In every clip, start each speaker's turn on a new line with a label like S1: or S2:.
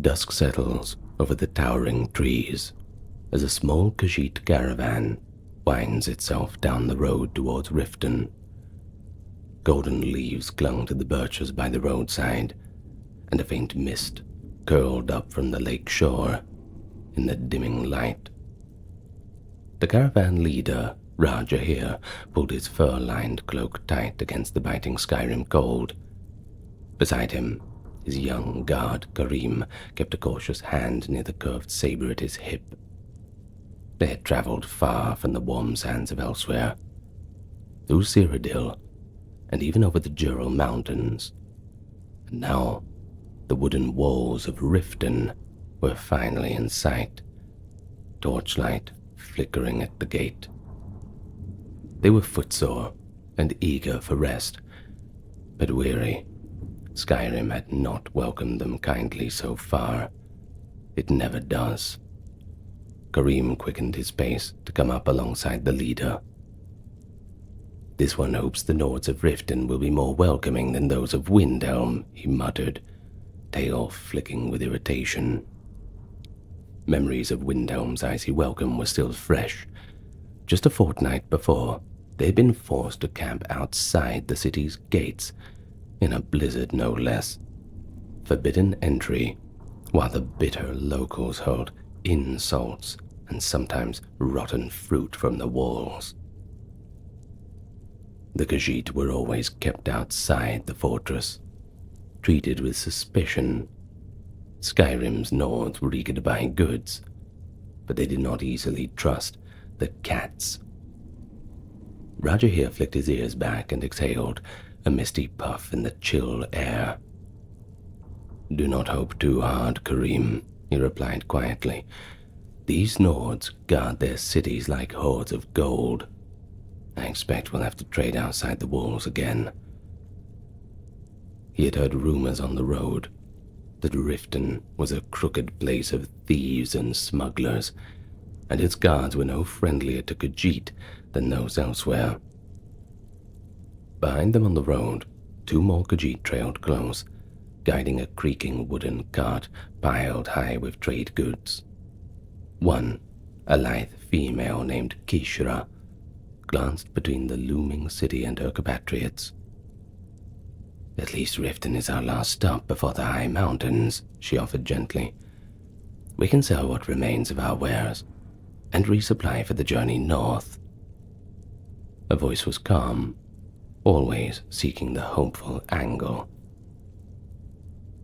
S1: Dusk settles over the towering trees as a small Khajiit caravan winds itself down the road towards Riften. Golden leaves clung to the birches by the roadside, and a faint mist curled up from the lake shore in the dimming light. The caravan leader, Rajahir, pulled his fur-lined cloak tight against the biting Skyrim cold. Beside him, his young guard, Karim, kept a cautious hand near the curved saber at his hip. They had traveled far from the warm sands of elsewhere, through Cyrodiil, and even over the Jural Mountains. And now, the wooden walls of Riften were finally in sight, torchlight flickering at the gate. They were footsore and eager for rest, but weary. Skyrim had not welcomed them kindly so far. It never does. Karim quickened his pace to come up alongside the leader. "This one hopes the Nords of Riften will be more welcoming than those of Windhelm," he muttered, tail flicking with irritation. Memories of Windhelm's icy welcome were still fresh. Just a fortnight before, they had been forced to camp outside the city's gates, in a blizzard no less. Forbidden entry, while the bitter locals hurled insults and sometimes rotten fruit from the walls. The Khajiit were always kept outside the fortress, treated with suspicion. Skyrim's Nords reeked by goods, but they did not easily trust the cats. Rajahir flicked his ears back and exhaled, a misty puff in the chill air. "Do not hope too hard, Karim," he replied quietly. "These Nords guard their cities like hoards of gold. I expect we'll have to trade outside the walls again." He had heard rumors on the road that Riften was a crooked place of thieves and smugglers, and its guards were no friendlier to Khajiit than those elsewhere. Behind them on the road, two more Khajiit trailed close, guiding a creaking wooden cart piled high with trade goods. One, a lithe female named Kishra, glanced between the looming city and her compatriots. "At least Riften is our last stop before the high mountains," she offered gently. "We can sell what remains of our wares and resupply for the journey north." Her voice was calm, always seeking the hopeful angle.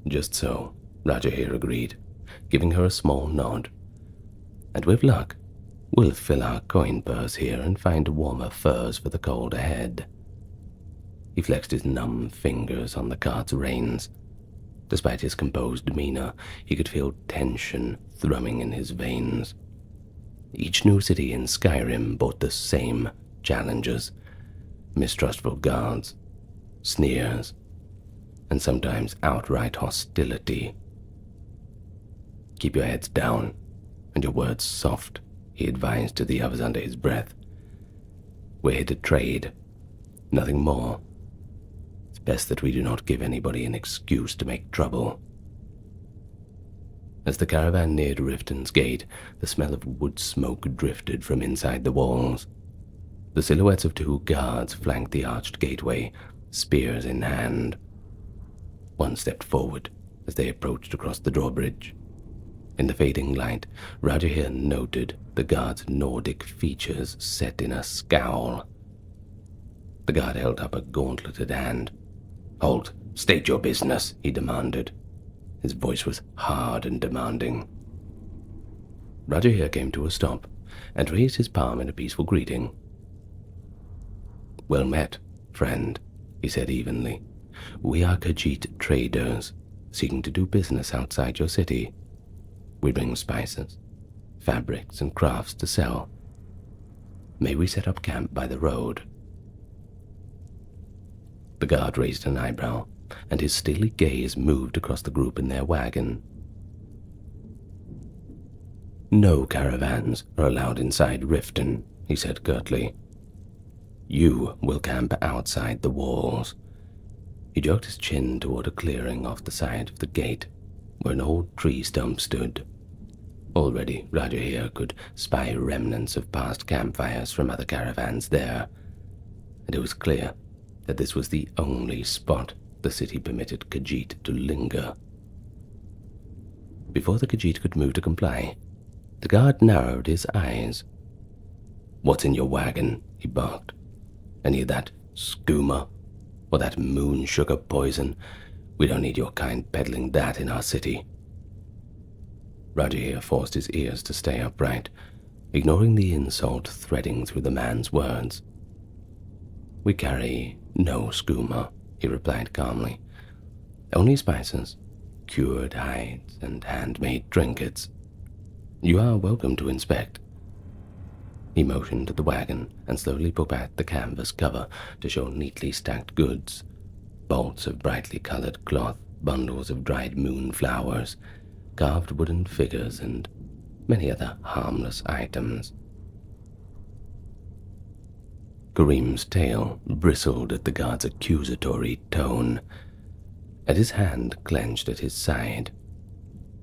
S1: "Just so," Rajahir agreed, giving her a small nod. "And with luck, we'll fill our coin purse here and find warmer furs for the cold ahead." He flexed his numb fingers on the cart's reins. Despite his composed demeanor, he could feel tension thrumming in his veins. Each new city in Skyrim brought the same challenges: mistrustful guards, sneers, and sometimes outright hostility. "Keep your heads down and your words soft," he advised to the others under his breath. "We're here to trade, nothing more. It's best that we do not give anybody an excuse to make trouble." As the caravan neared Riften's gate, the smell of wood smoke drifted from inside the walls. The silhouettes of two guards flanked the arched gateway, spears in hand. One stepped forward as they approached across the drawbridge. In the fading light, Rajahir noted the guard's Nordic features set in a scowl. The guard held up a gauntleted hand. "Halt! State your business," he demanded. His voice was hard and demanding. Rajahir came to a stop and raised his palm in a peaceful greeting. "Well met, friend," he said evenly. "We are Khajiit traders, seeking to do business outside your city. We bring spices, fabrics, and crafts to sell. May we set up camp by the road?" The guard raised an eyebrow, and his steely gaze moved across the group in their wagon. "No caravans are allowed inside Riften," he said curtly. "You will camp outside the walls." He jerked his chin toward a clearing off the side of the gate, where an old tree stump stood. Already, Roger here could spy remnants of past campfires from other caravans there, and it was clear that this was the only spot the city permitted Khajiit to linger. Before the Khajiit could move to comply, the guard narrowed his eyes. "What's in your wagon?" he barked. "Any of that skooma? Or that moon sugar poison? We don't need your kind peddling that in our city." Roger here forced his ears to stay upright, ignoring the insult threading through the man's words. "We carry no skooma," he replied calmly. "Only spices, cured hides, and handmade trinkets. You are welcome to inspect." He motioned to the wagon and slowly pulled back the canvas cover to show neatly stacked goods, bolts of brightly colored cloth, bundles of dried moon flowers, carved wooden figures, and many other harmless items. Kareem's tail bristled at the guard's accusatory tone, and his hand clenched at his side.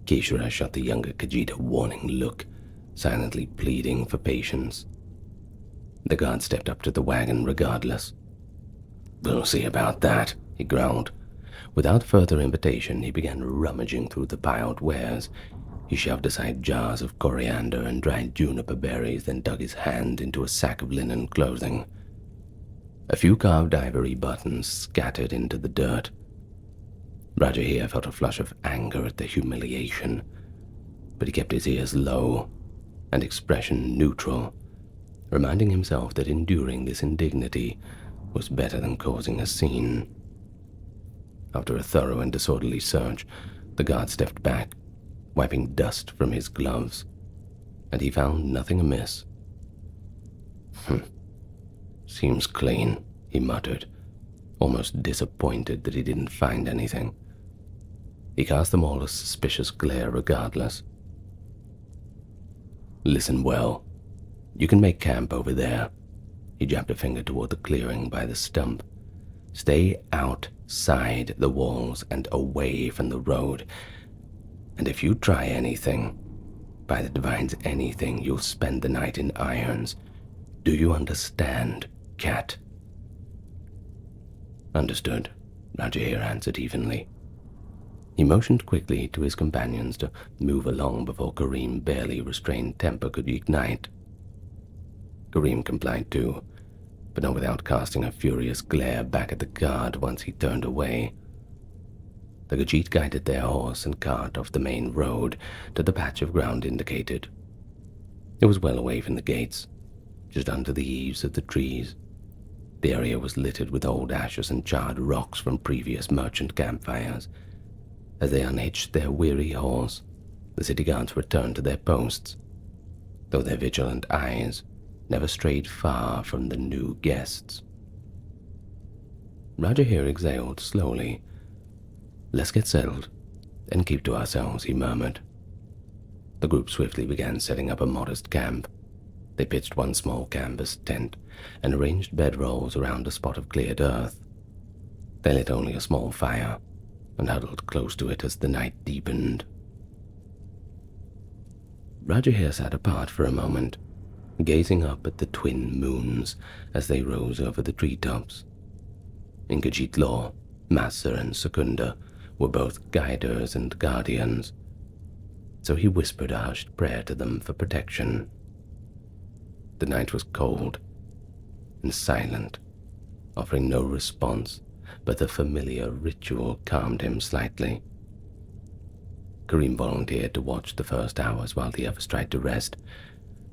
S1: Kishra shot the younger Khajiit a warning look, silently pleading for patience. The guard stepped up to the wagon regardless. "We'll see about that," he growled. Without further invitation, he began rummaging through the piled wares. He shoved aside jars of coriander and dried juniper berries, then dug his hand into a sack of linen clothing. A few carved ivory buttons scattered into the dirt. Roger here felt a flush of anger at the humiliation, but he kept his ears low and expression neutral, reminding himself that enduring this indignity was better than causing a scene. After a thorough and disorderly search, the guard stepped back, wiping dust from his gloves, and he found nothing amiss. "Seems clean," he muttered, almost disappointed that he didn't find anything. He cast them all a suspicious glare regardless. "Listen well. You can make camp over there." He jabbed a finger toward the clearing by the stump. "Stay outside the walls and away from the road. And if you try anything, by the divines anything, you'll spend the night in irons. Do you understand, cat?" "Understood," Roger here answered evenly. He motioned quickly to his companions to move along before Kareem's barely restrained temper could ignite. Kareem complied too, but not without casting a furious glare back at the guard once he turned away. The Khajiit guided their horse and cart off the main road to the patch of ground indicated. It was well away from the gates, just under the eaves of the trees. The area was littered with old ashes and charred rocks from previous merchant campfires. As they unhitched their weary horse, the city guards returned to their posts, though their vigilant eyes never strayed far from the new guests. Roger here exhaled slowly. "Let's get settled and keep to ourselves," he murmured. The group swiftly began setting up a modest camp. They pitched one small canvas tent and arranged bedrolls around a spot of cleared earth. They lit only a small fire and huddled close to it as the night deepened. Roger here sat apart for a moment, gazing up at the twin moons as they rose over the treetops. In Khajiit lore, Massa and Secunda were both guiders and guardians, so he whispered a hushed prayer to them for protection. The night was cold and silent, offering no response, but the familiar ritual calmed him slightly. Kareem volunteered to watch the first hours while the others tried to rest.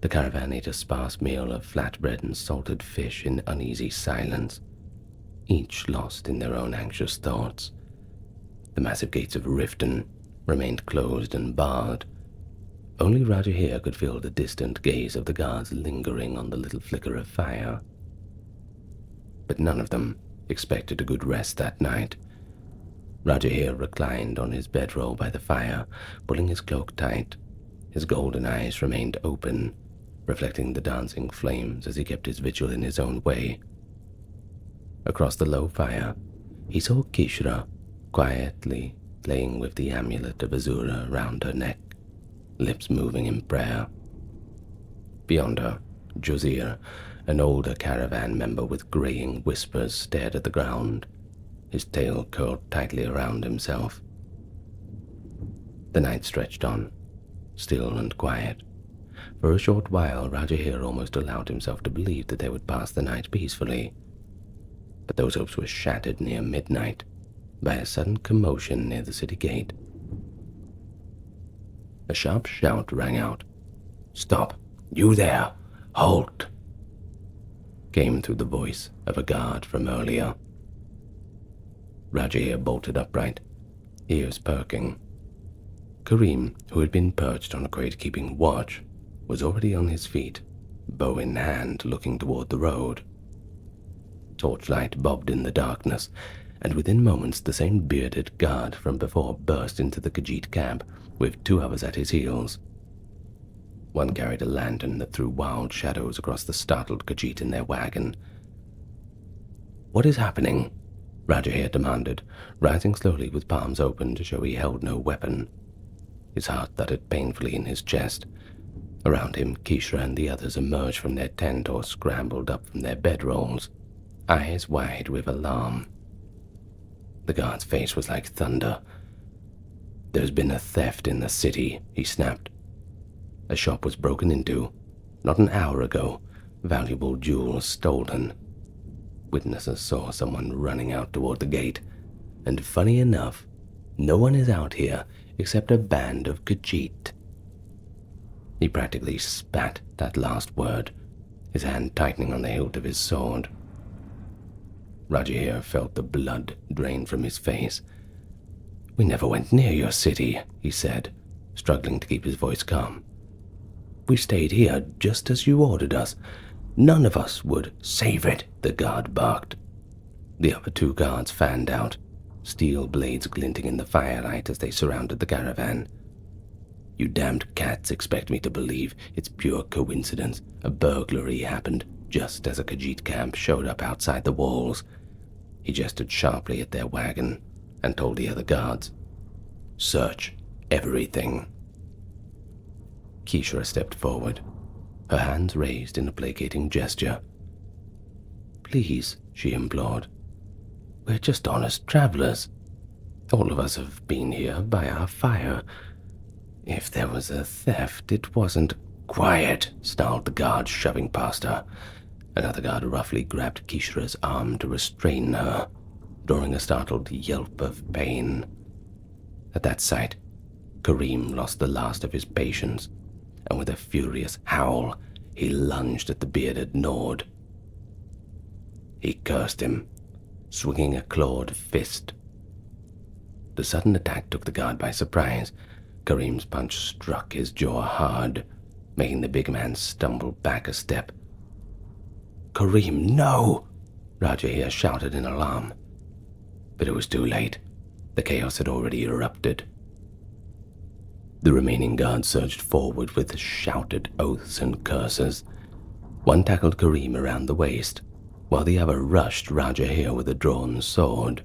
S1: The caravan ate a sparse meal of flatbread and salted fish in uneasy silence, each lost in their own anxious thoughts. The massive gates of Riften remained closed and barred. Only Roger here could feel the distant gaze of the guards lingering on the little flicker of fire. But none of them expected a good rest that night. Roger here reclined on his bedroll by the fire, pulling his cloak tight. His golden eyes remained open, reflecting the dancing flames as he kept his vigil in his own way. Across the low fire, he saw Kishra quietly playing with the amulet of Azura around her neck, lips moving in prayer. Beyond her, Josiah, an older caravan member with graying whiskers, stared at the ground, his tail curled tightly around himself. The night stretched on, still and quiet. For a short while, Rajahir almost allowed himself to believe that they would pass the night peacefully. But those hopes were shattered near midnight by a sudden commotion near the city gate. A sharp shout rang out. "Stop! You there! Halt!" came through the voice of a guard from earlier. Rajahir bolted upright, ears perking. Karim, who had been perched on a crate keeping watch, was already on his feet, bow in hand, looking toward the road. Torchlight bobbed in the darkness, and within moments the same bearded guard from before burst into the Khajiit camp, with two others at his heels. One carried a lantern that threw wild shadows across the startled Khajiit in their wagon. "What is happening?" Rajahir demanded, rising slowly with palms open to show he held no weapon. His heart thudded painfully in his chest. Around him, Kishra and the others emerged from their tent or scrambled up from their bedrolls, eyes wide with alarm. The guard's face was like thunder. "There's been a theft in the city," he snapped. "A shop was broken into, not an hour ago, valuable jewels stolen. Witnesses saw someone running out toward the gate, and funny enough, no one is out here except a band of Khajiit." He practically spat that last word, his hand tightening on the hilt of his sword. Rajahir felt the blood drain from his face. "We never went near your city," he said, struggling to keep his voice calm. "We stayed here just as you ordered us. None of us would save it," the guard barked. The other two guards fanned out, steel blades glinting in the firelight as they surrounded the caravan. "You damned cats expect me to believe it's pure coincidence. A burglary happened just as a Khajiit camp showed up outside the walls." He gestured sharply at their wagon and told the other guards, "Search everything." Kishra stepped forward, her hands raised in a placating gesture. "Please," she implored. "We're just honest travelers. All of us have been here by our fire. If there was a theft, it wasn't—" "Quiet!" snarled the guard, shoving past her. Another guard roughly grabbed Kishra's arm to restrain her, drawing a startled yelp of pain. At that sight, Karim lost the last of his patience, and with a furious howl, he lunged at the bearded Nord. He cursed him, swinging a clawed fist. The sudden attack took the guard by surprise. Karim's punch struck his jaw hard, making the big man stumble back a step. "Karim, no!" Rajahir shouted in alarm. But it was too late. The chaos had already erupted. The remaining guards surged forward with shouted oaths and curses. One tackled Karim around the waist, while the other rushed Rajahir with a drawn sword.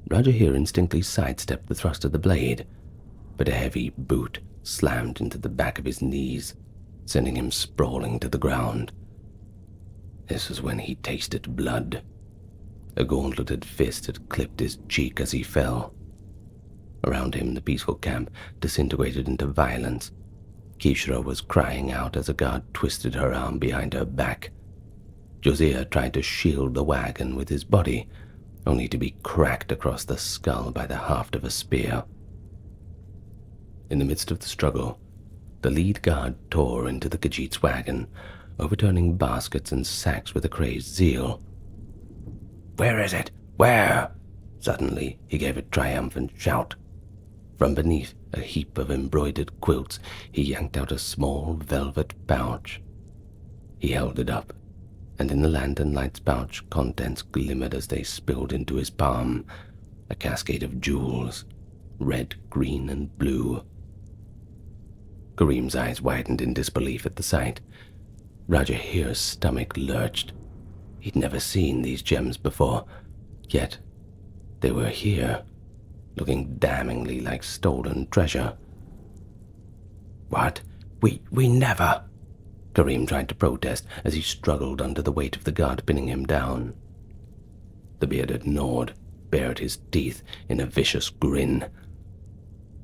S1: Rajahir instinctively sidestepped the thrust of the blade, but a heavy boot slammed into the back of his knees, sending him sprawling to the ground. This was when he tasted blood. A gauntleted fist had clipped his cheek as he fell. Around him, the peaceful camp disintegrated into violence. Kishra was crying out as a guard twisted her arm behind her back. Josiah tried to shield the wagon with his body, only to be cracked across the skull by the haft of a spear. In the midst of the struggle, the lead guard tore into the Khajiit's wagon, overturning baskets and sacks with a crazed zeal. "Where is it? Where?" Suddenly, he gave a triumphant shout. From beneath a heap of embroidered quilts, he yanked out a small velvet pouch. He held it up, and in the lantern light's pouch, contents glimmered as they spilled into his palm, a cascade of jewels, red, green, and blue. Karim's eyes widened in disbelief at the sight. Rajahir's stomach lurched. He'd never seen these gems before, yet they were here, looking damningly like stolen treasure. "What? We never—" Karim tried to protest as he struggled under the weight of the guard pinning him down. The bearded gnawed, bared his teeth in a vicious grin.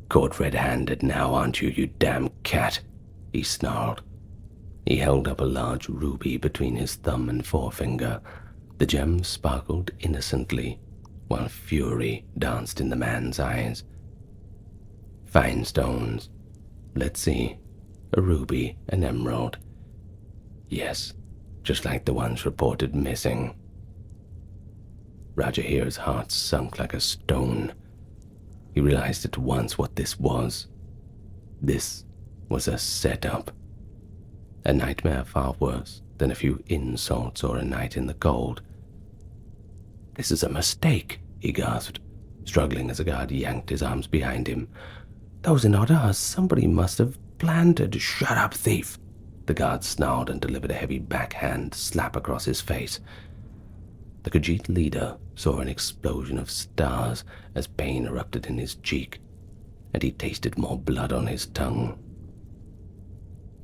S1: "Caught red-handed now, aren't you, you damn cat?" he snarled. He held up a large ruby between his thumb and forefinger. The gem sparkled innocently, while fury danced in the man's eyes. "Fine stones. Let's see. A ruby, an emerald. Yes, just like the ones reported missing." Rajahir's heart sunk like a stone. He realized at once what this was. This was a setup. A nightmare far worse than a few insults or a night in the cold. "This is a mistake," he gasped, struggling as a guard yanked his arms behind him. "Those are not ours. Somebody must have planted—" "Shut up, thief!" The guard snarled and delivered a heavy backhand slap across his face. The Khajiit leader saw an explosion of stars as pain erupted in his cheek, and he tasted more blood on his tongue.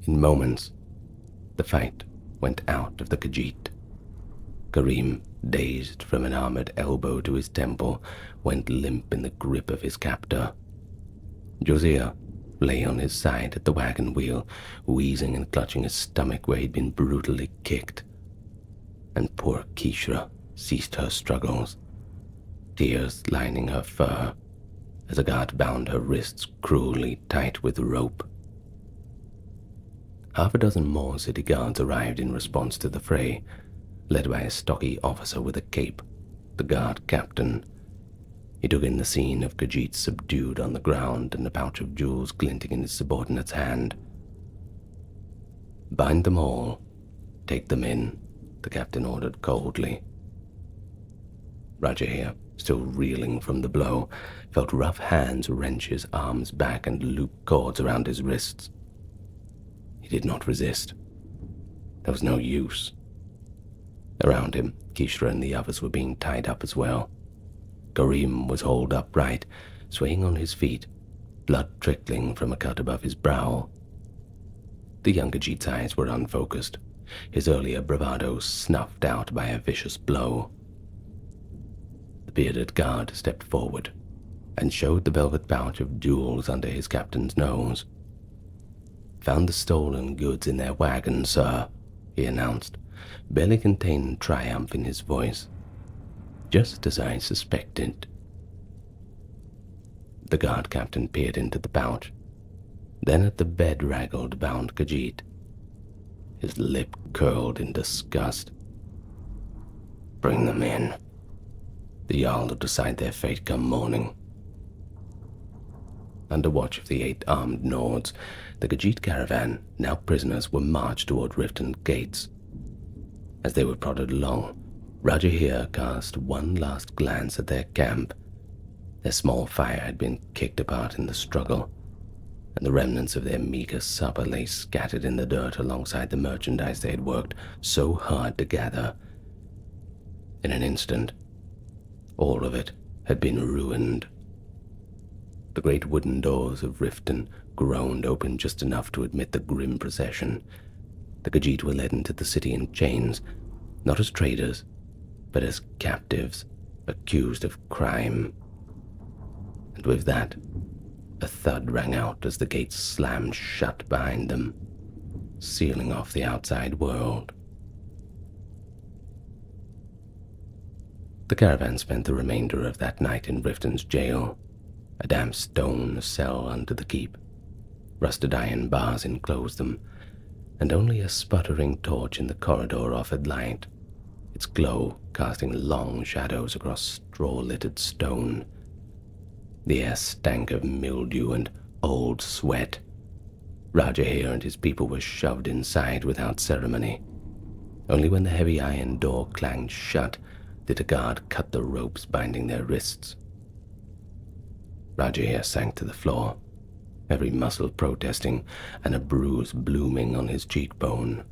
S1: In moments, the fight went out of the Khajiit. Karim, dazed from an armored elbow to his temple, went limp in the grip of his captor. Josiah lay on his side at the wagon wheel, wheezing and clutching his stomach where he'd been brutally kicked. And poor Kishra ceased her struggles, tears lining her fur, as a guard bound her wrists cruelly tight with rope. Half a dozen more city guards arrived in response to the fray, led by a stocky officer with a cape, the guard captain. He took in the scene of Khajiit subdued on the ground and a pouch of jewels glinting in his subordinate's hand. "Bind them all. Take them in," the captain ordered coldly. Rajahir, still reeling from the blow, felt rough hands wrench his arms back and loop cords around his wrists. He did not resist. There was no use. Around him, Kishra and the others were being tied up as well. Karim was hauled upright, swaying on his feet, blood trickling from a cut above his brow. The young Khajiit's eyes were unfocused, his earlier bravado snuffed out by a vicious blow. The bearded guard stepped forward and showed the velvet pouch of jewels under his captain's nose. "Found the stolen goods in their wagon, sir," he announced, barely containing triumph in his voice. "Just as I suspected." The guard captain peered into the pouch, then at the bedraggled bound Khajiit. His lip curled in disgust. "Bring them in. The Jarl will decide their fate come morning." Under watch of the 8 armed Nords, the Khajiit caravan, now prisoners, were marched toward Riften gates. As they were prodded along, Rajahir cast one last glance at their camp. Their small fire had been kicked apart in the struggle, and the remnants of their meager supper lay scattered in the dirt alongside the merchandise they had worked so hard to gather. In an instant, all of it had been ruined. The great wooden doors of Riften groaned open just enough to admit the grim procession. The Khajiit were led into the city in chains, not as traders, but as captives, accused of crime. And with that, a thud rang out as the gates slammed shut behind them, sealing off the outside world. The caravan spent the remainder of that night in Riften's jail, a damp stone cell under the keep. Rusted iron bars enclosed them, and only a sputtering torch in the corridor offered light, its glow casting long shadows across straw-littered stone. The air stank of mildew and old sweat. Rajahir and his people were shoved inside without ceremony. Only when the heavy iron door clanged shut did a guard cut the ropes binding their wrists. Rajahir sank to the floor, every muscle protesting and a bruise blooming on his cheekbone.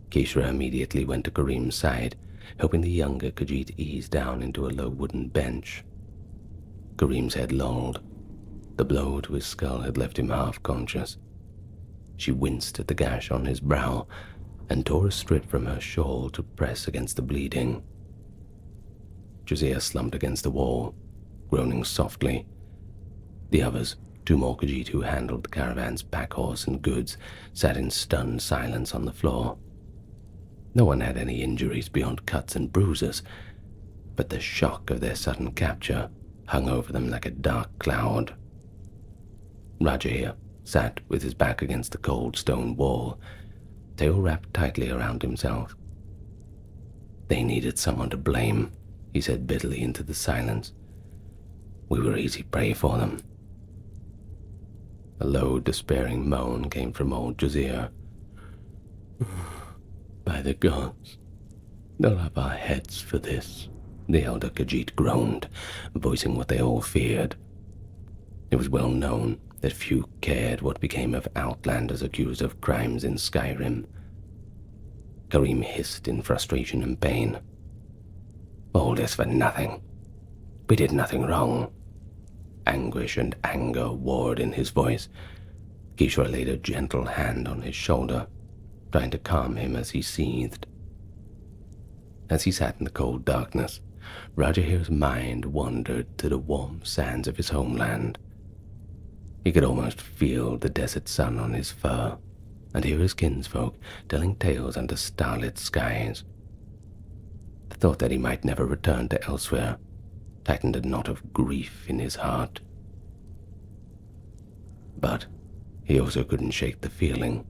S1: Kishra immediately went to Karim's side, helping the younger Khajiit ease down into a low wooden bench. Kareem's head lolled. The blow to his skull had left him half-conscious. She winced at the gash on his brow and tore a strip from her shawl to press against the bleeding. Josiah slumped against the wall, groaning softly. The others, 2 more Khajiit who handled the caravan's pack horse and goods, sat in stunned silence on the floor. No one had any injuries beyond cuts and bruises, but the shock of their sudden capture hung over them like a dark cloud. Rajahir sat with his back against the cold stone wall, tail wrapped tightly around himself. They needed someone to blame, he said bitterly into the silence. We were easy prey for them. A low, despairing moan came from old Josiah. By the gods, they'll have our heads for this, the elder Khajiit groaned, voicing what they all feared. It was well known that few cared what became of outlanders accused of crimes in Skyrim. Kareem hissed in frustration and pain. All this for nothing. We did nothing wrong. Anguish and anger warred in his voice. Kishore laid a gentle hand on his shoulder, trying to calm him as he seethed. As he sat in the cold darkness, Rajahir's mind wandered to the warm sands of his homeland. He could almost feel the desert sun on his fur, and hear his kinsfolk telling tales under starlit skies. The thought that he might never return to elsewhere tightened a knot of grief in his heart. But he also couldn't shake the feeling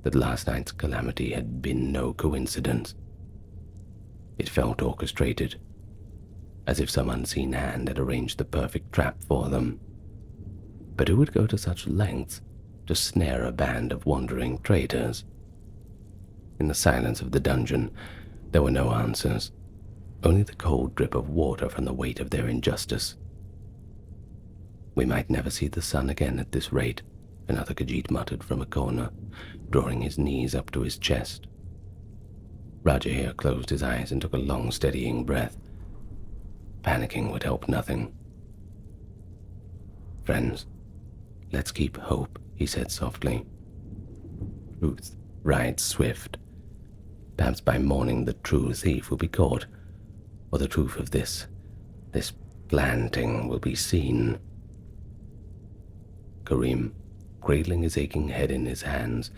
S1: that last night's calamity had been no coincidence. It felt orchestrated, as if some unseen hand had arranged the perfect trap for them. But who would go to such lengths to snare a band of wandering traitors? In the silence of the dungeon, there were no answers, only the cold drip of water from the weight of their injustice. We might never see the sun again at this rate, another Khajiit muttered from a corner, drawing his knees up to his chest. Rajahir closed his eyes and took a long, steadying breath. Panicking would help nothing. Friends, let's keep hope, he said softly. Truth rides swift. Perhaps by morning the true thief will be caught, or the truth of this planting will be seen. Kareem, cradling his aching head in his hands,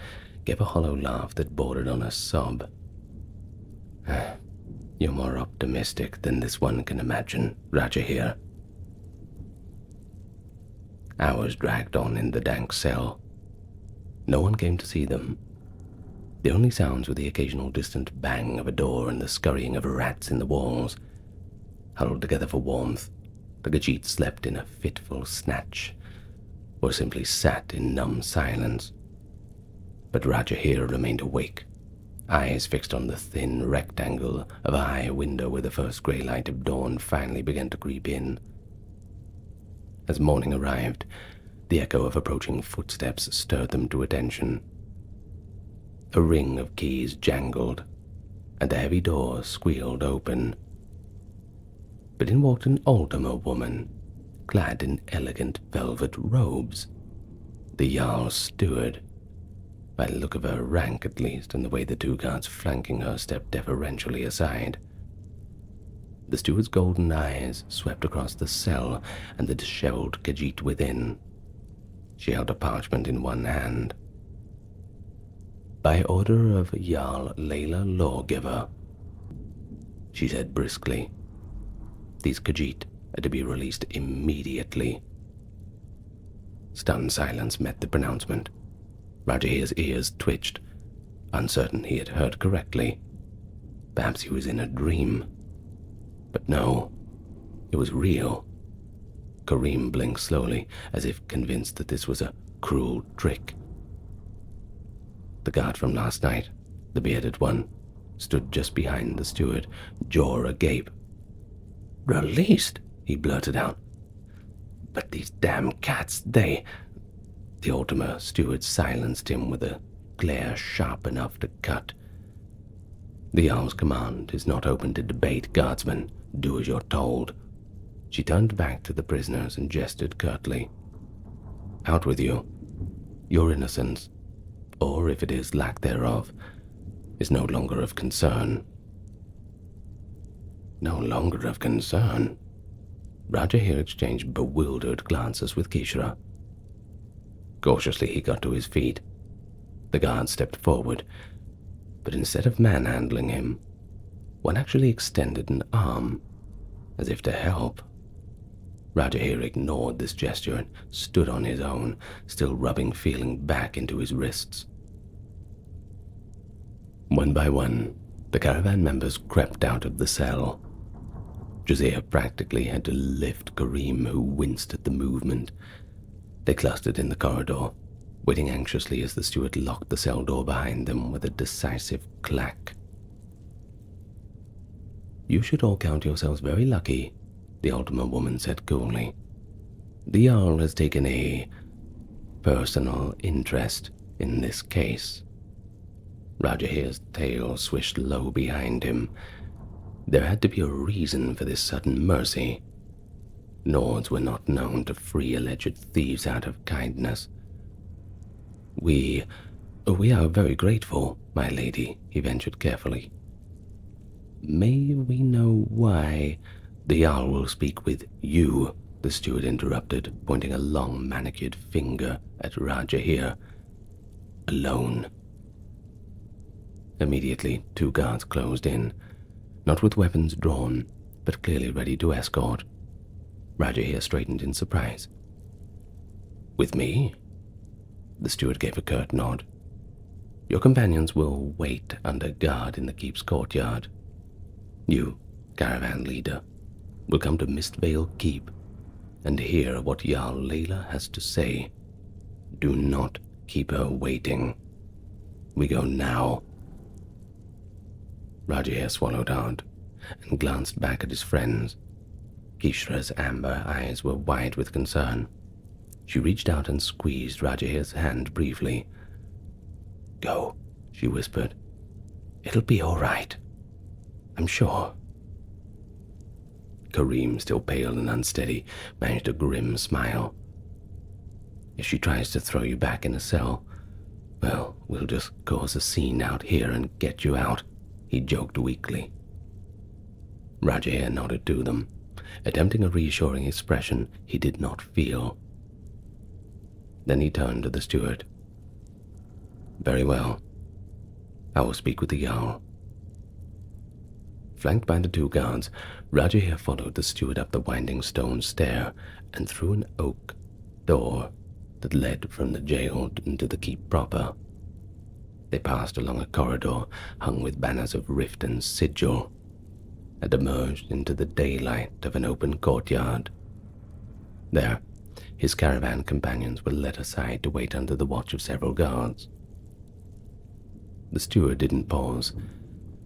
S1: gave a hollow laugh that bordered on a sob. You're more optimistic than this one can imagine, Rajahir. Hours dragged on in the dank cell. No one came to see them. The only sounds were the occasional distant bang of a door and the scurrying of rats in the walls. Huddled together for warmth, the Khajiit slept in a fitful snatch, or simply sat in numb silence. But Rajahir remained awake, eyes fixed on the thin rectangle of a high window where the first grey light of dawn finally began to creep in. As morning arrived, the echo of approaching footsteps stirred them to attention. A ring of keys jangled, and the heavy door squealed open. But in walked an Aldermer woman, clad in elegant velvet robes, the Jarl's steward, by the look of her rank at least, and the way the 2 guards flanking her stepped deferentially aside. The steward's golden eyes swept across the cell and the disheveled Khajiit within. She held a parchment in one hand. By order of Jarl Layla Lawgiver, she said briskly. These Khajiit are to be released immediately. Stunned silence met the pronouncement. Rajahir's ears twitched, uncertain he had heard correctly. Perhaps he was in a dream. But no, it was real. Kareem blinked slowly, as if convinced that this was a cruel trick. The guard from last night, the bearded one, stood just behind the steward, jaw agape. Released, he blurted out. But these damn cats, they... The Aldermer steward silenced him with a glare sharp enough to cut. The Jarl's command is not open to debate, guardsman. Do as you're told. She turned back to the prisoners and gestured curtly. Out with you. Your innocence, or if it is lack thereof, is no longer of concern. No longer of concern? Raja here exchanged bewildered glances with Kishra. Cautiously he got to his feet. The guard stepped forward, but instead of manhandling him, one actually extended an arm, as if to help. Raja here ignored this gesture and stood on his own, still rubbing feeling back into his wrists. One by one, the caravan members crept out of the cell. Josiah practically had to lift Kareem, who winced at the movement. They clustered in the corridor, waiting anxiously as the steward locked the cell door behind them with a decisive clack. You should all count yourselves very lucky, the Ultima woman said coolly. The Jarl has taken a personal interest in this case. Rajahir's tail swished low behind him. There had to be a reason for this sudden mercy. Nords were not known to free alleged thieves out of kindness. We are very grateful, my lady, he ventured carefully. May we know why? The Jarl will speak with you, the steward interrupted, pointing a long manicured finger at Rajahir. Alone. Immediately, 2 guards closed in, not with weapons drawn, but clearly ready to escort. Rajahir straightened in surprise. With me? The steward gave a curt nod. Your companions will wait under guard in the keep's courtyard. You, caravan leader, will come to Mistvale Keep and hear what Jarl Layla has to say. Do not keep her waiting. We go now. Rajahir swallowed hard and glanced back at his friends. Kishra's amber eyes were wide with concern. She reached out and squeezed Rajahir's hand briefly. Go, she whispered. It'll be all right. I'm sure. Kareem, still pale and unsteady, managed a grim smile. If she tries to throw you back in a cell, well, we'll just cause a scene out here and get you out, he joked weakly. Rajahir nodded to them, attempting a reassuring expression he did not feel. Then he turned to the steward. Very well. I will speak with the Jarl. Flanked by the 2 guards, Rajahir followed the steward up the winding stone stair and through an oak door that led from the jail into the keep proper. They passed along a corridor hung with banners of rift and sigil, and emerged into the daylight of an open courtyard. There, his caravan companions were led aside to wait under the watch of several guards. The steward didn't pause.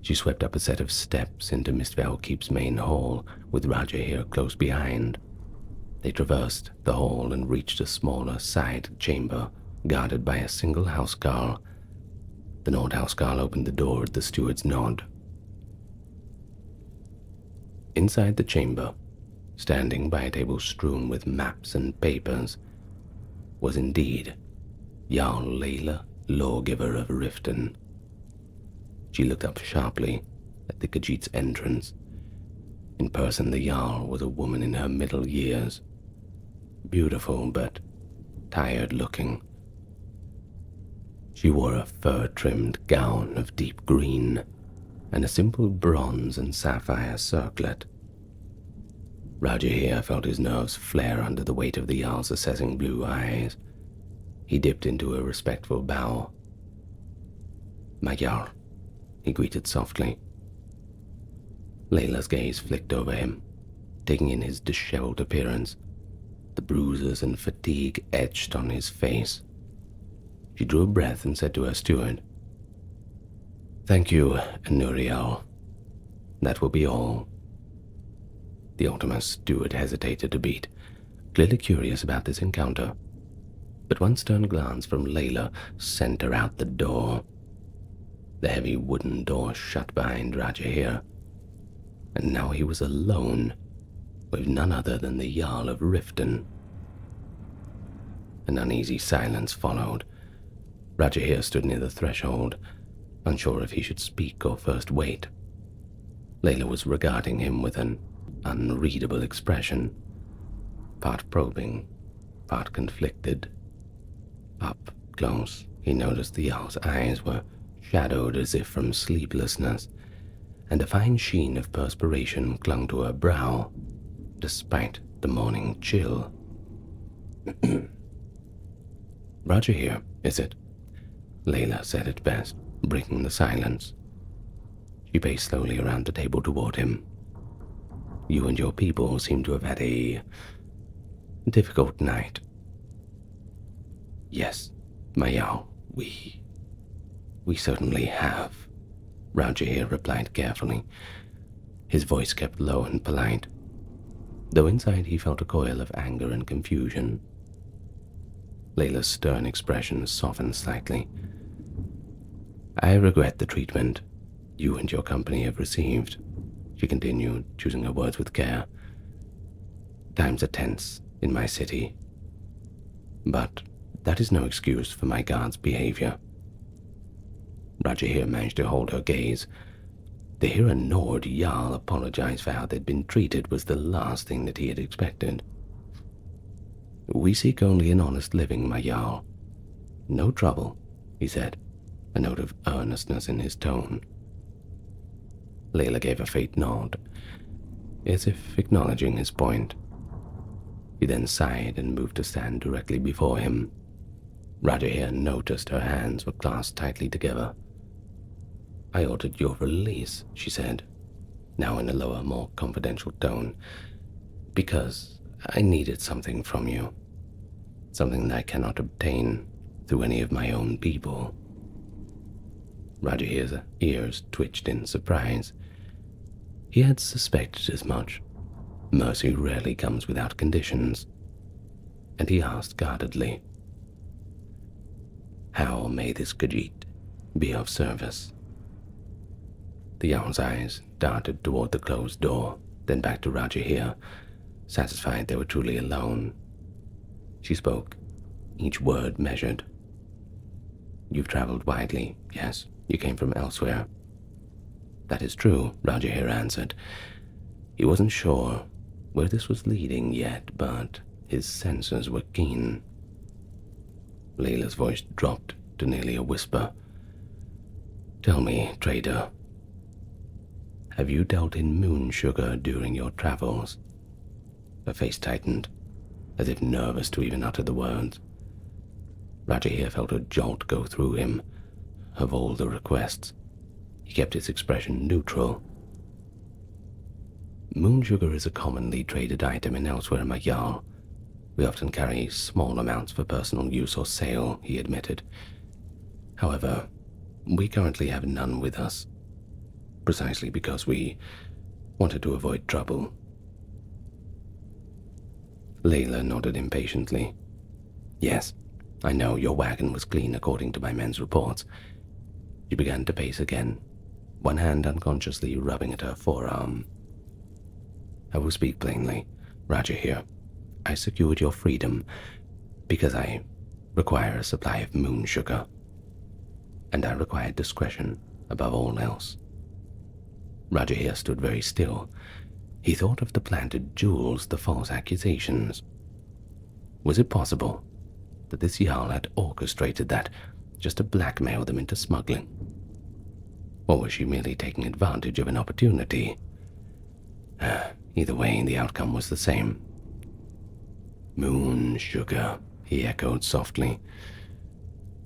S1: She swept up a set of steps into Mistvale Keep's main hall, with Rajahir close behind. They traversed the hall and reached a smaller side chamber, guarded by a single housecarl. The Nord housecarl opened the door at the steward's nod. Inside the chamber, standing by a table strewn with maps and papers, was indeed Jarl Layla, lawgiver of Riften. She looked up sharply at the Khajiit's entrance. In person, the Jarl was a woman in her middle years, beautiful but tired-looking. She wore a fur-trimmed gown of deep green and a simple bronze and sapphire circlet. Rajahir felt his nerves flare under the weight of the Jarl's assessing blue eyes. He dipped into a respectful bow. My Jarl, he greeted softly. Layla's gaze flicked over him, taking in his disheveled appearance, the bruises and fatigue etched on his face. She drew a breath and said to her steward, Thank you, Nuriel. That will be all. The Ultima steward hesitated a beat, clearly curious about this encounter, but one stern glance from Layla sent her out the door. The heavy wooden door shut behind Rajahir, and now he was alone with none other than the Jarl of Riften. An uneasy silence followed. Rajahir stood near the threshold, unsure if he should speak or first wait. Layla was regarding him with an unreadable expression, part probing, part conflicted. Up close, he noticed the Jarl's eyes were shadowed as if from sleeplessness, and a fine sheen of perspiration clung to her brow, despite the morning chill. Rajahir, is it? Layla said it best, breaking the silence. She paced slowly around the table toward him. You and your people seem to have had a difficult night. Yes, my Jarl, we certainly have, Rajahir replied carefully. His voice kept low and polite, though inside he felt a coil of anger and confusion. Layla's stern expression softened slightly. I regret the treatment you and your company have received, she continued, choosing her words with care. Times are tense in my city, but that is no excuse for my guard's behavior. Rajahir managed to hold her gaze. To hear a Nord Jarl apologize for how they'd been treated was the last thing that he had expected. We seek only an honest living, my Jarl. No trouble, he said, a note of earnestness in his tone. Layla gave a faint nod, as if acknowledging his point. He then sighed and moved to stand directly before him. Rajahir noticed her hands were clasped tightly together. I ordered your release, she said, now in a lower, more confidential tone, because I needed something from you, something that I cannot obtain through any of my own people. Rajahir's ears twitched in surprise. He had suspected as much. Mercy rarely comes without conditions. And he asked guardedly, how may this Khajiit be of service? The Jarl's eyes darted toward the closed door, then back to Rajahir, satisfied they were truly alone. She spoke, each word measured. You've traveled widely, yes. You came from elsewhere. That is true, Rajahir answered. He wasn't sure where this was leading yet, but his senses were keen. Layla's voice dropped to nearly a whisper. Tell me, trader, have you dealt in moon sugar during your travels? Her face tightened, as if nervous to even utter the words. Rajahir felt a jolt go through him. Of all the requests, he kept his expression neutral. Moon sugar is a commonly traded item in elsewhere, my Jarl. We often carry small amounts for personal use or sale, he admitted. However, we currently have none with us, precisely because we wanted to avoid trouble. Layla nodded impatiently. Yes, I know your wagon was clean according to my men's reports. She began to pace again, one hand unconsciously rubbing at her forearm. I will speak plainly, Rajahir. I secured your freedom because I require a supply of moon sugar, and I require discretion above all else. Rajahir stood very still. He thought of the planted jewels, the false accusations. Was it possible that this Jarl had orchestrated that just to blackmail them into smuggling? Or was she merely taking advantage of an opportunity? Either way, the outcome was the same. Moon sugar, he echoed softly.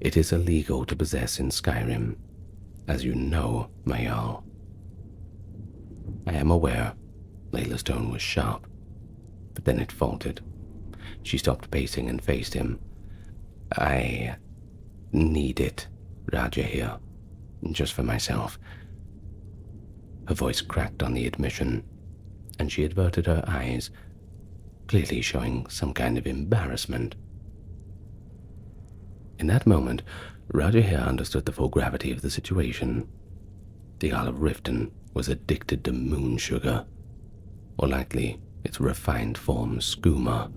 S1: It is illegal to possess in Skyrim, as you know, my Jarl. I am aware. Layla's tone was sharp, but then it faltered. She stopped pacing and faced him. I need it, Rajahir, just for myself. Her voice cracked on the admission, and she averted her eyes, clearly showing some kind of embarrassment. In that moment, Rajahir understood the full gravity of the situation. The Jarl of Riften was addicted to moon sugar, or likely its refined form skooma,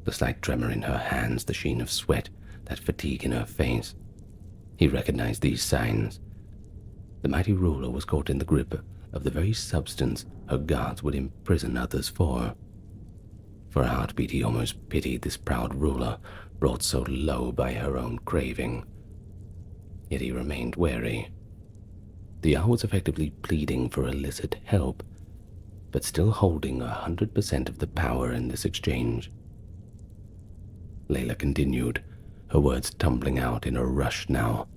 S1: the slight tremor in her hands, the sheen of sweat, that fatigue in her face. He recognized these signs. The mighty ruler was caught in the grip of the very substance her guards would imprison others for. For a heartbeat he almost pitied this proud ruler, brought so low by her own craving. Yet he remained wary. The owl was effectively pleading for illicit help, but still holding 100% of the power in this exchange. Layla continued, her words tumbling out in a rush now.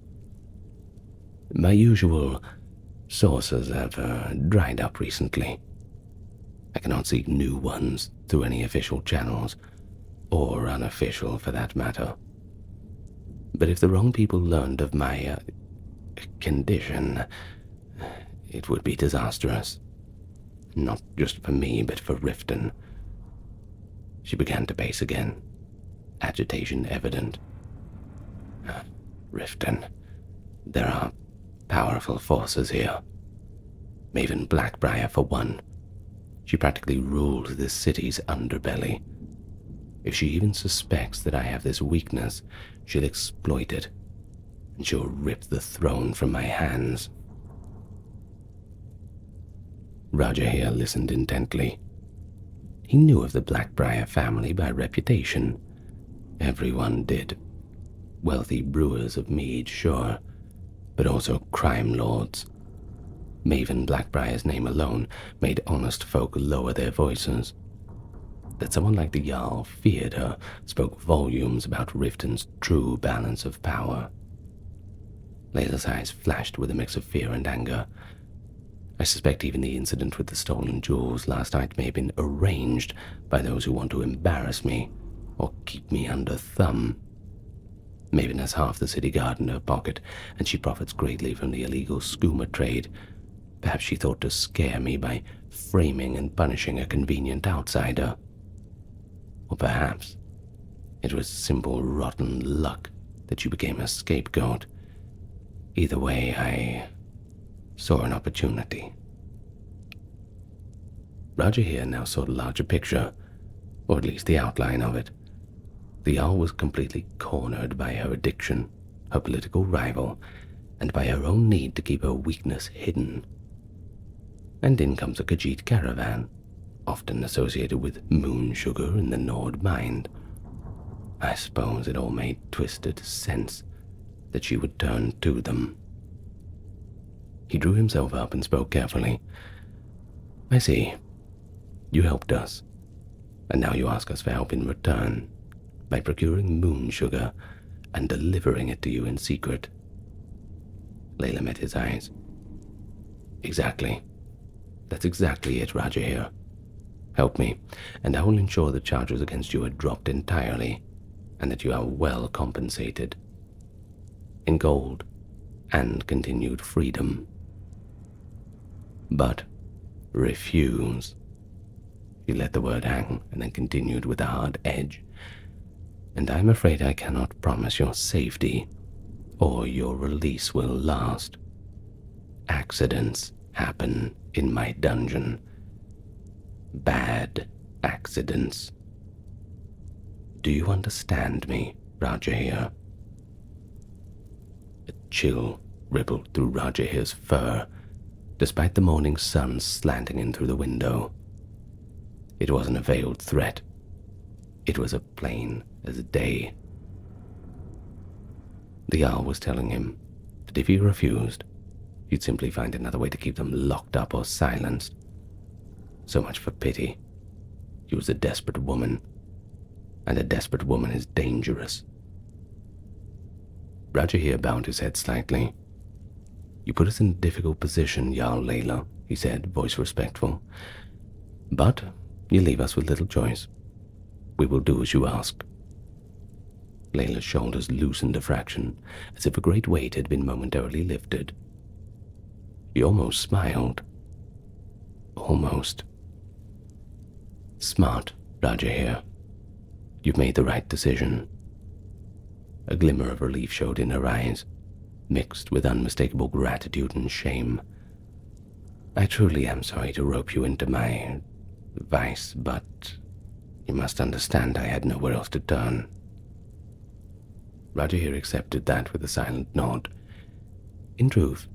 S1: My usual sources have dried up recently. I cannot seek new ones through any official channels, or unofficial for that matter. But if the wrong people learned of my condition, it would be disastrous. Not just for me, but for Riften. She began to pace again, agitation evident. Riften, there are powerful forces here. Maven Blackbriar, for one. She practically ruled this city's underbelly. If she even suspects that I have this weakness, she'll exploit it, and she'll rip the throne from my hands. Roger here listened intently. He knew of the Blackbriar family by reputation. Everyone did. Wealthy brewers of mead, sure, but also crime lords. Maven Blackbriar's name alone made honest folk lower their voices. That someone like the Jarl feared her spoke volumes about Riften's true balance of power. Layla's eyes flashed with a mix of fear and anger. I suspect even the incident with the stolen jewels last night may have been arranged by those who want to embarrass me or keep me under thumb. Maven has half the city guard in her pocket, and she profits greatly from the illegal skooma trade. Perhaps she thought to scare me by framing and punishing a convenient outsider. Or perhaps it was simple rotten luck that you became a scapegoat. Either way, I saw an opportunity. Roger here now saw the larger picture, or at least the outline of it. The Jarl was completely cornered by her addiction, her political rival, and by her own need to keep her weakness hidden. And in comes a Khajiit caravan, often associated with moon sugar in the Nord mind. I suppose it all made twisted sense that she would turn to them. He drew himself up and spoke carefully. I see. You helped us, and now you ask us for help in return, by procuring moon sugar and delivering it to you in secret. Layla met his eyes. Exactly. That's exactly it, Roger here. Help me, and I will ensure the charges against you are dropped entirely, and that you are well compensated. In gold and continued freedom. But refuse. She let the word hang and then continued with a hard edge. And I'm afraid I cannot promise your safety, or your release will last. Accidents happen in my dungeon. Bad accidents. Do you understand me, Roger here? A chill rippled through Roger here's fur, despite the morning sun slanting in through the window. It wasn't a veiled threat. It was as plain as day. The Jarl was telling him that if he refused, he'd simply find another way to keep them locked up or silenced. So much for pity. She was a desperate woman, and a desperate woman is dangerous. Roger here bowed his head slightly. You put us in a difficult position, Jarl Layla, he said, voice respectful. But you leave us with little choice. We will do as you ask. Layla's shoulders loosened a fraction, as if a great weight had been momentarily lifted. She almost smiled. Almost. Smart, Roger here. You've made the right decision. A glimmer of relief showed in her eyes, mixed with unmistakable gratitude and shame. I truly am sorry to rope you into my advice, but you must understand I had nowhere else to turn. Roger here accepted that with a silent nod. In truth,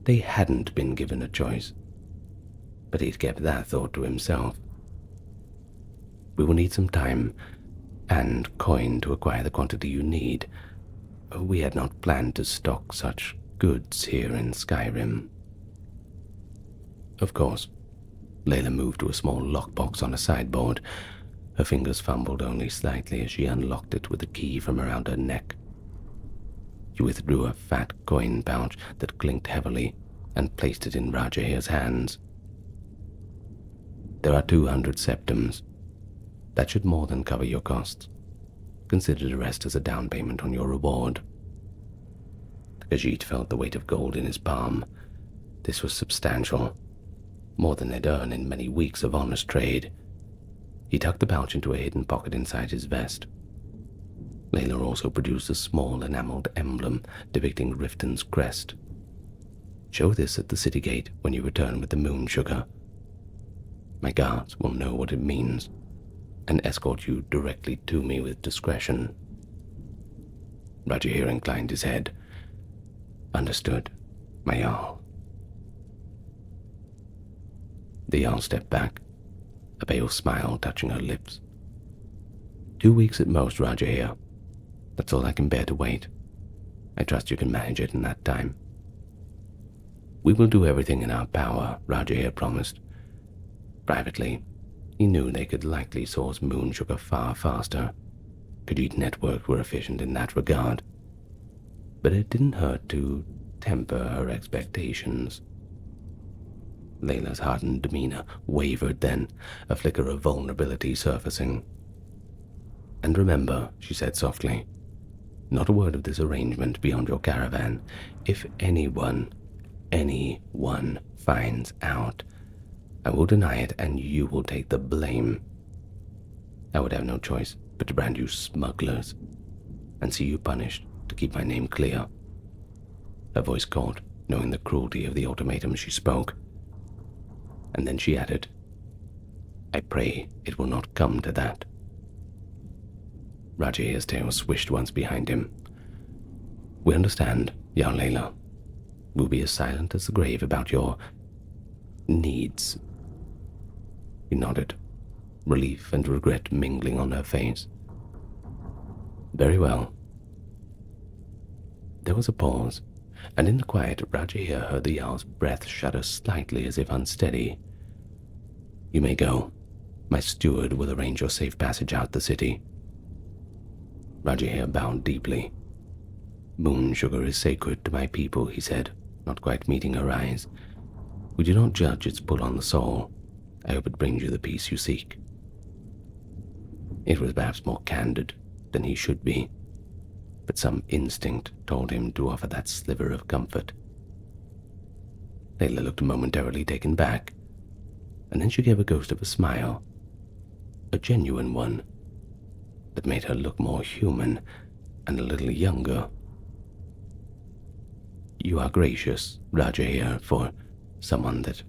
S1: they hadn't been given a choice, but he'd kept that thought to himself. We will need some time and coin to acquire the quantity you need. We had not planned to stock such goods here in Skyrim. Of course, Layla moved to a small lockbox on a sideboard. Her fingers fumbled only slightly as she unlocked it with a key from around her neck. She withdrew a fat coin pouch that clinked heavily and placed it in Rajahir's hands. There are 200 septums. That should more than cover your costs. Consider the rest as a down payment on your reward. The Khajiit felt the weight of gold in his palm. This was substantial, more than they'd earned in many weeks of honest trade. He tucked the pouch into a hidden pocket inside his vest. Layla also produced a small enameled emblem depicting Riften's crest. Show this at the city gate when you return with the moon sugar. My guards will know what it means and escort you directly to me with discretion. Rajahir inclined his head. Understood, my Jarl. The Jarl stepped back, a pale smile touching her lips. 2 weeks at most, Rajahir. That's all I can bear to wait. I trust you can manage it in that time. We will do everything in our power, Rajahir promised. Privately, he knew they could likely source moon sugar far faster. Khajiit networks were efficient in that regard. But it didn't hurt to temper her expectations. Layla's hardened demeanor wavered then, a flicker of vulnerability surfacing. And remember, she said softly, not a word of this arrangement beyond your caravan. If anyone finds out, I will deny it and you will take the blame. I would have no choice but to brand you smugglers and see you punished to keep my name clear. Her voice caught, knowing the cruelty of the ultimatum she spoke. And then she added, I pray it will not come to that. Rajahir's tail swished once behind him. We understand, Jarl Layla. We'll be as silent as the grave about your needs. He nodded, relief and regret mingling on her face. Very well. There was a pause, and in the quiet, Rajahir heard the Jarl's breath shudder slightly as if unsteady. You may go. My steward will arrange your safe passage out the city. Rajahir bowed deeply. Moon sugar is sacred to my people, he said, not quite meeting her eyes. We do not judge its pull on the soul. I hope it brings you the peace you seek. It was perhaps more candid than he should be, but some instinct told him to offer that sliver of comfort. Layla looked momentarily taken back, and then she gave a ghost of a smile, a genuine one, that made her look more human and a little younger. You are gracious, Rajahir, for someone that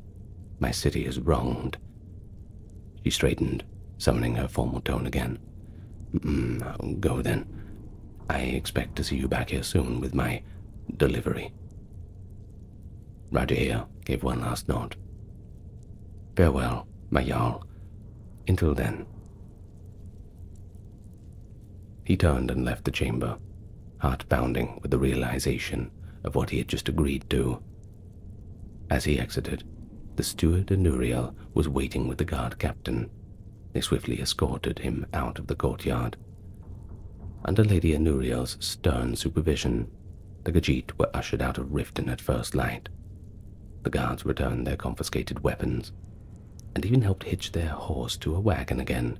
S1: my city has wronged. She straightened, summoning her formal tone again. Go then. I expect to see you back here soon with my delivery. Rajahir gave one last nod. Farewell, my Jarl. Until then. He turned and left the chamber, heart pounding with the realization of what he had just agreed to. As he exited, the steward Anuriel was waiting with the guard captain. They swiftly escorted him out of the courtyard. Under Lady Anuriel's stern supervision, the Khajiit were ushered out of Riften at first light. The guards returned their confiscated weapons, and even helped hitch their horse to a wagon again.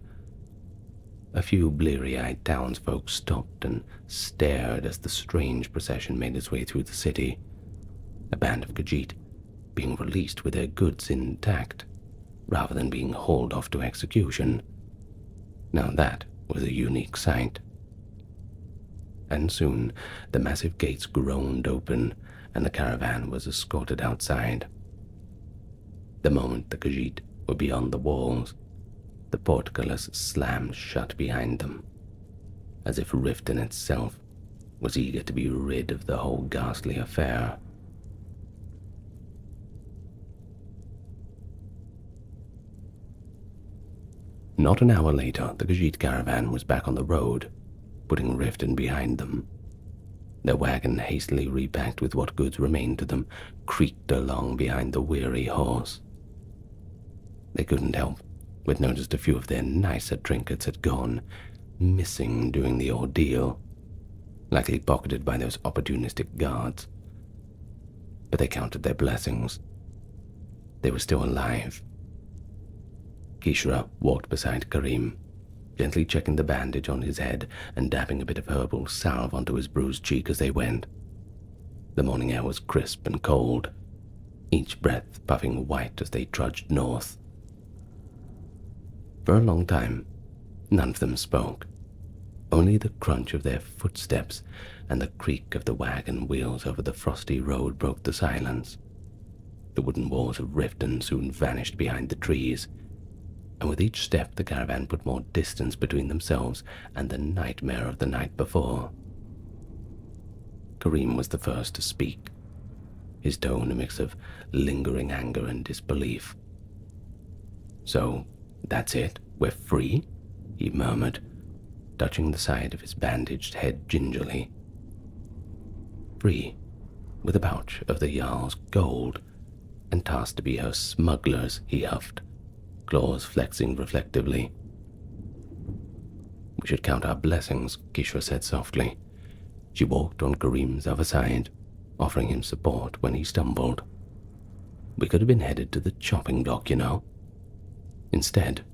S1: A few bleary-eyed townsfolk stopped and stared as the strange procession made its way through the city. A band of Khajiit being released with their goods intact, rather than being hauled off to execution. Now that was a unique sight. And soon the massive gates groaned open, and the caravan was escorted outside. The moment the Khajiit were beyond the walls, The portcullis slammed shut behind them, as if Riften itself was eager to be rid of the whole ghastly affair. Not an hour later, the Khajiit caravan was back on the road, putting Riften behind them. Their wagon, hastily repacked with what goods remained to them, creaked along behind the weary horse. They couldn't help but notice a few of their nicer trinkets had gone missing during the ordeal, likely pocketed by those opportunistic guards. But they counted their blessings. They were still alive. Kishra walked beside Karim, gently checking the bandage on his head and dabbing a bit of herbal salve onto his bruised cheek as they went. The morning air was crisp and cold, each breath puffing white as they trudged north. For a long time, none of them spoke. Only the crunch of their footsteps and the creak of the wagon wheels over the frosty road broke the silence. The wooden walls of Riften soon vanished behind the trees, and with each step the caravan put more distance between themselves and the nightmare of the night before. Karim was the first to speak, his tone a mix of lingering anger and disbelief. "So, that's it? We're free?" he murmured, touching the side of his bandaged head gingerly. "Free, with a pouch of the Jarl's gold, and tasked to be her smugglers," he huffed, claws flexing reflectively. "We should count our blessings," Kishra said softly. She walked on Karim's other side, offering him support when he stumbled. "We could have been headed to the chopping block, you know. Instead,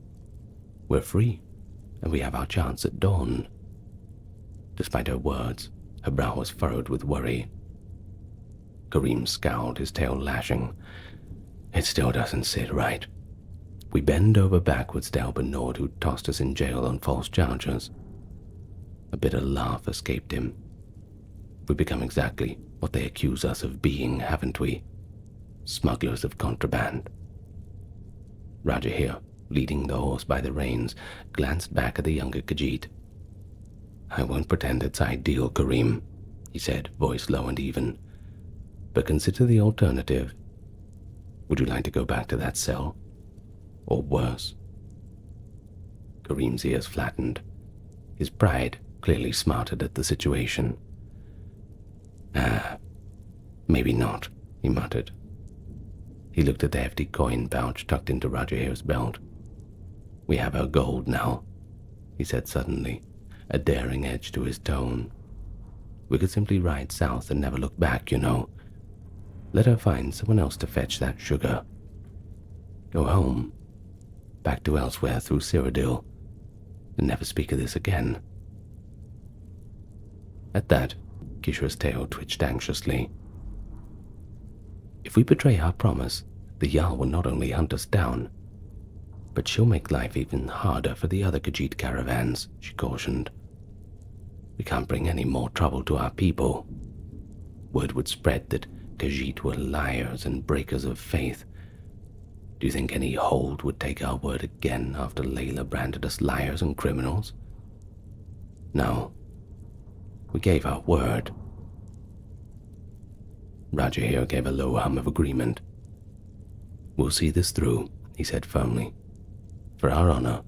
S1: we're free, and we have our chance at dawn." Despite her words, her brow was furrowed with worry. Karim scowled, his tail lashing. "It still doesn't sit right. We bend over backwards to help a Nord who tossed us in jail on false charges." A bitter laugh escaped him. "We've become exactly what they accuse us of being, haven't we? Smugglers of contraband." Raja here, leading the horse by the reins, glanced back at the younger Khajiit. "I won't pretend it's ideal, Karim," he said, voice low and even. "But consider the alternative. Would you like to go back to that cell? Or worse?" Karim's ears flattened. His pride clearly smarted at the situation. Maybe not," he muttered. He looked at the hefty coin pouch tucked into Rajahir's belt. "We have her gold now," he said suddenly, a daring edge to his tone. "We could simply ride south and never look back, you know. Let her find someone else to fetch that sugar. Go home, back to elsewhere through Cyrodiil, and never speak of this again." At that, Kishra's tail twitched anxiously. "If we betray our promise, the Jarl will not only hunt us down, but she'll make life even harder for the other Khajiit caravans," she cautioned. "We can't bring any more trouble to our people. Word would spread that Khajiit were liars and breakers of faith. Do you think any hold would take our word again after Layla branded us liars and criminals? No. We gave our word." Rajahir gave a low hum of agreement. "We'll see this through," he said firmly. "For our honor,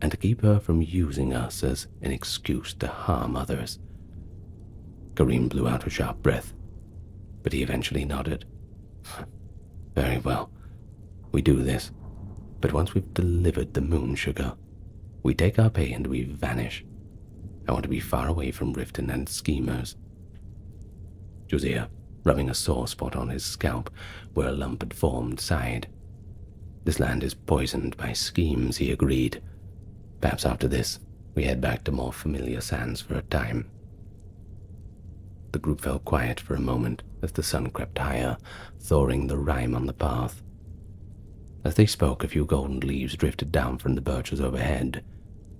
S1: and to keep her from using us as an excuse to harm others." Karim blew out a sharp breath, but he eventually nodded. "Very well. We do this, but once we've delivered the moon sugar, we take our pay and we vanish. I want to be far away from Riften and schemers." Josiah, rubbing a sore spot on his scalp where a lump had formed, sighed. "This land is poisoned by schemes," he agreed. "Perhaps after this, we head back to more familiar sands for a time." The group fell quiet for a moment as the sun crept higher, thawing the rime on the path. As they spoke, a few golden leaves drifted down from the birches overhead,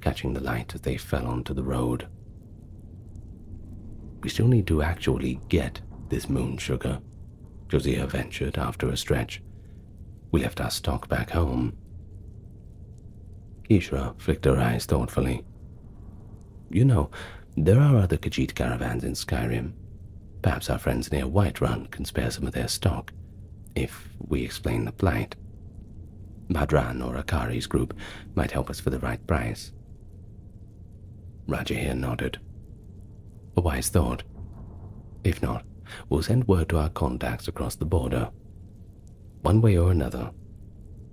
S1: catching the light as they fell onto the road. "We still need to actually get this moon sugar," Josiah ventured after a stretch. "We left our stock back home." Kishra flicked her eyes thoughtfully. You know, there are other Khajiit caravans in Skyrim. Perhaps our friends near Whiterun can spare some of their stock, if we explain the plight. Madran or Akari's group might help us for the right price. Raja here nodded. A wise thought. If not, we'll send word to our contacts across the border. One way or another,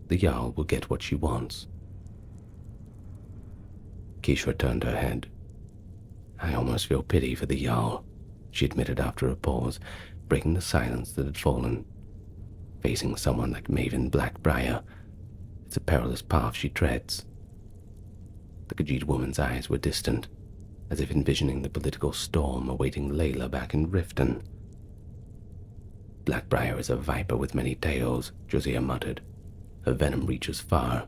S1: the Jarl will get what she wants. Kishra turned her head. I almost feel pity for the Jarl, she admitted after a pause, breaking the silence that had fallen. Facing someone like Maven Blackbriar, it's a perilous path she treads. The Khajiit woman's eyes were distant, as if envisioning the political storm awaiting Layla back in Riften. Blackbriar is a viper with many tails, Josiah muttered. Her venom reaches far.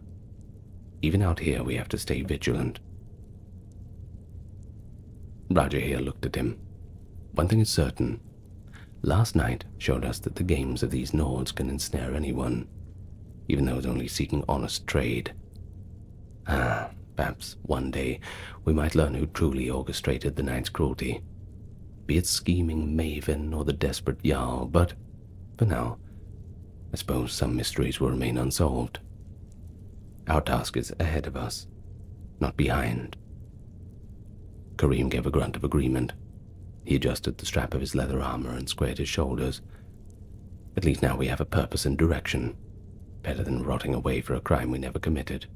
S1: Even out here we have to stay vigilant. Raja here looked at him. One thing is certain. Last night showed us that the games of these Nords can ensnare anyone, even those only seeking honest trade. Perhaps one day we might learn who truly orchestrated the night's cruelty, be it scheming Maven or the desperate Jarl, but for now, I suppose some mysteries will remain unsolved. Our task is ahead of us, not behind. Karim gave a grunt of agreement. He adjusted the strap of his leather armor and squared his shoulders. At least now we have a purpose and direction, better than rotting away for a crime we never committed.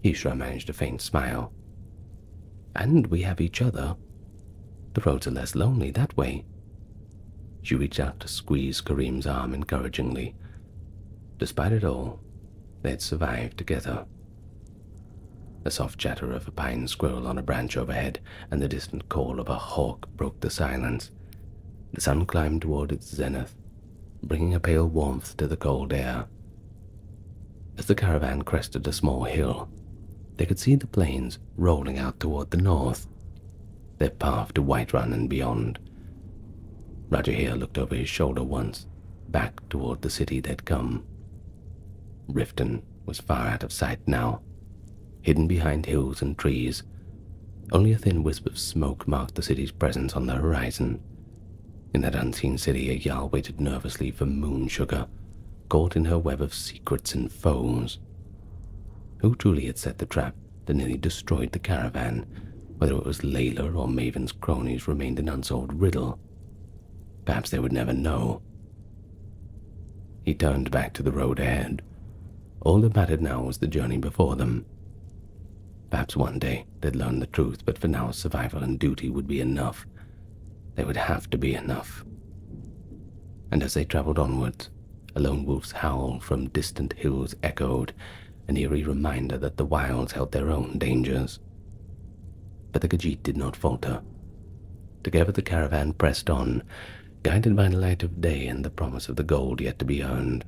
S1: Kishra managed a faint smile. And we have each other. The roads are less lonely that way. She reached out to squeeze Karim's arm encouragingly. Despite it all, they had survived together. The soft chatter of a pine squirrel on a branch overhead and the distant call of a hawk broke the silence. The sun climbed toward its zenith, bringing a pale warmth to the cold air. As the caravan crested a small hill, they could see the plains rolling out toward the north, their path to Whiterun and beyond. Raja here looked over his shoulder once, back toward the city they'd come. Riften was far out of sight now, hidden behind hills and trees. Only a thin wisp of smoke marked the city's presence on the horizon. In that unseen city, a Jarl waited nervously for moon sugar, caught in her web of secrets and foes. Who truly had set the trap that nearly destroyed the caravan? Whether it was Layla or Maven's cronies remained an unsolved riddle. Perhaps they would never know. He turned back to the road ahead. All that mattered now was the journey before them. Perhaps one day they'd learn the truth, but for now survival and duty would be enough. They would have to be enough. And as they traveled onwards, a lone wolf's howl from distant hills echoed, an eerie reminder that the wilds held their own dangers. But the Khajiit did not falter. Together the caravan pressed on, guided by the light of day and the promise of the gold yet to be earned.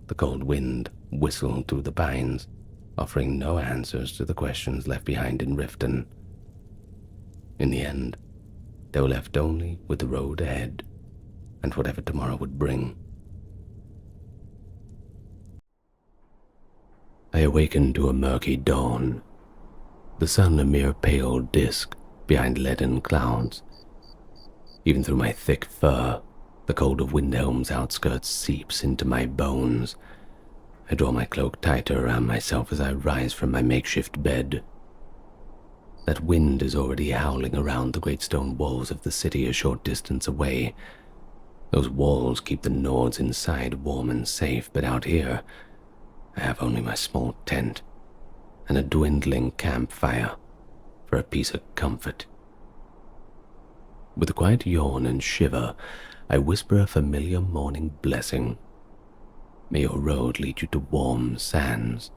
S1: The cold wind whistled through the pines, offering no answers to the questions left behind in Riften. In the end, they were left only with the road ahead, and whatever tomorrow would bring. I awakened to a murky dawn, the sun a mere pale disk behind leaden clouds. Even through my thick fur, the cold of Windhelm's outskirts seeps into my bones. I draw my cloak tighter around myself as I rise from my makeshift bed. That wind is already howling around the great stone walls of the city a short distance away. Those walls keep the Nords inside warm and safe, but out here, I have only my small tent and a dwindling campfire for a piece of comfort. With a quiet yawn and shiver, I whisper a familiar morning blessing. May your road lead you to warm sands.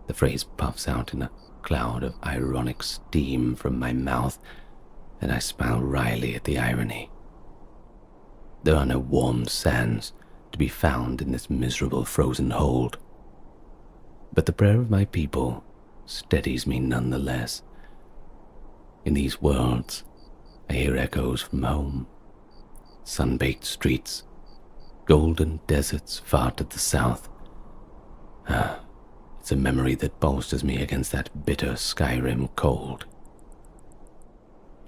S1: The phrase puffs out in a cloud of ironic steam from my mouth, and I smile wryly at the irony. There are no warm sands to be found in this miserable frozen hold. But the prayer of my people steadies me nonetheless. In these worlds, I hear echoes from home. Sun-baked streets, golden deserts far to the south. It's It's a memory that bolsters me against that bitter Skyrim cold.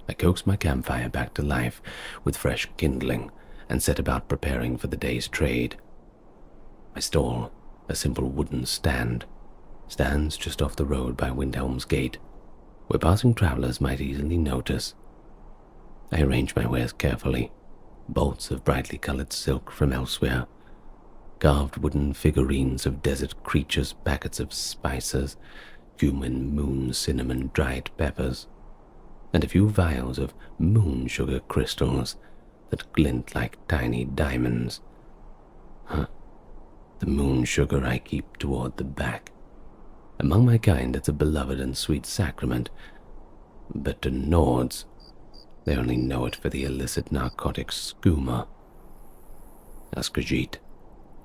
S1: I coaxed my campfire back to life with fresh kindling and set about preparing for the day's trade. My stall, a simple wooden stand, stands just off the road by Windhelm's gate, where passing travelers might easily notice. I arrange my wares carefully, bolts of brightly colored silk from elsewhere, carved wooden figurines of desert creatures, packets of spices, cumin, moon, cinnamon, dried peppers, and a few vials of moon sugar crystals that glint like tiny diamonds. The moon sugar I keep toward the back. Among my kind, it's a beloved and sweet sacrament, but to Nords, they only know it for the illicit narcotic skooma. As Khajiit,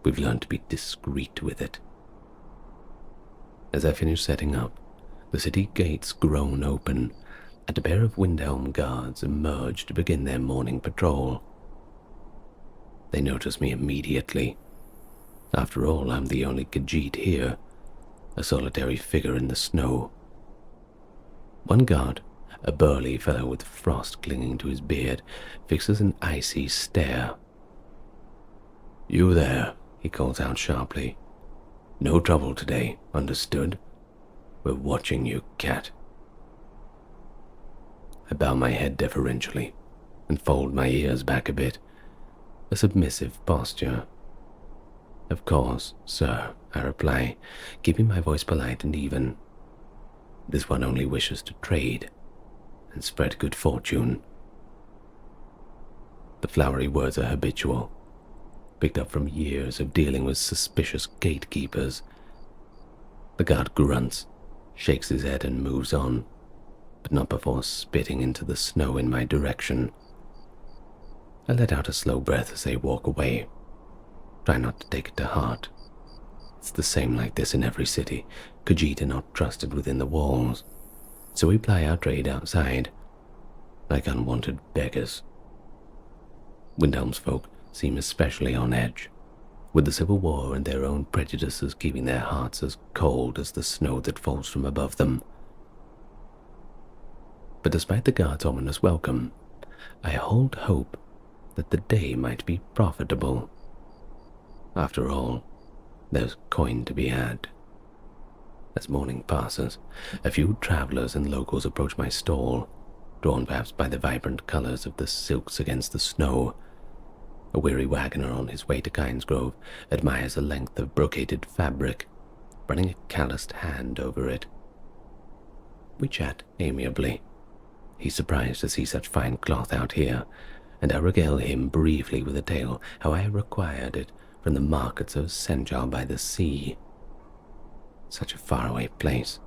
S1: we've learned to be discreet with it. As I finish setting up, the city gates groan open, and a pair of Windhelm guards emerge to begin their morning patrol. They notice me immediately. After all, I'm the only Khajiit here, a solitary figure in the snow. One guard, a burly fellow with frost clinging to his beard, fixes an icy stare. "You there," he calls out sharply. "No trouble today, understood? We're watching you, cat." I bow my head deferentially and fold my ears back a bit, a submissive posture. "Of course, sir," I reply, keeping my voice polite and even. "This one only wishes to trade and spread good fortune." The flowery words are habitual, picked up from years of dealing with suspicious gatekeepers. The guard grunts, shakes his head and moves on, but not before spitting into the snow in my direction. I let out a slow breath as they walk away. Try not to take it to heart. It's the same like this in every city. Khajiit are not trusted within the walls, so we ply our trade outside, like unwanted beggars. Windhelm's folk seem especially on edge, with the Civil War and their own prejudices keeping their hearts as cold as the snow that falls from above them. But despite the guard's ominous welcome, I hold hope that the day might be profitable. After all, there's coin to be had. As morning passes, a few travelers and locals approach my stall, drawn perhaps by the vibrant colors of the silks against the snow. A weary wagoner on his way to Kynesgrove admires a length of brocaded fabric, running a calloused hand over it. We chat amiably. He's surprised to see such fine cloth out here, and I regale him briefly with a tale how I required it from the markets of Senjal by the sea. Such a faraway place.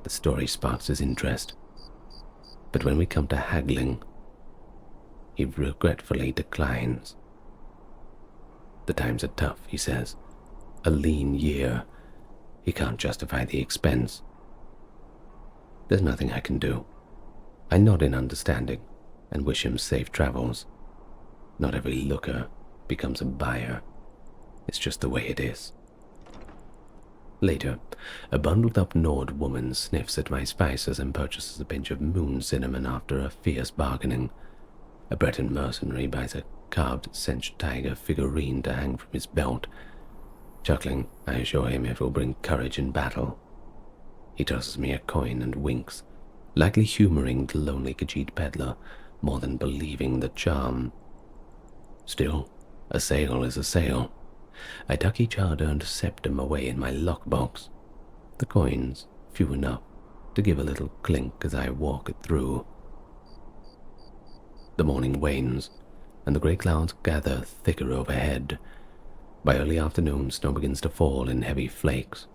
S1: The story sparks his interest. But when we come to haggling, he regretfully declines. The times are tough, he says. A lean year. He can't justify the expense. There's nothing I can do. I nod in understanding and wish him safe travels. Not every looker becomes a buyer. It's just the way it is. Later, a bundled-up Nord woman sniffs at my spices and purchases a pinch of moon cinnamon after a fierce bargaining. A Breton mercenary buys a carved Sench tiger figurine to hang from his belt. Chuckling, I assure him it will bring courage in battle. He tosses me a coin and winks, likely humoring the lonely Khajiit peddler more than believing the charm. Still, a sale is a sale. I tuck each hard-earned septim away in my lockbox, the coins few enough to give a little clink as I walk it through. The morning wanes, and the grey clouds gather thicker overhead. By early afternoon, snow begins to fall in heavy flakes.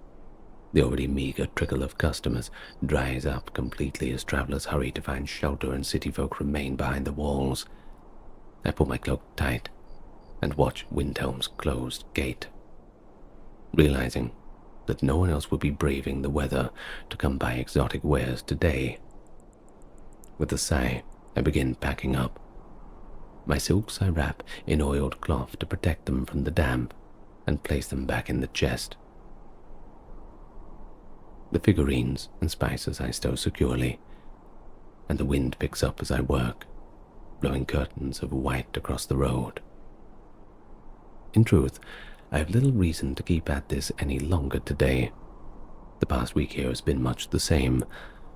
S1: The already meager trickle of customers dries up completely as travelers hurry to find shelter and city folk remain behind the walls. I pull my cloak tight and watch Windhelm's closed gate, realizing that no one else would be braving the weather to come buy exotic wares today. With a sigh, I begin packing up. My silks I wrap in oiled cloth to protect them from the damp and place them back in the chest. the figurines and spices I stow securely, and the wind picks up as I work, blowing curtains of white across the road. In truth, I have little reason to keep at this any longer today. The past week here has been much the same,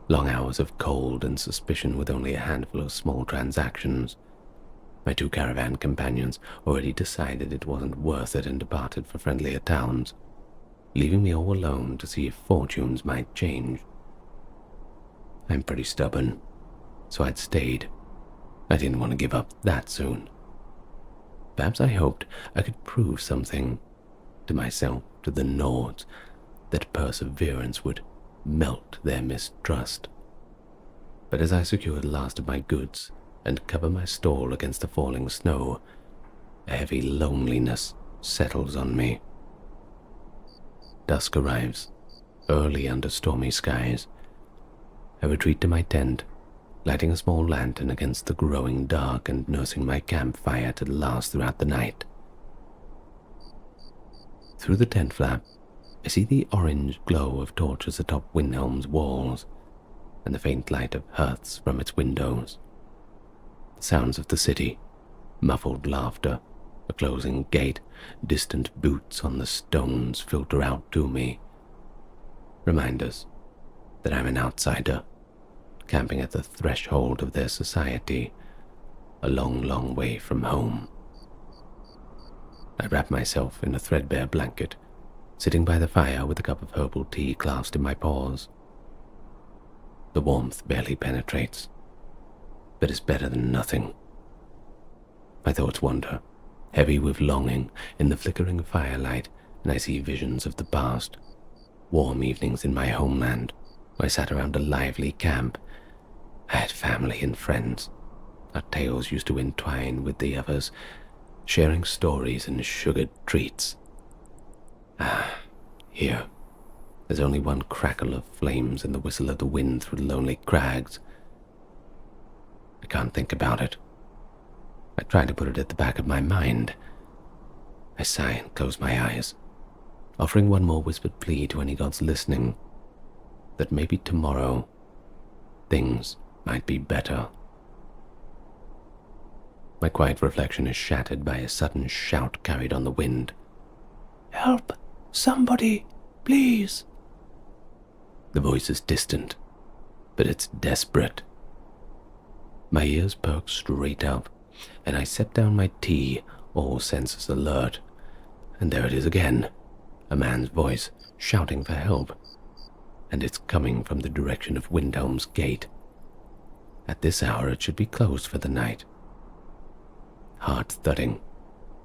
S1: long hours of cold and suspicion with only a handful of small transactions. My 2 caravan companions already decided it wasn't worth it and departed for friendlier towns, leaving me all alone to see if fortunes might change. I'm pretty stubborn, so I'd stayed. I didn't want to give up that soon. Perhaps I hoped I could prove something to myself, to the Nords, that perseverance would melt their mistrust. But as I secure the last of my goods and cover my stall against the falling snow, a heavy loneliness settles on me. Dusk arrives, early under stormy skies. I retreat to my tent, lighting a small lantern against the growing dark and nursing my campfire to last throughout the night. Through the tent flap, I see the orange glow of torches atop Windhelm's walls, and the faint light of hearths from its windows. The sounds of the city, muffled laughter, a closing gate, distant boots on the stones filter out to me. Reminders that I'm an outsider, camping at the threshold of their society, a long, long way from home. I wrap myself in a threadbare blanket, sitting by the fire with a cup of herbal tea clasped in my paws. The warmth barely penetrates, but is better than nothing. My thoughts wander, heavy with longing, in the flickering firelight, and I see visions of the past, warm evenings in my homeland, where I sat around a lively camp. I had family and friends. Our tales used to entwine with the others, sharing stories and sugared treats. Here, there's only one crackle of flames and the whistle of the wind through the lonely crags. I can't think about it. I try to put it at the back of my mind. I sigh and close my eyes, offering one more whispered plea to any gods listening, that maybe tomorrow things might be better. My quiet reflection is shattered by a sudden shout carried on the wind. "Help! Somebody! Please!" The voice is distant, but it's desperate. My ears perk straight up, and I set down my tea, all senses alert. And there it is again, a man's voice shouting for help, and it's coming from the direction of Windhelm's gate. At this hour it should be closed for the night. Heart thudding,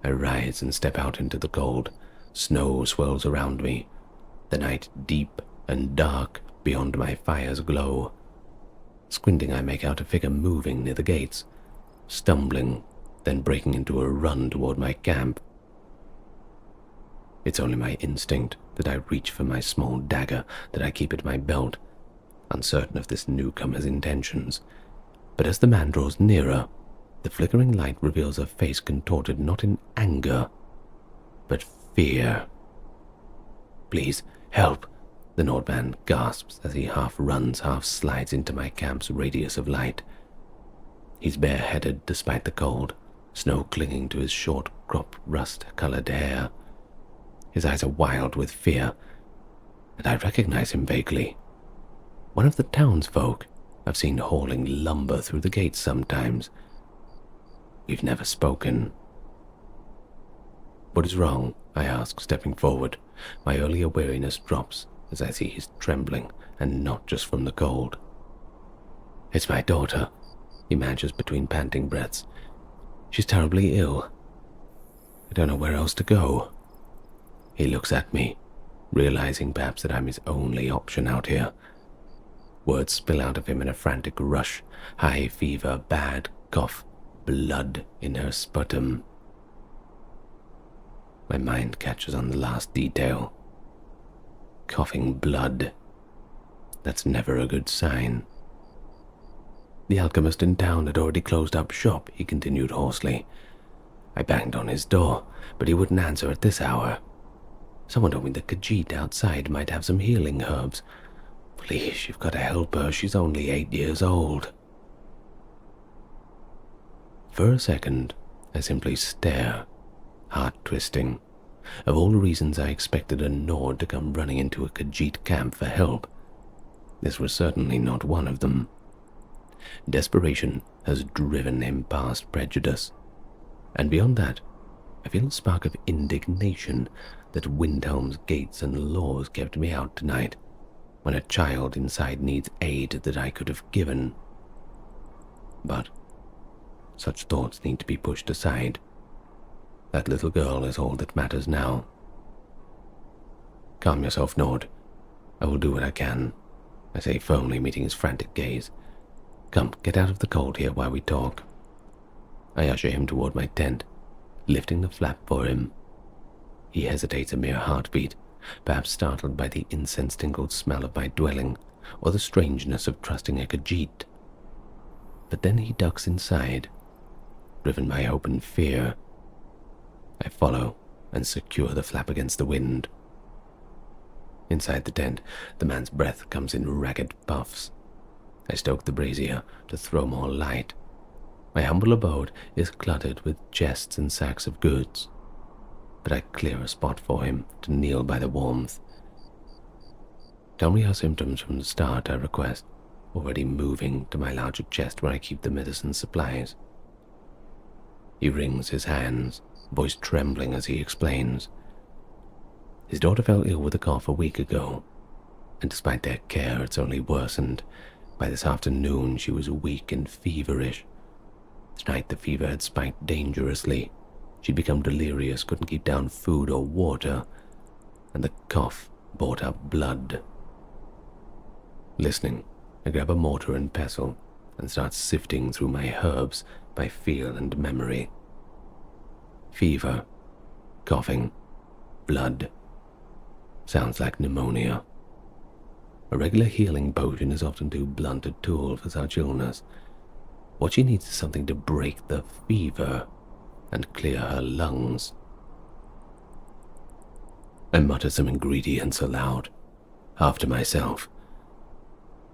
S1: I rise and step out into the cold. Snow swirls around me, the night deep and dark beyond my fire's glow. Squinting, I make out a figure moving near the gates, stumbling, then breaking into a run toward my camp. It's only my instinct that I reach for my small dagger that I keep at my belt, uncertain of this newcomer's intentions. But as the man draws nearer, the flickering light reveals a face contorted not in anger, but fear. "Please, help!" the Nordman gasps as he half runs, half slides into my camp's radius of light. He's bareheaded despite the cold, snow clinging to his short, cropped, rust-colored hair. His eyes are wild with fear, and I recognize him vaguely. One of the townsfolk I've seen hauling lumber through the gates sometimes. We've never spoken. "What is wrong?" I ask, stepping forward. My earlier weariness drops as I see he's trembling, and not just from the cold. "It's my daughter," he manages between panting breaths. "She's terribly ill. I don't know where else to go." He looks at me, realizing perhaps that I'm his only option out here. Words spill out of him in a frantic rush. High fever, bad cough, blood in her sputum. My mind catches on the last detail. Coughing blood. That's never a good sign. "The alchemist in town had already closed up shop," he continued hoarsely. "I banged on his door, but he wouldn't answer at this hour. Someone told me the Khajiit outside might have some healing herbs. Please, you've got to help her. She's only 8 years old. For a second, I simply stare, heart-twisting. Of all the reasons I expected a Nord to come running into a Khajiit camp for help, this was certainly not one of them. Desperation has driven him past prejudice, and beyond that, I feel a spark of indignation that Windhelm's gates and laws kept me out tonight, when a child inside needs aid that I could have given. But such thoughts need to be pushed aside. That little girl is all that matters now. Calm yourself, Nord. I will do what I can, I say firmly, meeting his frantic gaze. Come, get out of the cold here while we talk. I usher him toward my tent, lifting the flap for him. He hesitates a mere heartbeat, perhaps startled by the incense-tingled smell of my dwelling, or the strangeness of trusting a Khajiit. But then he ducks inside, driven by hope and fear. I follow and secure the flap against the wind. Inside the tent, the man's breath comes in ragged puffs. I stoke the brazier to throw more light. My humble abode is cluttered with chests and sacks of goods, but I clear a spot for him to kneel by the warmth. Tell me your symptoms from the start, I request, already moving to my larger chest where I keep the medicine supplies. He wrings his hands, voice trembling as he explains. His daughter fell ill with a cough a week ago, and despite their care, it's only worsened. By this afternoon, she was weak and feverish. Tonight, the fever had spiked dangerously. She'd become delirious, couldn't keep down food or water, and the cough brought up blood. Listening, I grab a mortar and pestle and start sifting through my herbs by feel and memory. Fever, coughing, blood. Sounds like pneumonia. A regular healing potion is often too blunt a tool for such illness. What she needs is something to break the fever and clear her lungs. I mutter some ingredients aloud, half to myself.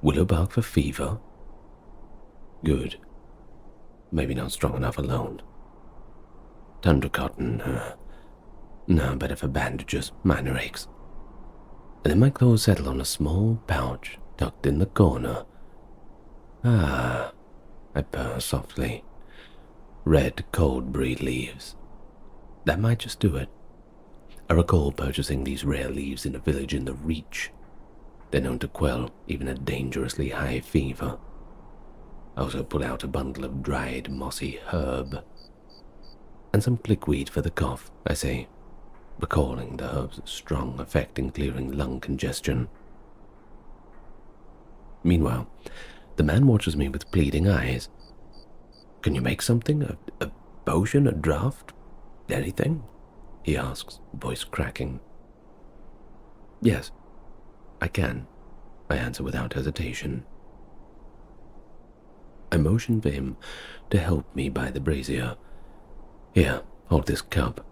S1: Willow bark for fever? Good. Maybe not strong enough alone. Tundra cotton? No, better for bandages, minor aches. And then my claws settle on a small pouch tucked in the corner. Ah, I purr softly. Red coldberry leaves. That might just do it. I recall purchasing these rare leaves in a village in the Reach. They're known to quell even a dangerously high fever. I also pull out a bundle of dried mossy herb. And some clickweed for the cough, I say, recalling the herb's strong effect in clearing lung congestion. Meanwhile, the man watches me with pleading eyes. Can you make something? A potion? A draught? Anything? He asks, voice cracking. Yes, I can, I answer without hesitation. I motion for him to help me by the brazier. Here, hold this cup.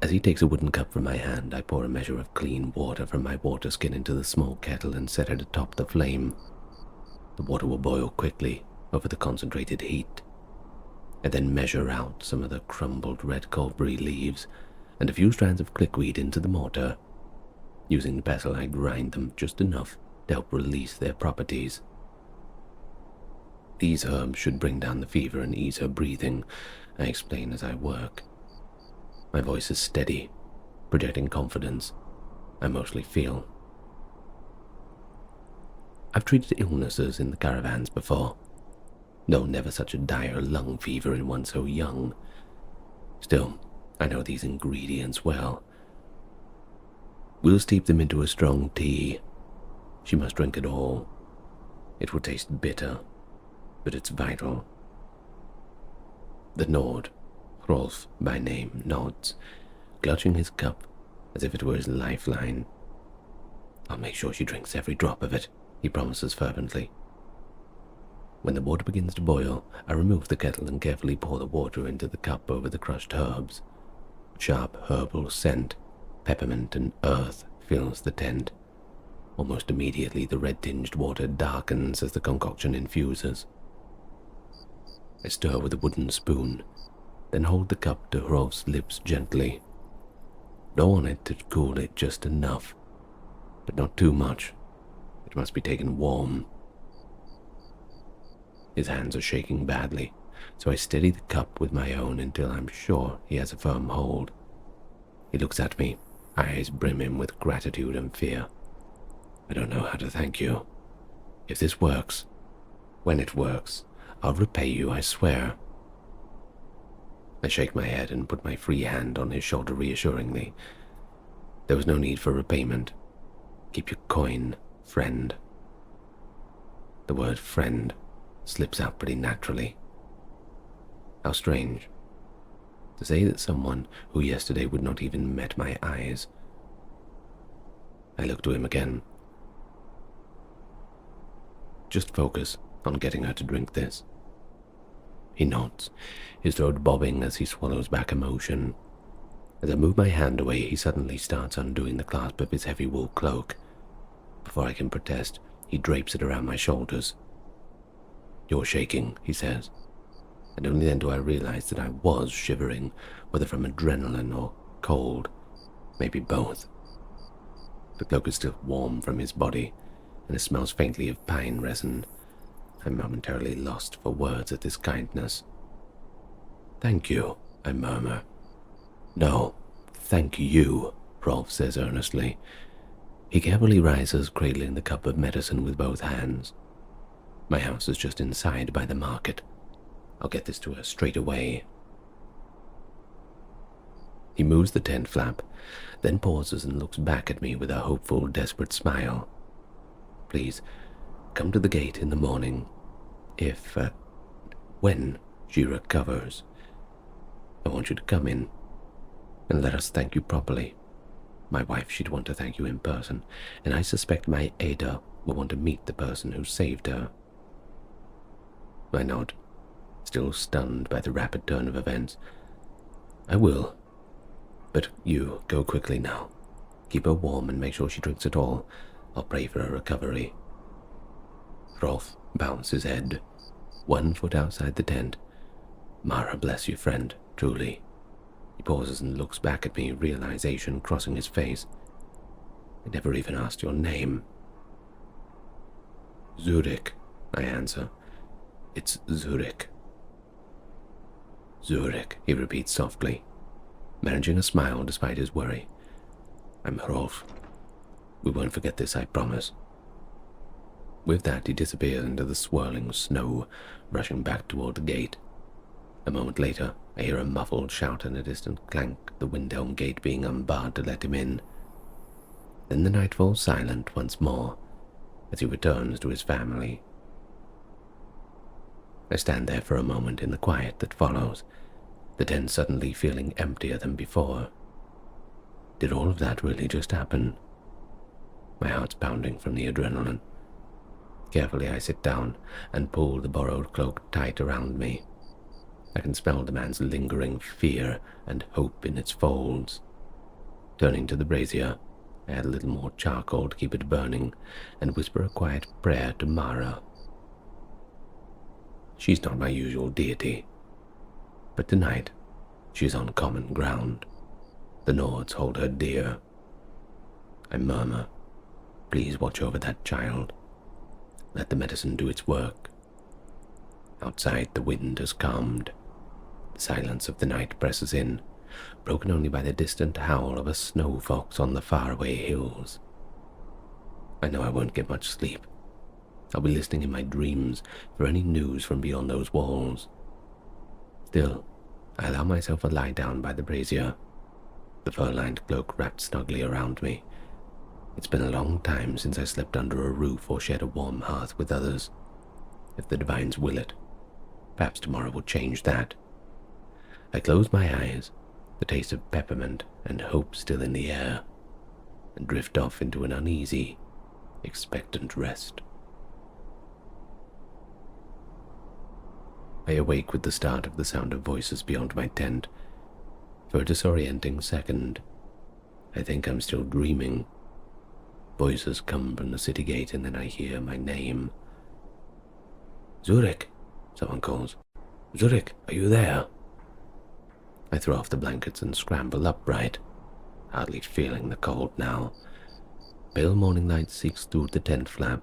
S1: As he takes a wooden cup from my hand, I pour a measure of clean water from my water skin into the small kettle and set it atop the flame. The water will boil quickly over the concentrated heat. I then measure out some of the crumbled red coldberry leaves and a few strands of clickweed into the mortar. Using the pestle, I grind them just enough to help release their properties. These herbs should bring down the fever and ease her breathing, I explain as I work. My voice is steady, projecting confidence. I mostly feel. I've treated illnesses in the caravans before, though never such a dire lung fever in one so young. Still, I know these ingredients well. We'll steep them into a strong tea. She must drink it all. It will taste bitter, but it's vital. The Nord, Hrolf by name, nods, clutching his cup as if it were his lifeline. I'll make sure she drinks every drop of it, he promises fervently. When the water begins to boil, I remove the kettle and carefully pour the water into the cup over the crushed herbs. Sharp herbal scent, peppermint and earth fills the tent, Almost immediately, the red-tinged water darkens as the concoction infuses. I stir with a wooden spoon, then hold the cup to Hrolf's lips gently. Don't want it to cool it just enough, but not too much. It must be taken warm. His hands are shaking badly, so I steady the cup with my own until I'm sure he has a firm hold. He looks at me, eyes brimming with gratitude and fear. I don't know how to thank you. If this works, when it works, I'll repay you, I swear. I shake my head and put my free hand on his shoulder reassuringly. There was no need for repayment. Keep your coin, friend. The word friend slips out pretty naturally. How strange. To say that someone who yesterday would not even met my eyes. I look to him again. Just focus on getting her to drink this. He nods, his throat bobbing as he swallows back emotion. As I move my hand away, he suddenly starts undoing the clasp of his heavy wool cloak. Before I can protest, he drapes it around my shoulders. You're shaking, he says, and only then do I realize that I was shivering, whether from adrenaline or cold, maybe both. The cloak is still warm from his body, and it smells faintly of pine resin. I'm momentarily lost for words at this kindness. Thank you, I murmur. No, thank you, Rolf says earnestly. He carefully rises, cradling the cup of medicine with both hands. My house is just inside by the market. I'll get this to her straight away. He moves the tent flap, then pauses and looks back at me with a hopeful, desperate smile. Please, come to the gate in the morning. When she recovers. I want you to come in and let us thank you properly. My wife, she'd want to thank you in person, and I suspect my Ada will want to meet the person who saved her. I nod, still stunned by the rapid turn of events. I will, but you go quickly now. Keep her warm and make sure she drinks it all. I'll pray for her recovery. Rolf bounds his head, 1 foot outside the tent. Mara bless you, friend, truly. He pauses and looks back at me, realization crossing his face. I never even asked your name. Zurich, I answer. It's Zurich. Zurich, he repeats softly, managing a smile despite his worry. I'm Hrolf. We won't forget this, I promise. With that, he disappears into the swirling snow, rushing back toward the gate. A moment later, I hear a muffled shout and a distant clank, the Windhelm gate being unbarred to let him in. Then the night falls silent once more, as he returns to his family. I stand there for a moment in the quiet that follows, the tent suddenly feeling emptier than before. Did all of that really just happen? My heart's pounding from the adrenaline. Carefully I sit down and pull the borrowed cloak tight around me. I can smell the man's lingering fear and hope in its folds. Turning to the brazier, I add a little more charcoal to keep it burning and whisper a quiet prayer to Mara. She's not my usual deity, but tonight she's on common ground. The Nords hold her dear. I murmur, please watch over that child. Let the medicine do its work. Outside, the wind has calmed. The silence of the night presses in, broken only by the distant howl of a snow fox on the faraway hills. I know I won't get much sleep. I'll be listening in my dreams for any news from beyond those walls. Still, I allow myself a lie down by the brazier, the fur-lined cloak wrapped snugly around me. It's been a long time since I slept under a roof or shared a warm hearth with others. If the divines will it, perhaps tomorrow will change that. I close my eyes, the taste of peppermint and hope still in the air, and drift off into an uneasy, expectant rest. I awake with the start of the sound of voices beyond my tent. For a disorienting second, I think I'm still dreaming. Voices come from the city gate, and then I hear my name. "Zurich," someone calls. "Zurich, are you there?" I throw off the blankets and scramble upright, hardly feeling the cold now. Pale morning light seeks through the tent flap.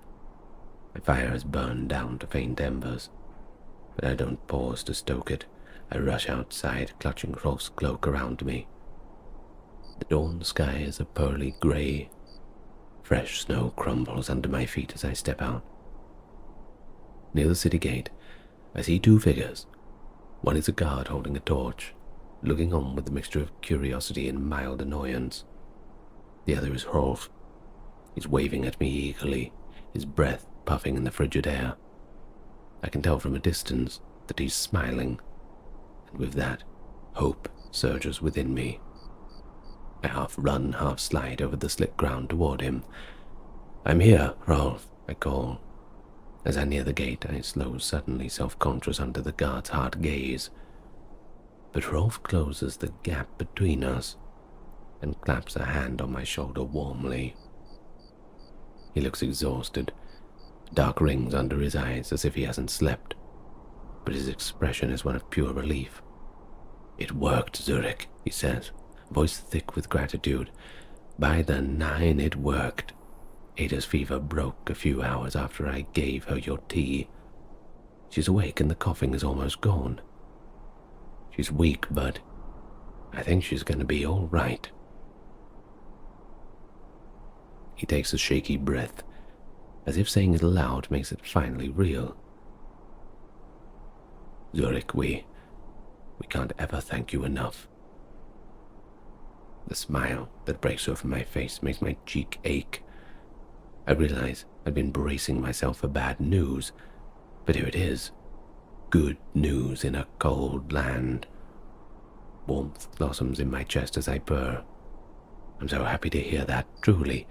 S1: My fire has burned down to faint embers, but I don't pause to stoke it. I rush outside, clutching Rolf's cloak around me. The dawn sky is a pearly grey. Fresh snow crumbles under my feet as I step out. Near the city gate, I see two figures. One is a guard holding a torch, looking on with a mixture of curiosity and mild annoyance. The other is Rolf. He's waving at me eagerly, his breath puffing in the frigid air. I can tell from a distance that he's smiling, and with that, hope surges within me. I half run, half slide over the slick ground toward him. "I'm here, Rolf," I call. As I near the gate, I slow suddenly, self-conscious under the guard's hard gaze. But Rolf closes the gap between us and claps a hand on my shoulder warmly. He looks exhausted, dark rings under his eyes as if he hasn't slept, but his expression is one of pure relief. "It worked, Zurich," he says, voice thick with gratitude. "By the 9, it worked. Ada's fever broke a few hours after I gave her your tea. She's awake and the coughing is almost gone. She's weak, but I think she's going to be all right." He takes a shaky breath, as if saying it aloud makes it finally real. "Zurich, we can't ever thank you enough." The smile that breaks over my face makes my cheek ache. I realize I've been bracing myself for bad news, but here it is. Good news in a cold land. Warmth blossoms in my chest as I purr. I'm so happy to hear that, truly.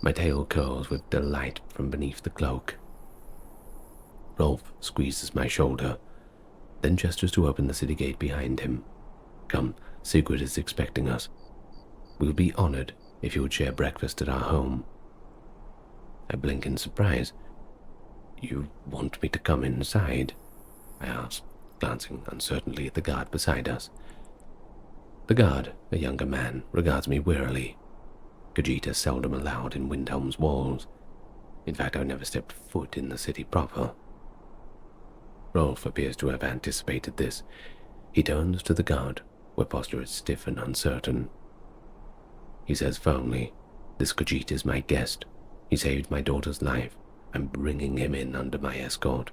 S1: My tail curls with delight from beneath the cloak. Rolf squeezes my shoulder, then gestures to open the city gate behind him. "Come, Sigrid is expecting us. We would be honored if you would share breakfast at our home." I blink in surprise. "You want me to come inside?" I ask, glancing uncertainly at the guard beside us. The guard, a younger man, regards me wearily. Khajiit is seldom allowed in Windhelm's walls. In fact, I've never stepped foot in the city proper. Rolf appears to have anticipated this. He turns to the guard, where posture is stiff and uncertain. He says firmly, "This Khajiit is my guest. He saved my daughter's life. I'm bringing him in under my escort."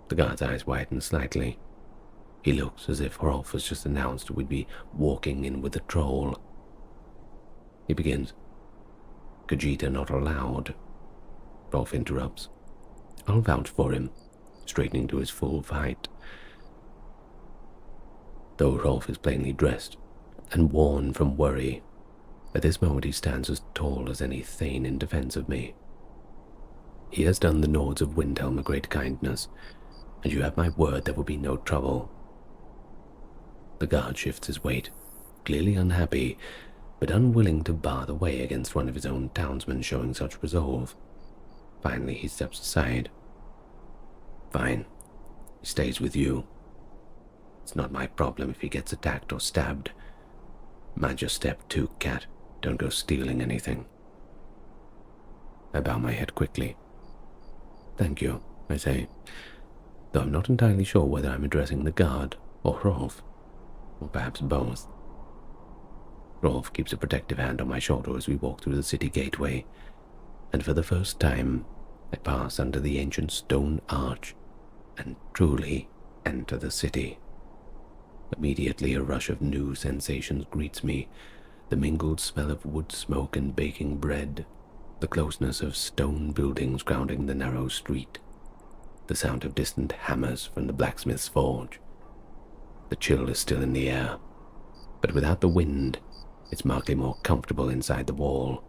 S1: The guard's eyes widen slightly. He looks as if Rolf has just announced we'd be walking in with a troll. He begins, "Khajiit are not allowed." Rolf interrupts. "I'll vouch for him," straightening to his full height. Though Rolf is plainly dressed and worn from worry, at this moment he stands as tall as any thane in defense of me. He has done the Nords of Windhelm a great kindness, and you have my word there will be no trouble. The guard shifts his weight, clearly unhappy, but unwilling to bar the way against one of his own townsmen showing such resolve. Finally, he steps aside. "Fine. He stays with you. It's not my problem if he gets attacked or stabbed. Mind your step too, cat. Don't go stealing anything." I bow my head quickly. "Thank you," I say, though I'm not entirely sure whether I'm addressing the guard or Rolf, or perhaps both. Rolf keeps a protective hand on my shoulder as we walk through the city gateway, and for the first time, I pass under the ancient stone arch and truly enter the city. Immediately, a rush of new sensations greets me: the mingled smell of wood smoke and baking bread, the closeness of stone buildings crowding the narrow street, the sound of distant hammers from the blacksmith's forge. The chill is still in the air, but without the wind, it's markedly more comfortable inside the wall.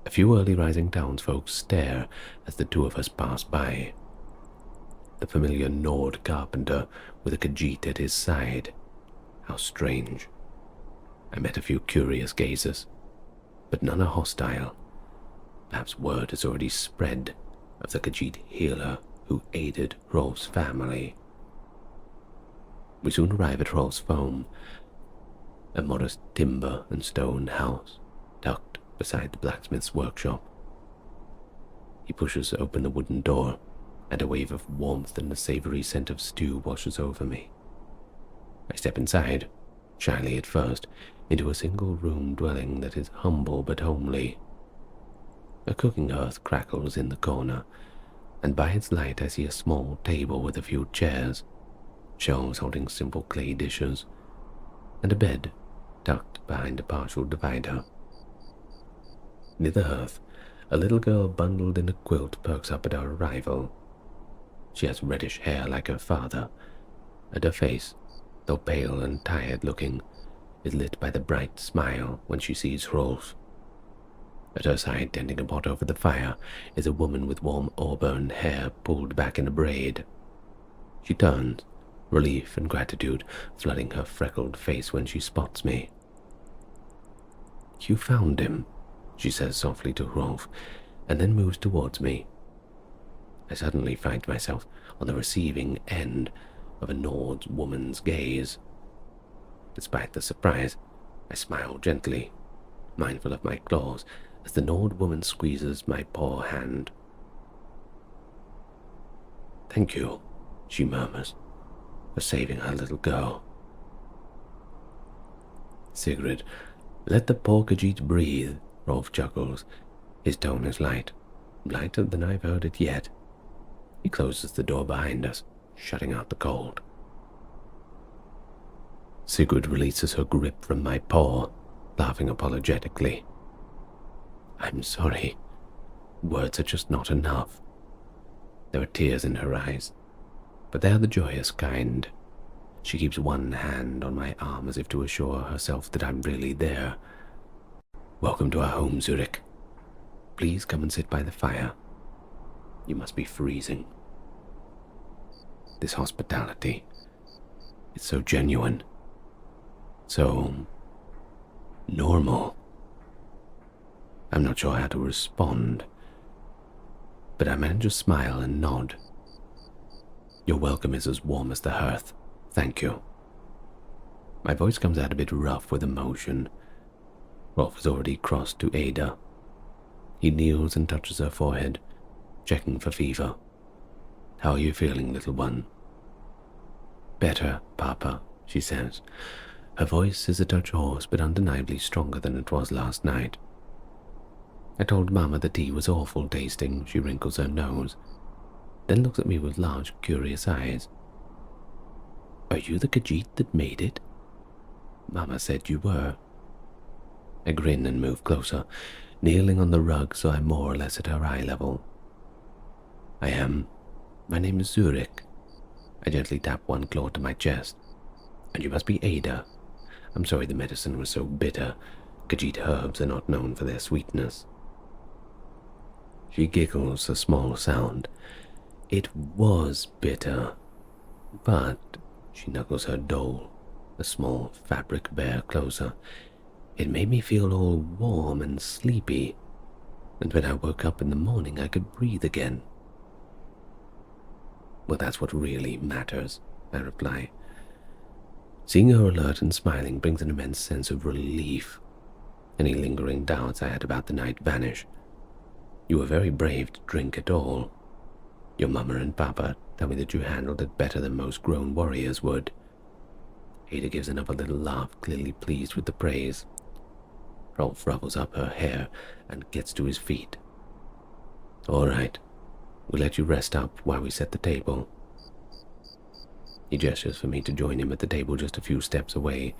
S1: A few early rising townsfolk stare as the two of us pass by. The familiar Nord carpenter with a Khajiit at his side. How strange. I met a few curious gazers. but none are hostile. Perhaps word has already spread of the Khajiit healer who aided Rolf's family. We soon arrive at Rolf's home, a modest timber and stone house tucked beside the blacksmith's workshop. He pushes open the wooden door, and a wave of warmth and the savory scent of stew washes over me. I step inside, shyly at first, into a single-room dwelling that is humble but homely. A cooking hearth crackles in the corner, and by its light I see a small table with a few chairs, shelves holding simple clay dishes, and a bed tucked behind a partial divider. Near the hearth, a little girl bundled in a quilt perks up at our arrival. She has reddish hair like her father, and her face, though pale and tired-looking, is lit by the bright smile when she sees Rolf. At her side, tending a pot over the fire, is a woman with warm auburn hair pulled back in a braid. She turns, relief and gratitude flooding her freckled face when she spots me. "You found him," she says softly to Rolf, and then moves towards me. I suddenly find myself on the receiving end of a Nord woman's gaze. Despite the surprise, I smile gently, mindful of my claws, as the Nord woman squeezes my poor hand. "Thank you," she murmurs, "for saving her little girl." "Sigrid, let the poor Khajiit breathe," Rolf chuckles. His tone is light, lighter than I've heard it yet. He closes the door behind us, shutting out the cold. Sigrid releases her grip from my paw, laughing apologetically. "I'm sorry. Words are just not enough." There are tears in her eyes, but they are the joyous kind. She keeps one hand on my arm as if to assure herself that I'm really there. "Welcome to our home, Zurich. Please come and sit by the fire. You must be freezing." This hospitality, it's so genuine, so normal. I'm not sure how to respond, but I manage to smile and nod. "Your welcome is as warm as the hearth. Thank you." My voice comes out a bit rough with emotion. Rolf has already crossed to Ada. He kneels and touches her forehead, checking for fever. "How are you feeling, little one?" "Better, Papa," she says. Her voice is a touch hoarse, but undeniably stronger than it was last night. "I told Mama the tea was awful tasting." She wrinkles her nose, then looks at me with large, curious eyes. "Are you the Khajiit that made it?" "Mama said you were." I grin and move closer, kneeling on the rug so I'm more or less at her eye level. "I am. My name is Zurich." I gently tap one claw to my chest. "And you must be Ada. I'm sorry the medicine was so bitter. Khajiit herbs are not known for their sweetness." She giggles a small sound. "It was bitter, but," she knuckles her doll, a small fabric bear, closer, "it made me feel all warm and sleepy, and when I woke up in the morning I could breathe again." "Well, that's what really matters," I reply. Seeing her alert and smiling brings an immense sense of relief. Any lingering doubts I had about the night vanish. "You were very brave to drink at all. Your Mama and Papa tell me that you handled it better than most grown warriors would." Ada gives another little laugh, clearly pleased with the praise. Rolf ruffles up her hair and gets to his feet. "All right, we'll let you rest up while we set the table." He gestures for me to join him at the table just a few steps away.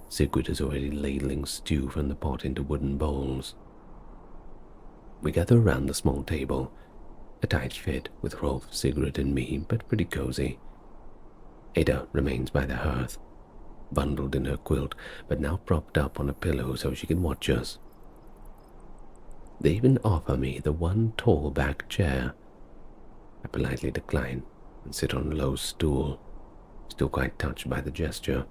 S1: Sigrid is already ladling stew from the pot into wooden bowls. We gather around the small table, a tight fit with Rolf, Sigrid, and me, but pretty cozy. Ada remains by the hearth, bundled in her quilt, but now propped up on a pillow so she can watch us. They even offer me the one tall back chair. I politely decline and sit on a low stool, still quite touched by the gesture.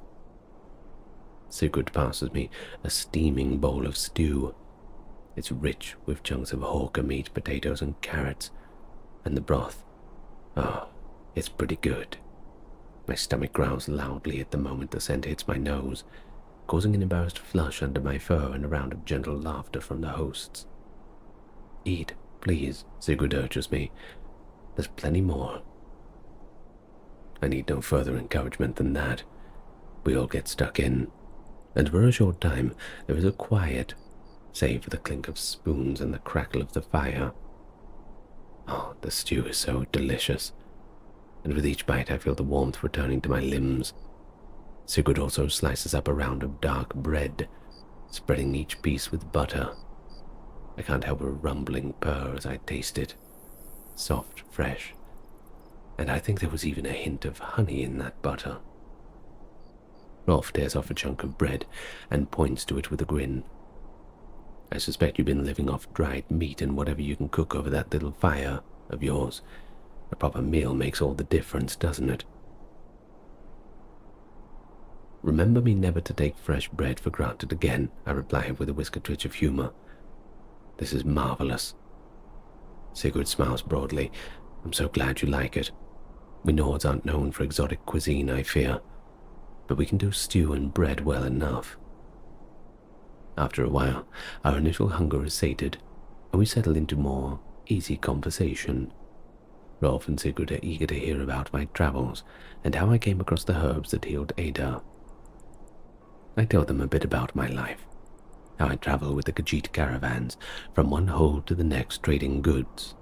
S1: Sigrid passes me a steaming bowl of stew, It's rich with chunks of hawker meat, potatoes and carrots, and the broth. Oh, it's pretty good. My stomach growls loudly at the moment the scent hits my nose, causing an embarrassed flush under my fur and a round of gentle laughter from the hosts. Eat, please, Sigurd urges me. There's plenty more. I need no further encouragement than that. We all get stuck in, and for a short time there is a quiet, save for the clink of spoons and the crackle of the fire. Oh, the stew is so delicious, and with each bite I feel the warmth returning to my limbs. Sigurd also slices up a round of dark bread, spreading each piece with butter. I can't help a rumbling purr as I taste it. Soft, fresh, and I think there was even a hint of honey in that butter. Rolf tears off a chunk of bread and points to it with a grin. I suspect you've been living off dried meat and whatever you can cook over that little fire of yours. A proper meal makes all the difference, doesn't it? Remember me never to take fresh bread for granted again, I reply with a whisker twitch of humor. This is marvelous. Sigurd smiles broadly. I'm so glad you like it. We Nords aren't known for exotic cuisine, I fear, but we can do stew and bread well enough. After a while, our initial hunger is sated, and we settle into more easy conversation. Rolf and Sigurd are eager to hear about my travels and how I came across the herbs that healed Ada. I tell them a bit about my life, how I travel with the Khajiit caravans from one hold to the next trading goods.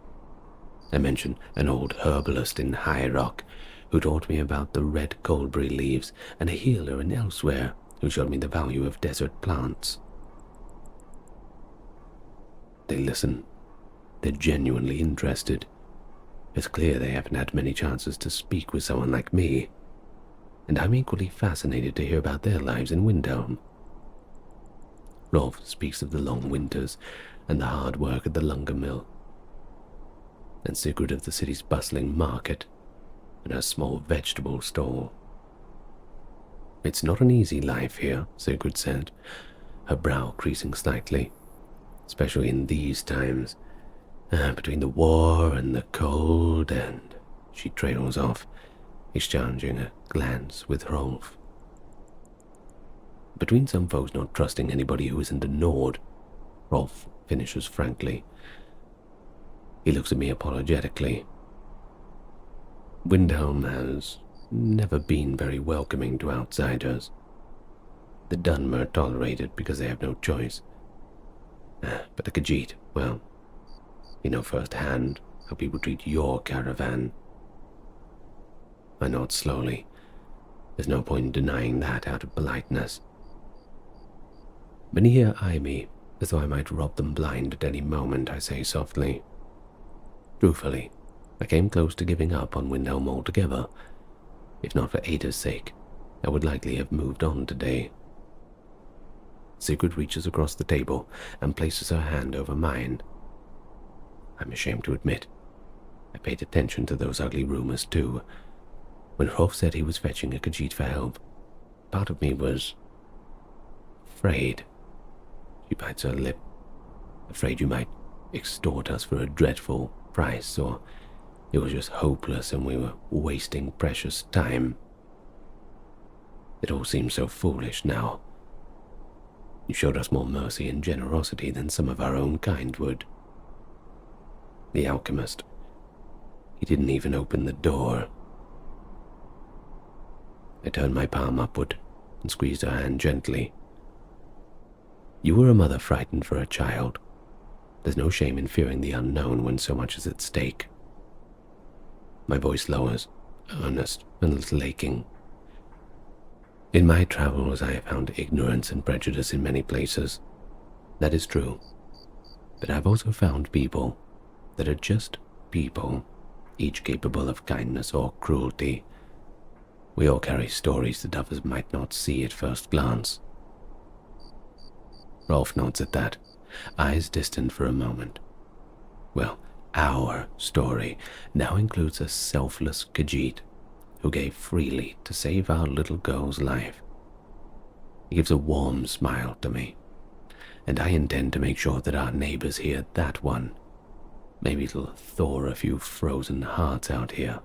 S1: I mention an old herbalist in High Rock who taught me about the red coldberry leaves and a healer in Elsewhere who showed me the value of desert plants. They listen. They're genuinely interested. It's clear they haven't had many chances to speak with someone like me, and I'm equally fascinated to hear about their lives in Windhelm. Rolf speaks of the long winters and the hard work at the lumber mill, and Sigurd of the city's bustling market and her small vegetable stall. It's not an easy life here, Sigurd said, her brow creasing slightly, especially in these times, between the war and the cold, and she trails off, exchanging a glance with Rolf. Between some folks not trusting anybody who isn't a Nord, Rolf finishes frankly. He looks at me apologetically. Windhelm has never been very welcoming to outsiders. The Dunmer tolerate it because they have no choice. But the Khajiit, well, you know firsthand how people treat your caravan. I nod slowly. There's no point in denying that out of politeness. Many here eye me, as though I might rob them blind at any moment, I say softly. Truthfully, I came close to giving up on Windhelm altogether. If not for Ada's sake, I would likely have moved on today. Sigurd reaches across the table and places her hand over mine. I'm ashamed to admit, I paid attention to those ugly rumors too. When Rolf said he was fetching a Khajiit for help, part of me was afraid. She bites her lip, afraid you might extort us for a dreadful price, or it was just hopeless and we were wasting precious time. It all seems so foolish now. You showed us more mercy and generosity than some of our own kind would. The alchemist, he didn't even open the door. I turned my palm upward and squeezed her hand gently. You were a mother frightened for her child. There's no shame in fearing the unknown when so much is at stake. My voice lowers, earnest and a little aching. In my travels I have found ignorance and prejudice in many places. That is true. But I've also found people that are just people, each capable of kindness or cruelty. We all carry stories that others might not see at first glance. Rolf nods at that, eyes distant for a moment. Well, our story now includes a selfless Khajiit who gave freely to save our little girl's life. He gives a warm smile to me, and I intend to make sure that our neighbors hear that one. Maybe it'll thaw a few frozen hearts out here.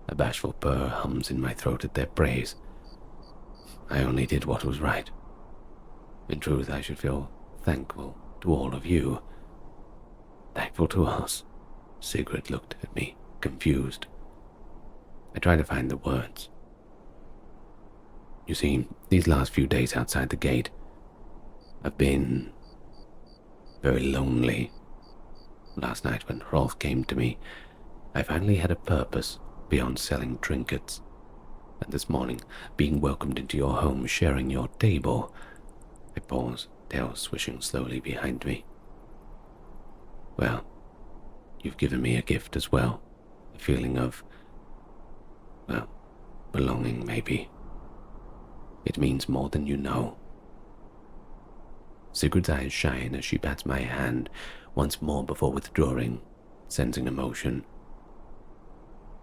S1: A bashful purr hums in my throat at their praise. I only did what was right. In truth, I should feel thankful to all of you. Thankful to us. Sigrid looked at me, confused. I tried to find the words. You see, these last few days outside the gate, I've been very lonely. Last night when Rolf came to me, I finally had a purpose beyond selling trinkets. And this morning, being welcomed into your home, sharing your table. I paused, tail swishing slowly behind me. Well, you've given me a gift as well. A feeling of, well, belonging maybe. It means more than you know. Sigrid's eyes shine as she pats my hand once more before withdrawing, sensing emotion.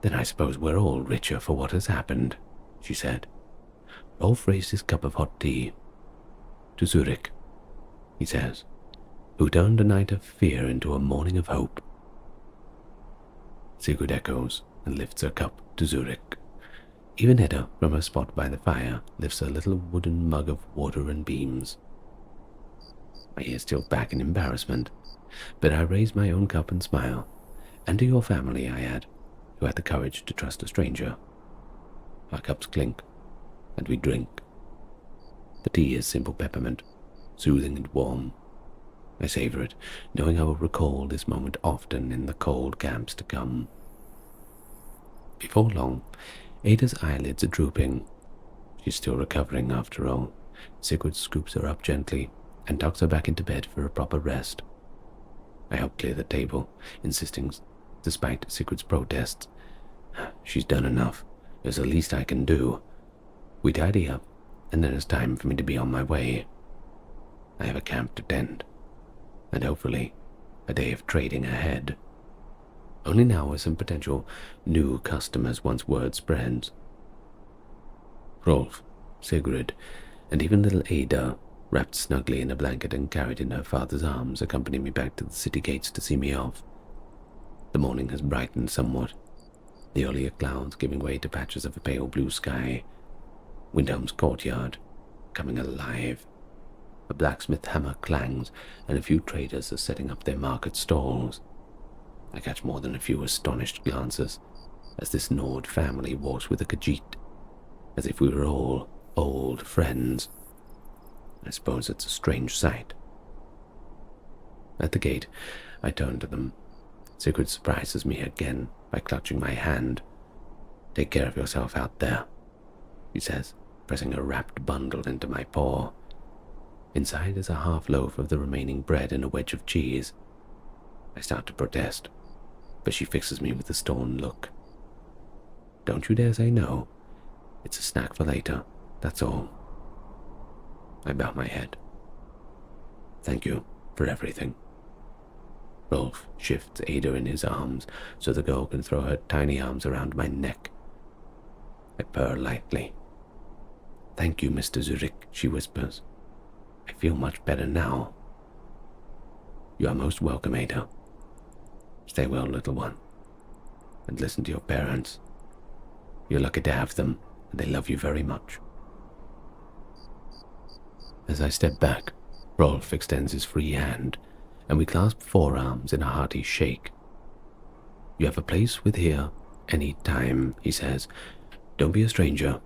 S1: Then I suppose we're all richer for what has happened, she said. Rolf raised his cup of hot tea. To Zurich, he says, who turned a night of fear into a morning of hope. Sigrid echoes and lifts her cup to Zurich. Even Hedda, from her spot by the fire, lifts a little wooden mug of water and beams. My ears tilt back in embarrassment, but I raise my own cup and smile. And to your family, I add, who had the courage to trust a stranger. Our cups clink, and we drink. The tea is simple peppermint, soothing and warm. I savor it, knowing I will recall this moment often in the cold camps to come. Before long, Ada's eyelids are drooping. She's still recovering after all. Sigrid scoops her up gently and tucks her back into bed for a proper rest. I help clear the table, insisting, despite Sigrid's protests. She's done enough. It's the least I can do. We tidy up, and then it's time for me to be on my way. I have a camp to tend, and hopefully a day of trading ahead. Only now are some potential new customers once word spreads. Rolf, Sigrid, and even little Ada, wrapped snugly in a blanket and carried in her father's arms, accompany me back to the city gates to see me off. The morning has brightened somewhat, the earlier clouds giving way to patches of a pale blue sky. Windhelm's courtyard, coming alive. A blacksmith hammer clangs, and a few traders are setting up their market stalls. I catch more than a few astonished glances as this Nord family walks with a Khajiit, as if we were all old friends. I suppose it's a strange sight. At the gate, I turn to them. Sigrid surprises me again by clutching my hand. Take care of yourself out there, she says, pressing a wrapped bundle into my paw. Inside is a half loaf of the remaining bread and a wedge of cheese. I start to protest, but she fixes me with a stern look. Don't you dare say no. It's a snack for later, that's all. I bow my head. Thank you for everything. Rolf shifts Ada in his arms so the girl can throw her tiny arms around my neck. I purr lightly. Thank you, Mr. Zurich, she whispers. I feel much better now. You are most welcome, Ada. Stay well, little one. And listen to your parents. You're lucky to have them, and they love you very much. As I step back, Rolf extends his free hand, and we clasp forearms in a hearty shake. You have a place with here any time, he says. Don't be a stranger.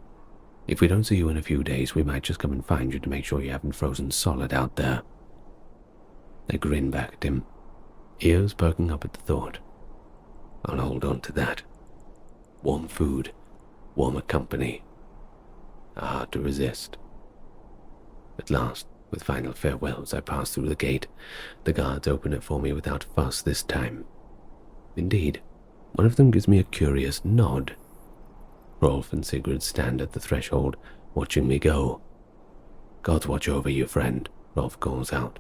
S1: If we don't see you in a few days, we might just come and find you to make sure you haven't frozen solid out there. I grin back at him, ears perking up at the thought. I'll hold on to that. Warm food, warmer company. Hard to resist. At last, with final farewells, I pass through the gate. The guards open it for me without fuss this time. Indeed, one of them gives me a curious nod. Rolf and Sigrid stand at the threshold, watching me go. God watch over you, friend, Rolf calls out.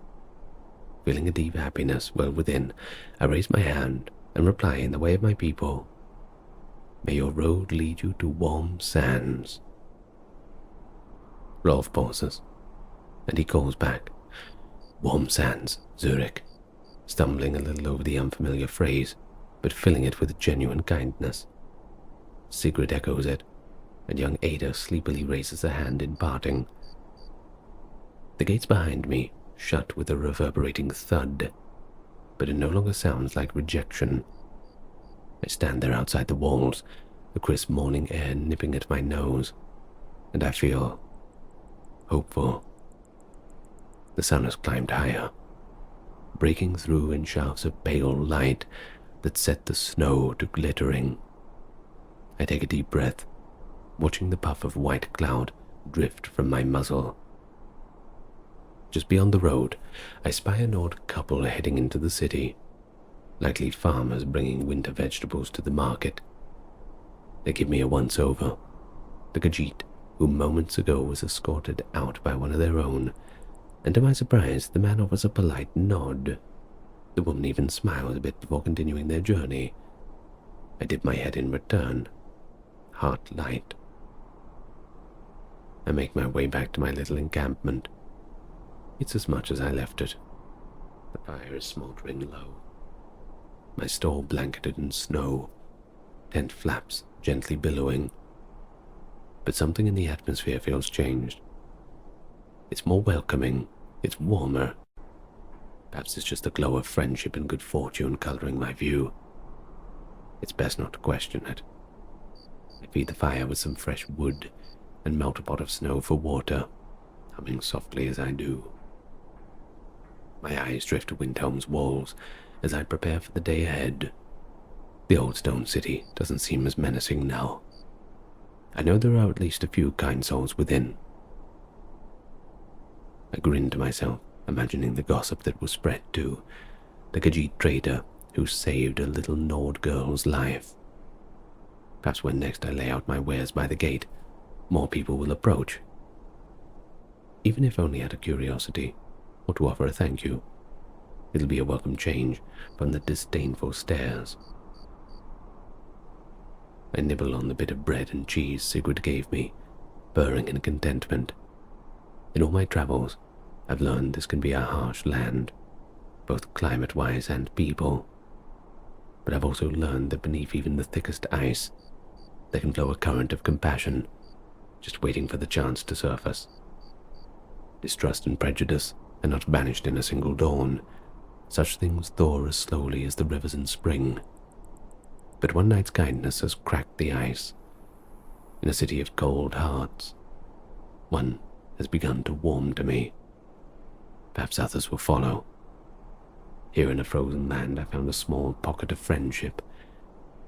S1: Feeling a deep happiness well within, I raise my hand and reply in the way of my people. May your road lead you to warm sands. Rolf pauses, and he calls back, Warm sands, Zurich, stumbling a little over the unfamiliar phrase, but filling it with genuine kindness. Sigrid echoes it, and young Ada sleepily raises a hand in parting. The gates behind me shut with a reverberating thud, but it no longer sounds like rejection. I stand there outside the walls, the crisp morning air nipping at my nose, and I feel hopeful. The sun has climbed higher, breaking through in shafts of pale light that set the snow to glittering. I take a deep breath, watching the puff of white cloud drift from my muzzle. Just beyond the road, I spy an odd couple heading into the city, likely farmers bringing winter vegetables to the market. They give me a once-over. The Khajiit, who moments ago was escorted out by one of their own, and to my surprise, the man offers a polite nod. The woman even smiles a bit before continuing their journey. I dip my head in return, heart light. I make my way back to my little encampment. It's as much as I left it. The fire is smoldering low. My store blanketed in snow, tent flaps gently billowing. But something in the atmosphere feels changed. It's more welcoming, it's warmer. Perhaps it's just the glow of friendship and good fortune coloring my view. It's best not to question it. I feed the fire with some fresh wood and melt a pot of snow for water, humming softly as I do. My eyes drift to Windhelm's walls as I prepare for the day ahead. The old stone city doesn't seem as menacing now. I know there are at least a few kind souls within. I grin to myself, imagining the gossip that will spread too. The Khajiit trader who saved a little Nord girl's life. Perhaps when next I lay out my wares by the gate, more people will approach. Even if only out of curiosity, or to offer a thank you. It'll be a welcome change from the disdainful stares. I nibble on the bit of bread and cheese Sigrid gave me, purring in contentment. In all my travels, I've learned this can be a harsh land, both climate-wise and people. But I've also learned that beneath even the thickest ice, there can flow a current of compassion, just waiting for the chance to surface. Distrust and prejudice are not banished in a single dawn. Such things thaw as slowly as the rivers in spring. But one night's kindness has cracked the ice. In a city of cold hearts, one has begun to warm to me. Perhaps others will follow. Here in a frozen land, I found a small pocket of friendship.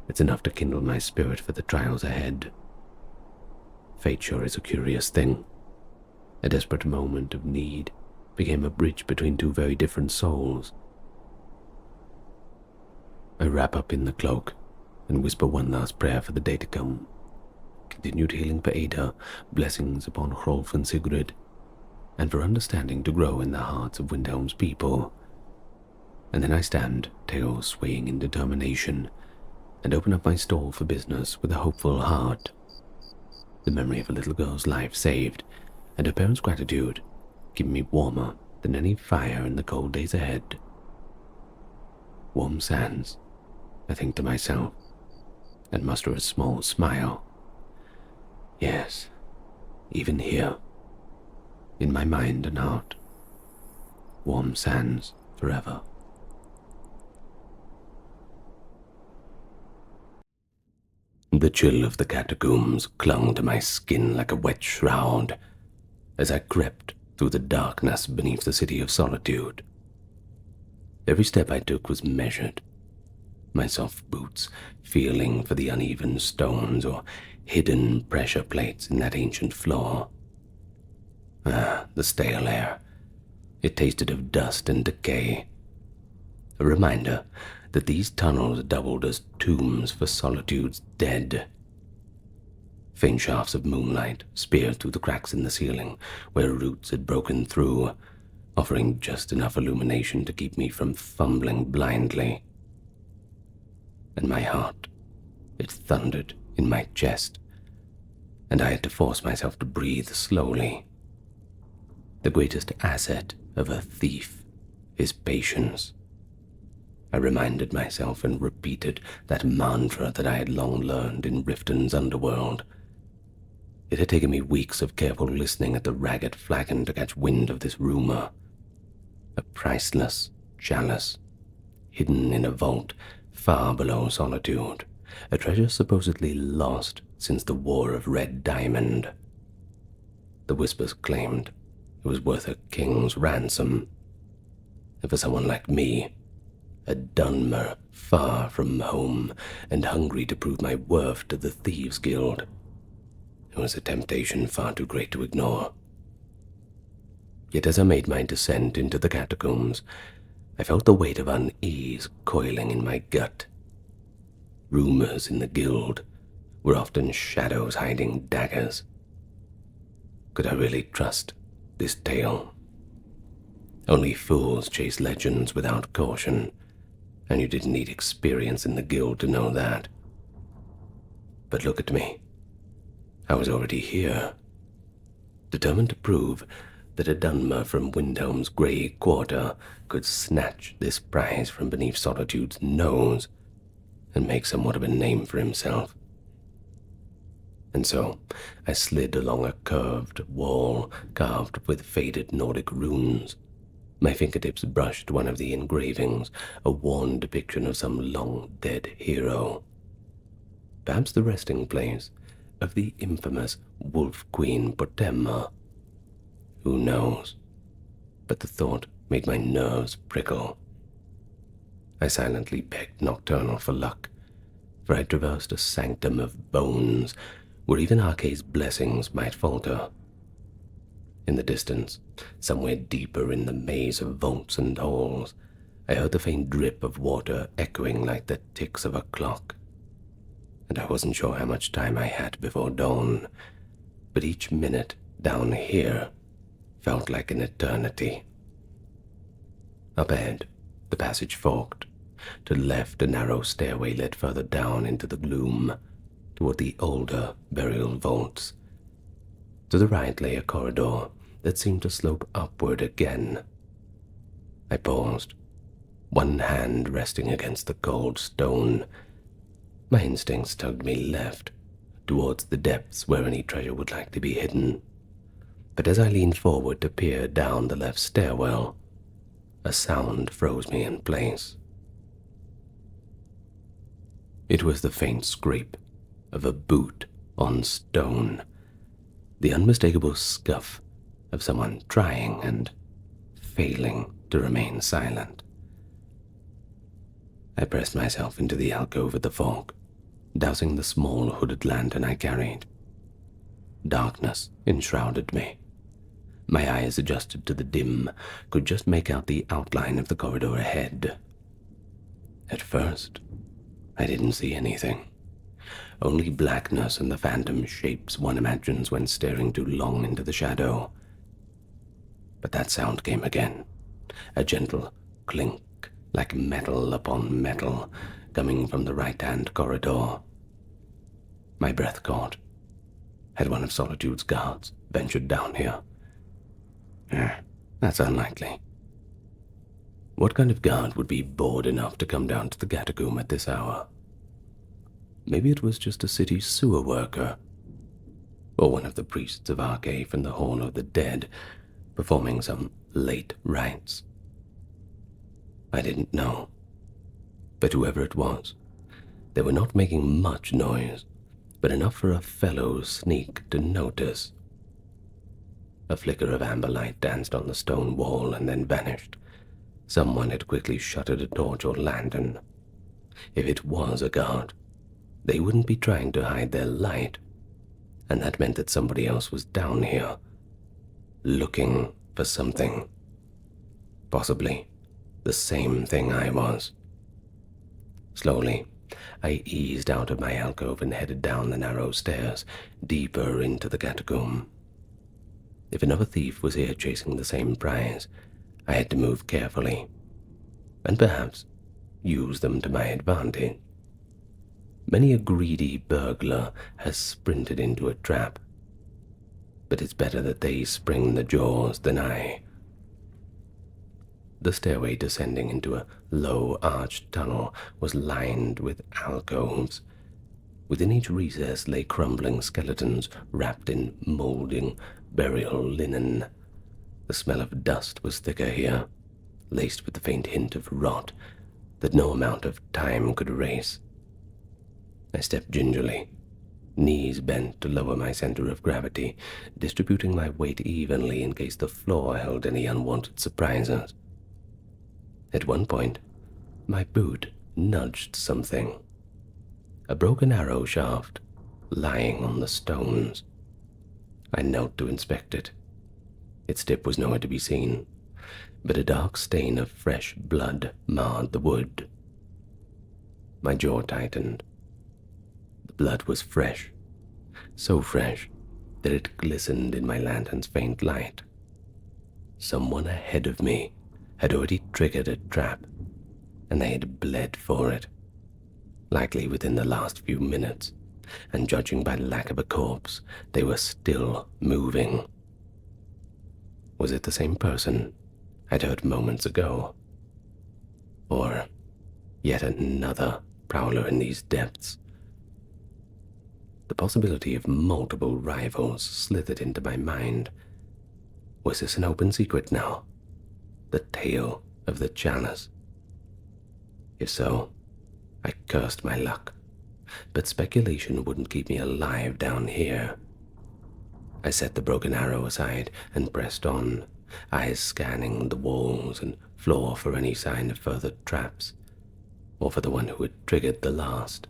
S1: It's enough to kindle my spirit for the trials ahead. Fate sure is a curious thing. A desperate moment of need became a bridge between two very different souls. I wrap up in the cloak and whisper one last prayer for the day to come. Continued healing for Ada, blessings upon Hrolf and Sigrid, and for understanding to grow in the hearts of Windhelm's people. And then I stand, tail swaying in determination, and open up my stall for business with a hopeful heart. The memory of a little girl's life saved, and her parents' gratitude, keep me warmer than any fire in the cold days ahead. Warm sands, I think to myself, and muster a small smile. Yes, even here, in my mind and heart, warm sands forever. The chill of the catacombs clung to my skin like a wet shroud as I crept through the darkness beneath the city of Solitude. Every step I took was measured, my soft boots feeling for the uneven stones or hidden pressure plates in that ancient floor. The stale air. It tasted of dust and decay. A reminder that these tunnels doubled as tombs for Solitude's dead. Faint shafts of moonlight speared through the cracks in the ceiling where roots had broken through, offering just enough illumination to keep me from fumbling blindly. And my heart, it thundered in my chest, and I had to force myself to breathe slowly. The greatest asset of a thief his patience. I reminded myself and repeated that mantra that I had long learned in Riften's underworld. It had taken me weeks of careful listening at the ragged flagon to catch wind of this rumor. A priceless chalice, hidden in a vault far below Solitude, a treasure supposedly lost since the War of Red Diamond. The whispers claimed it was worth a king's ransom. And for someone like me, a Dunmer far from home and hungry to prove my worth to the Thieves' Guild, it was a temptation far too great to ignore. Yet as I made my descent into the catacombs, I felt the weight of unease coiling in my gut. Rumors in the guild were often shadows hiding daggers. Could I really trust this tale? Only fools chase legends without caution, and you didn't need experience in the guild to know that. But look at me. I was already here, determined to prove that a Dunmer from Windhelm's grey quarter could snatch this prize from beneath Solitude's nose and make somewhat of a name for himself. And so I slid along a curved wall carved with faded Nordic runes. My fingertips brushed one of the engravings, a worn depiction of some long-dead hero. Perhaps the resting place of the infamous Wolf Queen Potemma. Who knows? But the thought made my nerves prickle. I silently begged Nocturnal for luck, for I traversed a sanctum of bones where even Arcade's blessings might falter. In the distance, somewhere deeper in the maze of vaults and halls, I heard the faint drip of water echoing like the ticks of a clock. And I wasn't sure how much time I had before dawn, but each minute down here felt like an eternity. Up ahead, the passage forked. To the left, a narrow stairway led further down into the gloom, toward the older burial vaults. To the right lay a corridor that seemed to slope upward again. I paused, one hand resting against the cold stone. My instincts tugged me left, towards the depths where any treasure would likely be hidden. But as I leaned forward to peer down the left stairwell, a sound froze me in place. It was the faint scrape of a boot on stone, the unmistakable scuff of someone trying and failing to remain silent. I pressed myself into the alcove at the fork, dousing the small hooded lantern I carried. Darkness enshrouded me. My eyes, adjusted to the dim, could just make out the outline of the corridor ahead. At first, I didn't see anything. Only blackness and the phantom shapes one imagines when staring too long into the shadow. But that sound came again, a gentle clink like metal upon metal, coming from the right-hand corridor. My breath caught. Had one of Solitude's guards ventured down here? That's unlikely. What kind of guard would be bored enough to come down to the catacomb at this hour? Maybe it was just a city sewer worker, or one of the priests of Arcade from the Hall of the Dead, performing some late rites. I didn't know. But whoever it was, they were not making much noise, but enough for a fellow sneak to notice. A flicker of amber light danced on the stone wall and then vanished. Someone had quickly shuttered a torch or lantern. If it was a guard, they wouldn't be trying to hide their light, and that meant that somebody else was down here, looking for something. Possibly the same thing I was. Slowly, I eased out of my alcove and headed down the narrow stairs, deeper into the catacomb. If another thief was here chasing the same prize, I had to move carefully, and perhaps use them to my advantage. Many a greedy burglar has sprinted into a trap, but it's better that they spring the jaws than I. The stairway descending into a low arched tunnel was lined with alcoves. Within each recess lay crumbling skeletons wrapped in molding burial linen. The smell of dust was thicker here, laced with the faint hint of rot that no amount of time could erase. I stepped gingerly, knees bent to lower my center of gravity, distributing my weight evenly in case the floor held any unwanted surprises. At one point, my boot nudged something. A broken arrow shaft lying on the stones. I knelt to inspect it. Its tip was nowhere to be seen, but a dark stain of fresh blood marred the wood. My jaw tightened. The blood was fresh, so fresh that it glistened in my lantern's faint light. Someone ahead of me had already triggered a trap, and they had bled for it, likely within the last few minutes, and judging by the lack of a corpse, they were still moving. Was it the same person I'd heard moments ago? Or yet another prowler in these depths? The possibility of multiple rivals slithered into my mind. Was this an open secret now? The tale of the chalice? If so, I cursed my luck, but speculation wouldn't keep me alive down here. I set the broken arrow aside and pressed on, eyes scanning the walls and floor for any sign of further traps, or for the one who had triggered the last.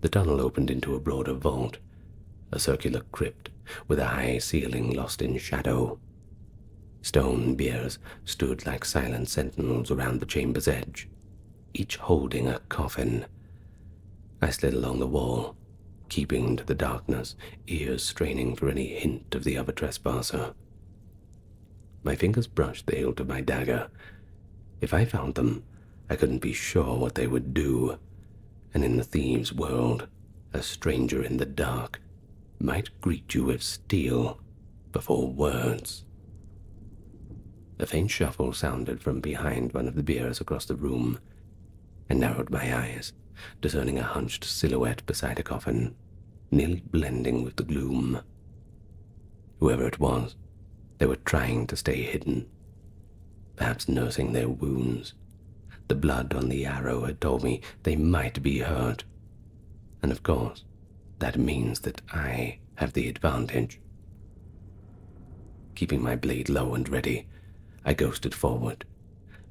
S1: The tunnel opened into a broader vault, a circular crypt with a high ceiling lost in shadow. Stone biers stood like silent sentinels around the chamber's edge, each holding a coffin. I slid along the wall, keeping to the darkness, ears straining for any hint of the other trespasser. My fingers brushed the hilt of my dagger. If I found them, I couldn't be sure what they would do, and in the thieves' world, a stranger in the dark might greet you with steel before words. A faint shuffle sounded from behind one of the biers across the room. I narrowed my eyes, discerning a hunched silhouette beside a coffin, nearly blending with the gloom. Whoever it was, they were trying to stay hidden, perhaps nursing their wounds. The blood on the arrow had told me they might be hurt, and of course, that means that I have the advantage. Keeping my blade low and ready, I ghosted forward.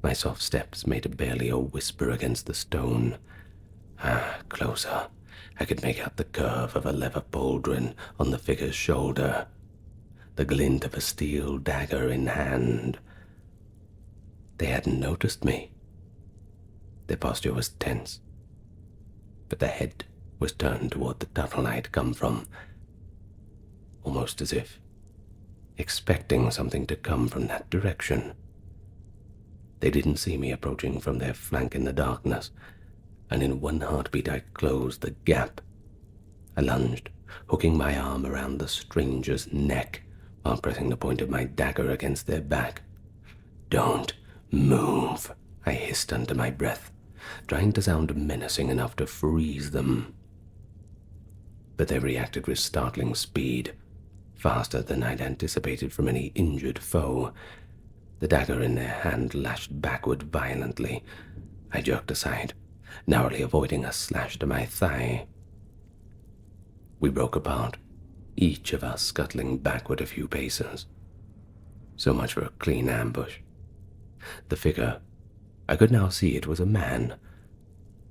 S1: My soft steps made barely a whisper against the stone. Closer. I could make out the curve of a leather pauldron on the figure's shoulder, the glint of a steel dagger in hand. They hadn't noticed me. Their posture was tense, but the head was turned toward the tunnel I'd come from, almost as if expecting something to come from that direction. They didn't see me approaching from their flank in the darkness, and in one heartbeat I closed the gap. I lunged, hooking my arm around the stranger's neck while pressing the point of my dagger against their back. "Don't move," I hissed under my breath, trying to sound menacing enough to freeze them. But they reacted with startling speed, faster than I'd anticipated from any injured foe. The dagger in their hand lashed backward violently. I jerked aside, narrowly avoiding a slash to my thigh. We broke apart, each of us scuttling backward a few paces. So much for a clean ambush. The figure, I could now see it was a man,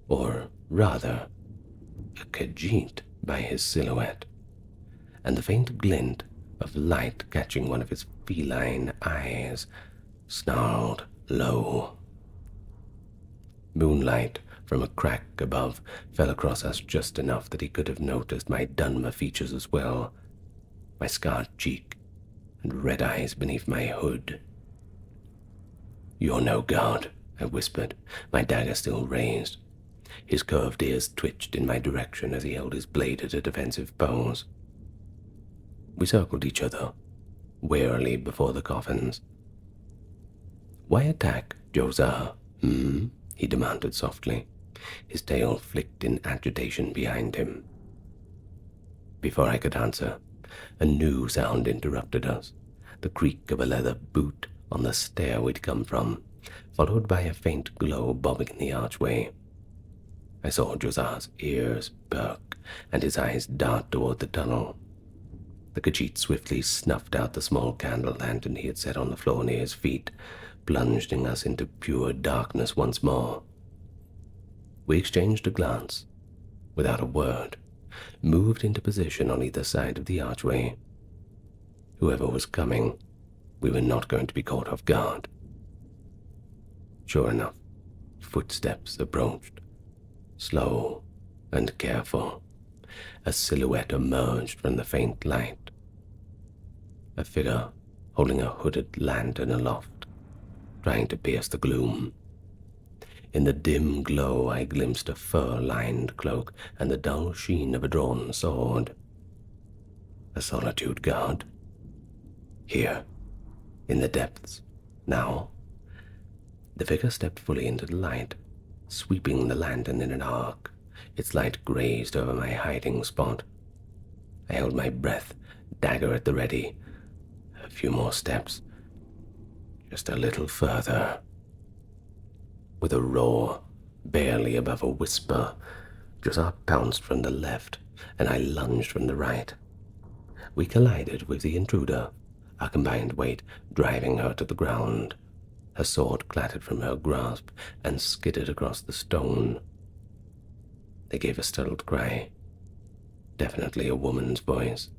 S1: or rather, a Khajiit by his silhouette, and the faint glint of light catching one of his feline eyes, snarled low. Moonlight from a crack above fell across us just enough that he could have noticed my Dunmer features as well, my scarred cheek and red eyes beneath my hood. "You're no guard," I whispered, my dagger still raised. His curved ears twitched in my direction as he held his blade at a defensive pose. We circled each other, warily before the coffins. Why attack, Josar? He demanded softly, his tail flicked in agitation behind him. Before I could answer, a new sound interrupted us, the creak of a leather boot on the stair we'd come from, followed by a faint glow bobbing in the archway. I saw Josar's ears perk and his eyes dart toward the tunnel. The Khajiit swiftly snuffed out the small candle lantern he had set on the floor near his feet, plunging us into pure darkness once more. We exchanged a glance, without a word, moved into position on either side of the archway. Whoever was coming, we were not going to be caught off guard. Sure enough, footsteps approached, slow and careful. A silhouette emerged from the faint light. A figure holding a hooded lantern aloft, trying to pierce the gloom. In the dim glow I glimpsed a fur-lined cloak and the dull sheen of a drawn sword. A Solitude guard? Here, in the depths, now. The figure stepped fully into the light, sweeping the lantern in an arc. Its light grazed over my hiding spot. I held my breath, dagger at the ready. A few more steps. Just a little further. With a roar, barely above a whisper, Josar pounced from the left, and I lunged from the right. We collided with the intruder, our combined weight driving her to the ground. Her sword clattered from her grasp and skidded across the stone. They gave a startled cry, definitely a woman's voice,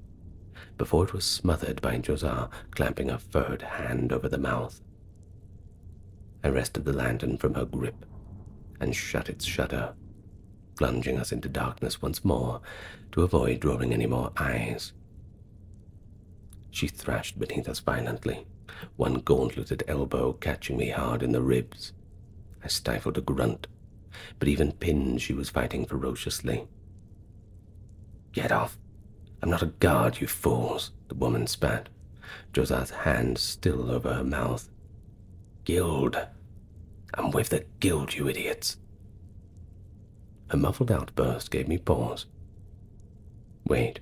S1: before it was smothered by Josar clamping a furred hand over the mouth. I wrested the lantern from her grip and shut its shutter, plunging us into darkness once more to avoid drawing any more eyes. She thrashed beneath us violently, one gauntleted elbow catching me hard in the ribs. I stifled a grunt, but even pinned she was fighting ferociously. "Get off! I'm not a guard, you fools," the woman spat, Josar's hand still over her mouth. "Guild! I'm with the guild, you idiots!" Her muffled outburst gave me pause. Wait,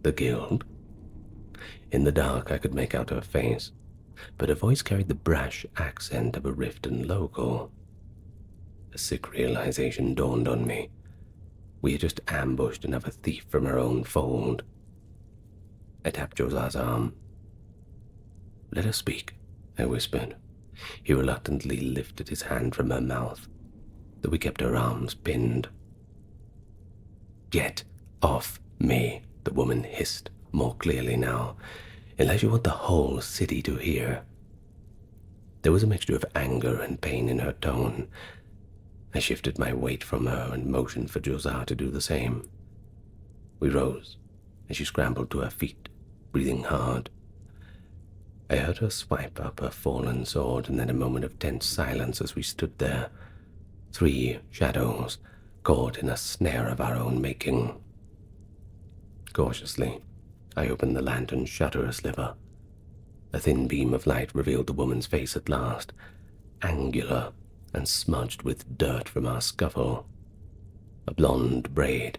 S1: the guild? In the dark I could make out her face, but her voice carried the brash accent of a Riften local. A sick realization dawned on me. We had just ambushed another thief from her own fold. I tapped Josar's arm. "Let her speak," I whispered. He reluctantly lifted his hand from her mouth, though we kept her arms pinned. "Get off me," the woman hissed, more clearly now, "unless you want the whole city to hear." There was a mixture of anger and pain in her tone. I shifted my weight from her and motioned for Josar to do the same. We rose, and she scrambled to her feet, breathing hard. I heard her swipe up her fallen sword, and then a moment of tense silence as we stood there, 3 shadows caught in a snare of our own making. Cautiously, I opened the lantern's shutter a sliver. A thin beam of light revealed the woman's face at last, angular and smudged with dirt from our scuffle. A blonde braid,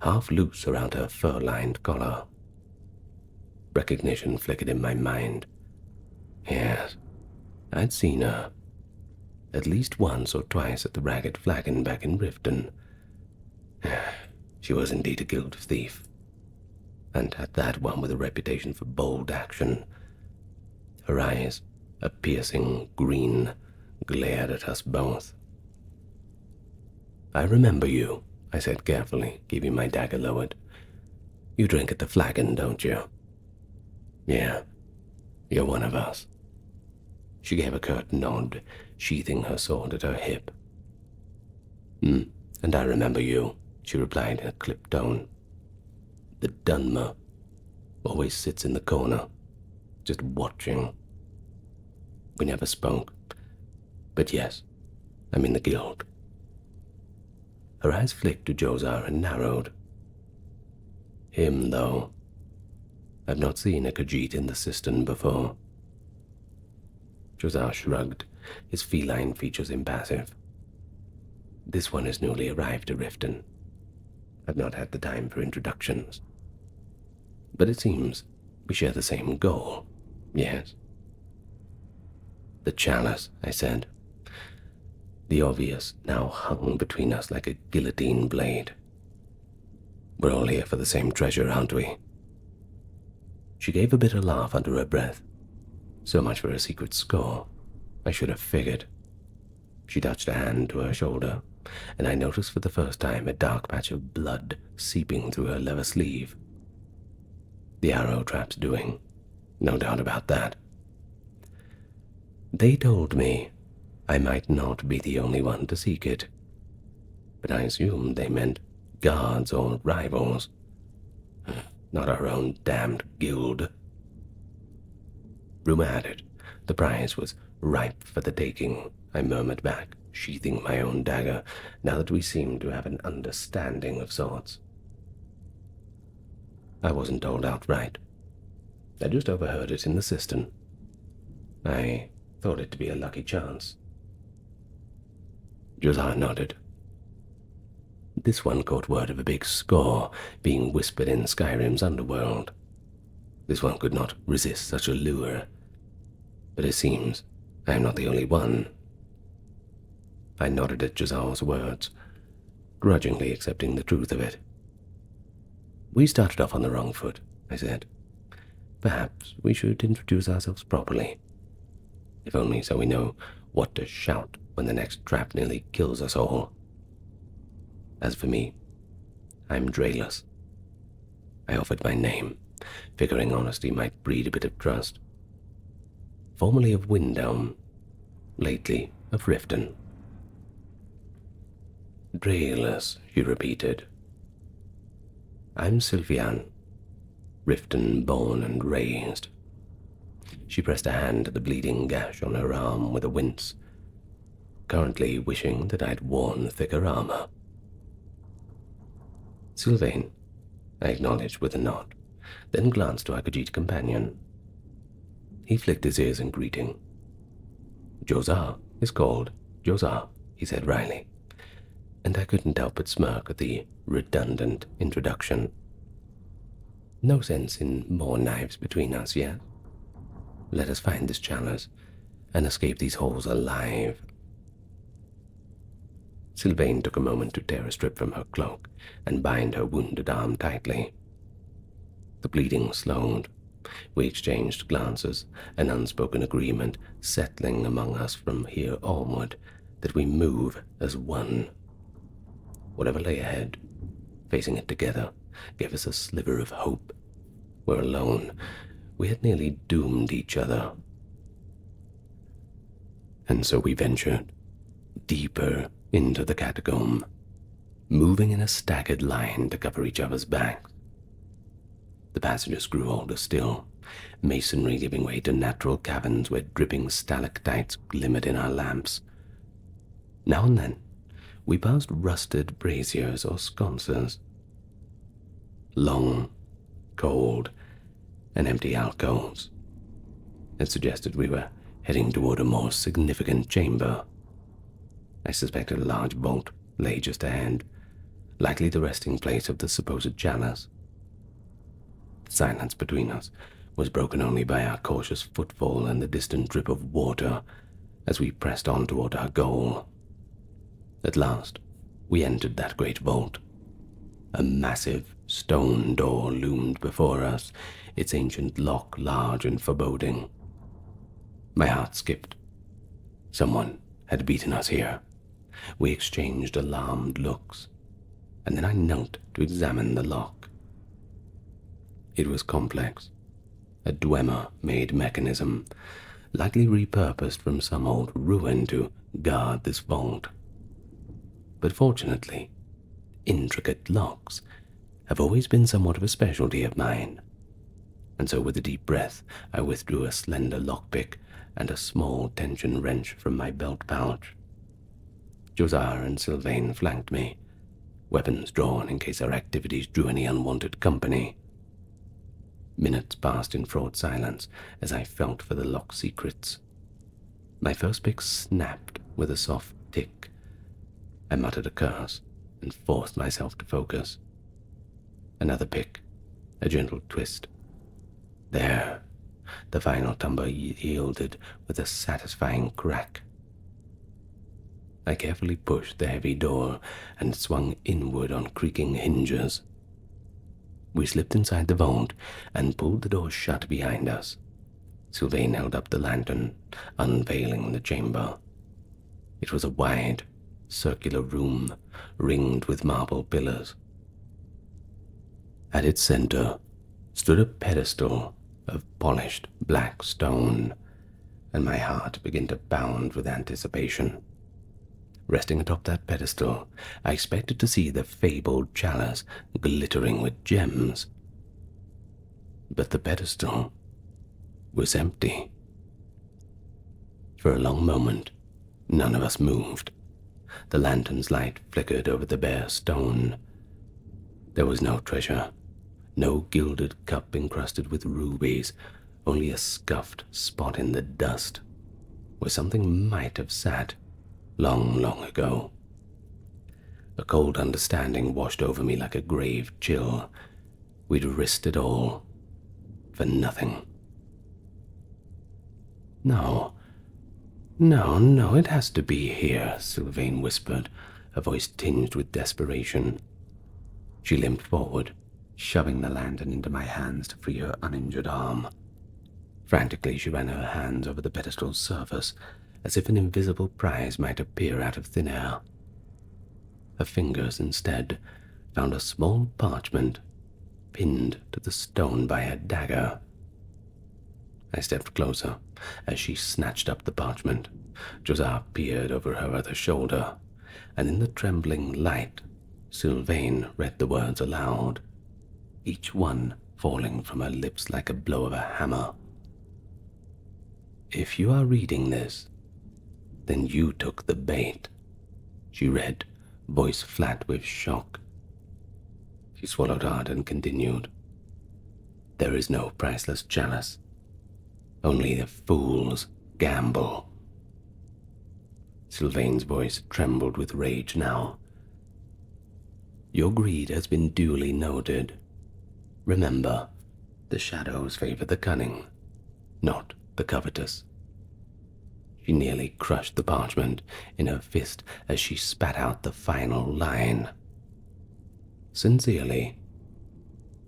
S1: half loose around her fur-lined collar. Recognition flickered in my mind. Yes, I'd seen her. At least once or twice at the Ragged Flagon back in Riften. She was indeed a guild thief, and at that one with a reputation for bold action. Her eyes, a piercing green, glared at us both. "I remember you," I said carefully, keeping my dagger lowered. "You drink at the Flagon, don't you?" "Yeah, you're one of us." She gave a curt nod, sheathing her sword at her hip. "And I remember you," she replied in a clipped tone. "The Dunmer always sits in the corner, just watching." We never spoke, but yes, I'm in the guild. Her eyes flicked to Josar and narrowed. Him, though. I've not seen a Khajiit in the cistern before. Josiah shrugged, his feline features impassive. This one is newly arrived to Riften. I've not had the time for introductions. But it seems we share the same goal, yes? The chalice, I said. The obvious now hung between us like a guillotine blade. We're all here for the same treasure, aren't we? She gave a bitter laugh under her breath. So much for a secret score. I should have figured. She touched a hand to her shoulder, and I noticed for the first time a dark patch of blood seeping through her leather sleeve. The arrow trap's doing, no doubt about that. They told me I might not be the only one to seek it, but I assumed they meant guards or rivals, not our own damned guild. Rumor had it, the prize was ripe for the taking, I murmured back, sheathing my own dagger, now that we seemed to have an understanding of sorts. I wasn't told outright. I just overheard it in the cistern. I thought it to be a lucky chance. Josiah nodded. This one caught word of a big score being whispered in Skyrim's underworld. This one could not resist such a lure. But it seems I am not the only one. I nodded at Josiah's words, grudgingly accepting the truth of it. We started off on the wrong foot, I said. Perhaps we should introduce ourselves properly, if only so we know what to shout when the next trap nearly kills us all. As for me, I'm Draelus. I offered my name, figuring honesty might breed a bit of trust. Formerly of Windhelm, lately of Riften. Draelus, she repeated. I'm Sylvian, Riften born and raised. She pressed a hand to the bleeding gash on her arm with a wince, currently wishing that I'd worn thicker armor. Sylvain, I acknowledged with a nod, then glanced to our Khajiit companion. He flicked his ears in greeting. Josiah is called Josiah, he said wryly, and I couldn't help but smirk at the redundant introduction. No sense in more knives between us yet. Let us find this chalice and escape these holes alive. Sylvain took a moment to tear a strip from her cloak and bind her wounded arm tightly. The bleeding slowed. We exchanged glances, an unspoken agreement settling among us from here onward that we move as one. Whatever lay ahead, facing it together, gave us a sliver of hope. We're alone. We had nearly doomed each other. And so we ventured, deeper into the catacomb, moving in a staggered line to cover each other's backs. The passages grew older still, masonry giving way to natural caverns where dripping stalactites glimmered in our lamps. Now and then, we passed rusted braziers or sconces. Long, cold, and empty alcoves. It suggested we were heading toward a more significant chamber. I suspected a large vault lay just ahead, likely the resting place of the supposed chalice. The silence between us was broken only by our cautious footfall and the distant drip of water as we pressed on toward our goal. At last, we entered that great vault. A massive stone door loomed before us, its ancient lock large and foreboding. My heart skipped. Someone had beaten us here. We exchanged alarmed looks, and then I knelt to examine the lock. It was complex, a Dwemer-made mechanism, likely repurposed from some old ruin to guard this vault. But fortunately, intricate locks have always been somewhat of a specialty of mine, and so with a deep breath I withdrew a slender lockpick and a small tension wrench from my belt pouch. Josiah and Sylvain flanked me, weapons drawn in case our activities drew any unwanted company. Minutes passed in fraught silence as I felt for the lock secrets. My first pick snapped with a soft tick. I muttered a curse and forced myself to focus. Another pick, a gentle twist. There, the final tumber yielded with a satisfying crack. I carefully pushed the heavy door and swung inward on creaking hinges. We slipped inside the vault and pulled the door shut behind us. Sylvain held up the lantern, unveiling the chamber. It was a wide, circular room, ringed with marble pillars. At its center stood a pedestal of polished black stone, and my heart began to pound with anticipation. Resting atop that pedestal, I expected to see the fabled chalice glittering with gems. But the pedestal was empty. For a long moment, none of us moved. The lantern's light flickered over the bare stone. There was no treasure, no gilded cup encrusted with rubies, only a scuffed spot in the dust, where something might have sat long, long ago. A cold understanding washed over me like a grave chill. We'd risked it all for nothing. No, it has to be here, Sylvain whispered, her voice tinged with desperation. She limped forward, shoving the lantern into my hands to free her uninjured arm. Frantically, she ran her hands over the pedestal's surface, as if an invisible prize might appear out of thin air. Her fingers, instead, found a small parchment pinned to the stone by a dagger. I stepped closer as she snatched up the parchment. Josiah peered over her other shoulder, and in the trembling light, Sylvain read the words aloud, each one falling from her lips like a blow of a hammer. "If you are reading this, then you took the bait," she read, voice flat with shock. She swallowed hard and continued, "There is no priceless chalice. Only the fools gamble." Sylvain's voice trembled with rage now. "Your greed has been duly noted. Remember, the shadows favor the cunning, not the covetous." She nearly crushed the parchment in her fist as she spat out the final line. "Sincerely,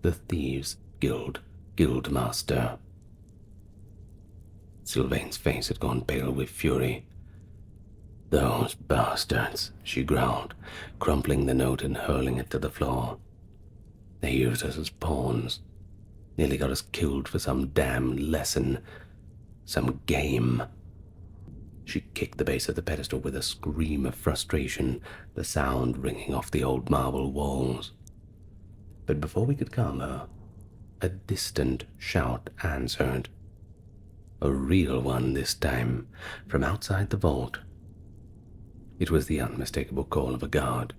S1: the Thieves' Guild Guildmaster." Sylvain's face had gone pale with fury. "Those bastards," she growled, crumpling the note and hurling it to the floor. "They used us as pawns. Nearly got us killed for some damn lesson. Some game." She kicked the base of the pedestal with a scream of frustration, the sound ringing off the old marble walls. But before we could calm her, a distant shout answered. A real one this time, from outside the vault. It was the unmistakable call of a guard,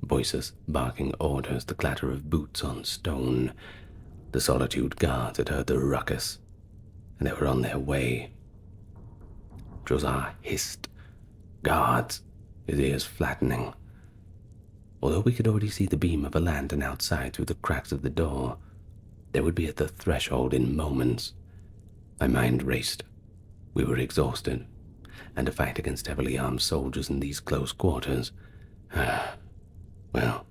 S1: voices barking orders, the clatter of boots on stone. The Solitude guards had heard the ruckus, and they were on their way. Josiah hissed, "Guards," his ears flattening. Although we could already see the beam of a lantern outside through the cracks of the door, they would be at the threshold in moments. My mind raced. We were exhausted, and to fight against heavily armed soldiers in these close quarters, well,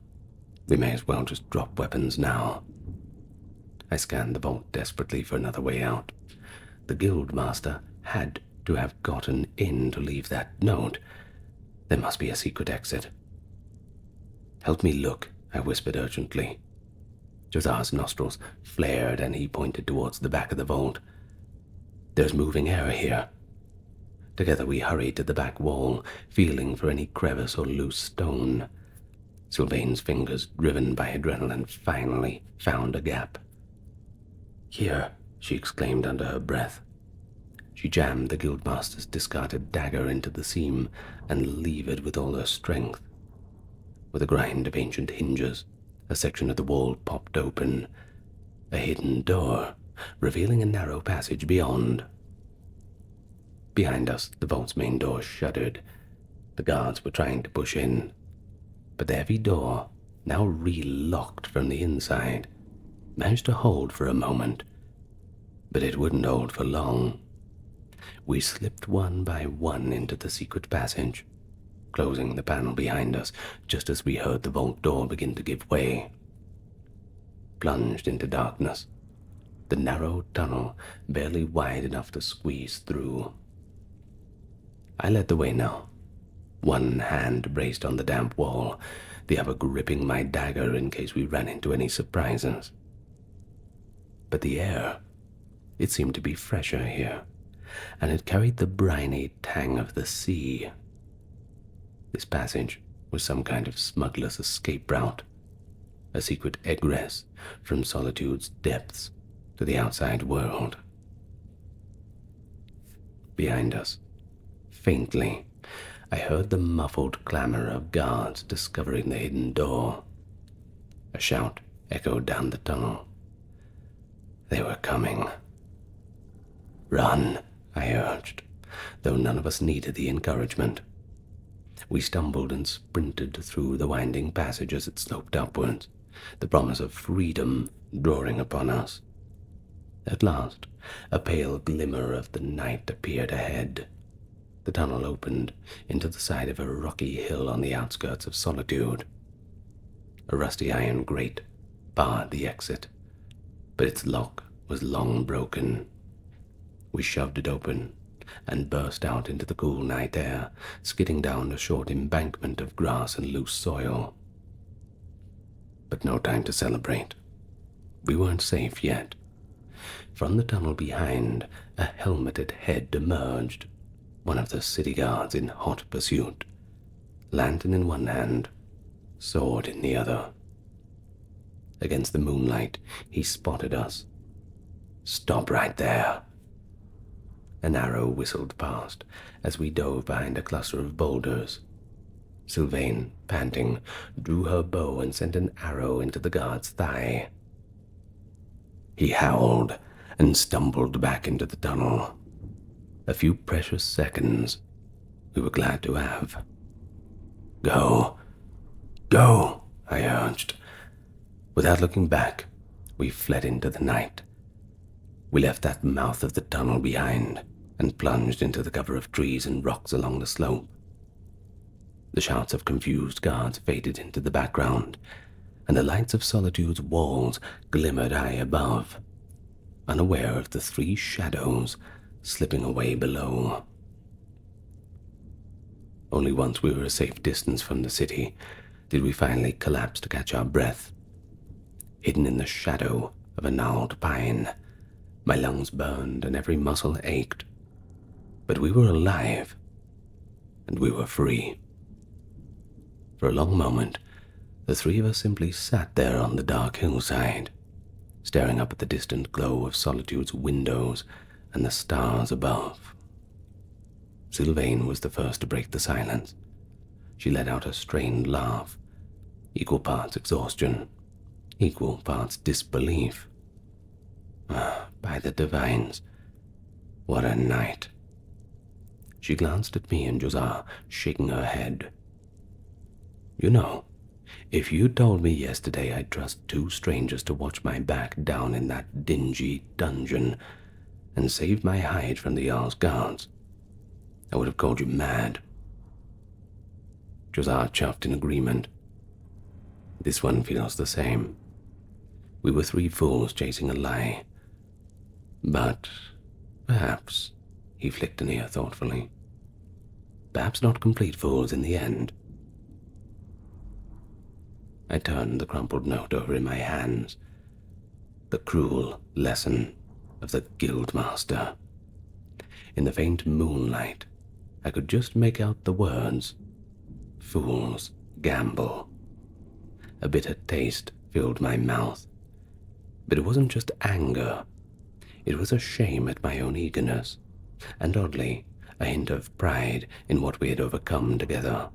S1: we may as well just drop weapons now. I scanned the vault desperately for another way out. The Guildmaster had to have gotten in to leave that note. There must be a secret exit. "Help me look," I whispered urgently. Josiah's nostrils flared and he pointed towards the back of the vault. "There's moving air here." Together we hurried to the back wall, feeling for any crevice or loose stone. Sylvain's fingers, driven by adrenaline, finally found a gap. "Here," she exclaimed under her breath. She jammed the Guildmaster's discarded dagger into the seam and levered with all her strength. With a grind of ancient hinges, a section of the wall popped open, a hidden door, revealing a narrow passage beyond. Behind us, the vault's main door shuddered. The guards were trying to push in, but the heavy door, now re-locked from the inside, managed to hold for a moment, but it wouldn't hold for long. We slipped one by one into the secret passage, closing the panel behind us just as we heard the vault door begin to give way. Plunged into darkness, the narrow tunnel barely wide enough to squeeze through. I led the way now, one hand braced on the damp wall, the other gripping my dagger in case we ran into any surprises. But the air, it seemed to be fresher here, and it carried the briny tang of the sea. This passage was some kind of smuggler's escape route, a secret egress from Solitude's depths to the outside world. Behind us, faintly, I heard the muffled clamor of guards discovering the hidden door. A shout echoed down the tunnel. They were coming. "Run," I urged, though none of us needed the encouragement. We stumbled and sprinted through the winding passage as it sloped upwards, the promise of freedom drawing upon us. At last, a pale glimmer of the night appeared ahead. The tunnel opened into the side of a rocky hill on the outskirts of Solitude. A rusty iron grate barred the exit, but its lock was long broken. We shoved it open and burst out into the cool night air, skidding down a short embankment of grass and loose soil. But no time to celebrate. We weren't safe yet. From the tunnel behind, a helmeted head emerged, one of the city guards in hot pursuit, lantern in one hand, sword in the other. Against the moonlight, he spotted us. "Stop right there." An arrow whistled past as we dove behind a cluster of boulders. Sylvain, panting, drew her bow and sent an arrow into the guard's thigh. He howled and stumbled back into the tunnel. A few precious seconds we were glad to have. "Go, go," I urged. Without looking back, we fled into the night. We left that mouth of the tunnel behind and plunged into the cover of trees and rocks along the slope. The shouts of confused guards faded into the background, and the lights of Solitude's walls glimmered high above, unaware of the three shadows slipping away below. Only once we were a safe distance from the city did we finally collapse to catch our breath. Hidden in the shadow of a gnarled pine, my lungs burned and every muscle ached. But we were alive, and we were free. For a long moment, the three of us simply sat there on the dark hillside, staring up at the distant glow of Solitude's windows and the stars above. Sylvain was the first to break the silence. She let out a strained laugh, equal parts exhaustion, equal parts disbelief. By the divines, what a night. She glanced at me and Josiah, shaking her head. "You know, if you told me yesterday I'd trust two strangers to watch my back down in that dingy dungeon and save my hide from the Jarl's guards, I would have called you mad." Josiah chuffed in agreement. "This one feels the same. We were three fools chasing a lie. But perhaps," he flicked an ear thoughtfully, "perhaps not complete fools in the end." I turned the crumpled note over in my hands. The cruel lesson of the Guildmaster. In the faint moonlight, I could just make out the words, "Fools gamble." A bitter taste filled my mouth. But it wasn't just anger. It was a shame at my own eagerness, and oddly, a hint of pride in what we had overcome together.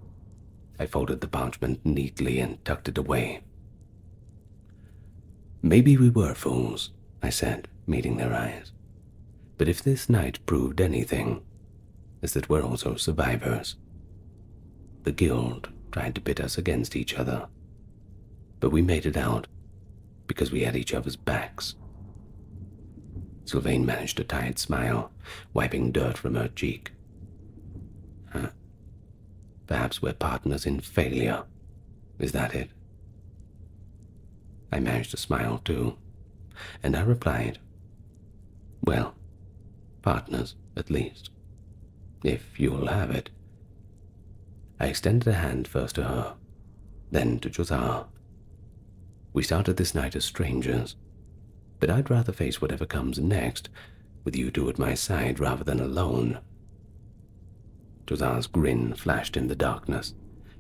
S1: I folded the parchment neatly and tucked it away. "Maybe we were fools," I said, meeting their eyes. "But if this night proved anything, is that we're also survivors. The guild tried to pit us against each other, but we made it out because we had each other's backs. Sylvain managed a tired smile, wiping dirt from her cheek. Perhaps we're partners in failure. Is that it? I managed to smile too, and I replied, well, partners at least, if you'll have it. I extended a hand first to her, then to Josiah. We started this night as strangers, but I'd rather face whatever comes next with you two at my side rather than alone. Josiah's grin flashed in the darkness,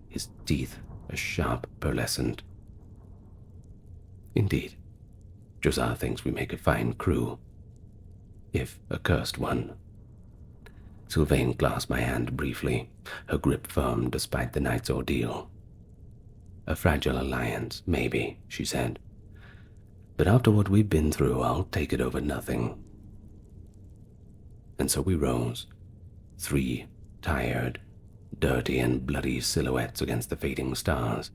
S1: his teeth a sharp pearlescent. Indeed, Josiah thinks we make a fine crew, if a cursed one. Sylvain clasped my hand briefly, her grip firm despite the night's ordeal. A fragile alliance, maybe, she said. But after what we've been through, I'll take it over nothing. And so we rose, 3 tired, dirty and bloody silhouettes against the fading stars.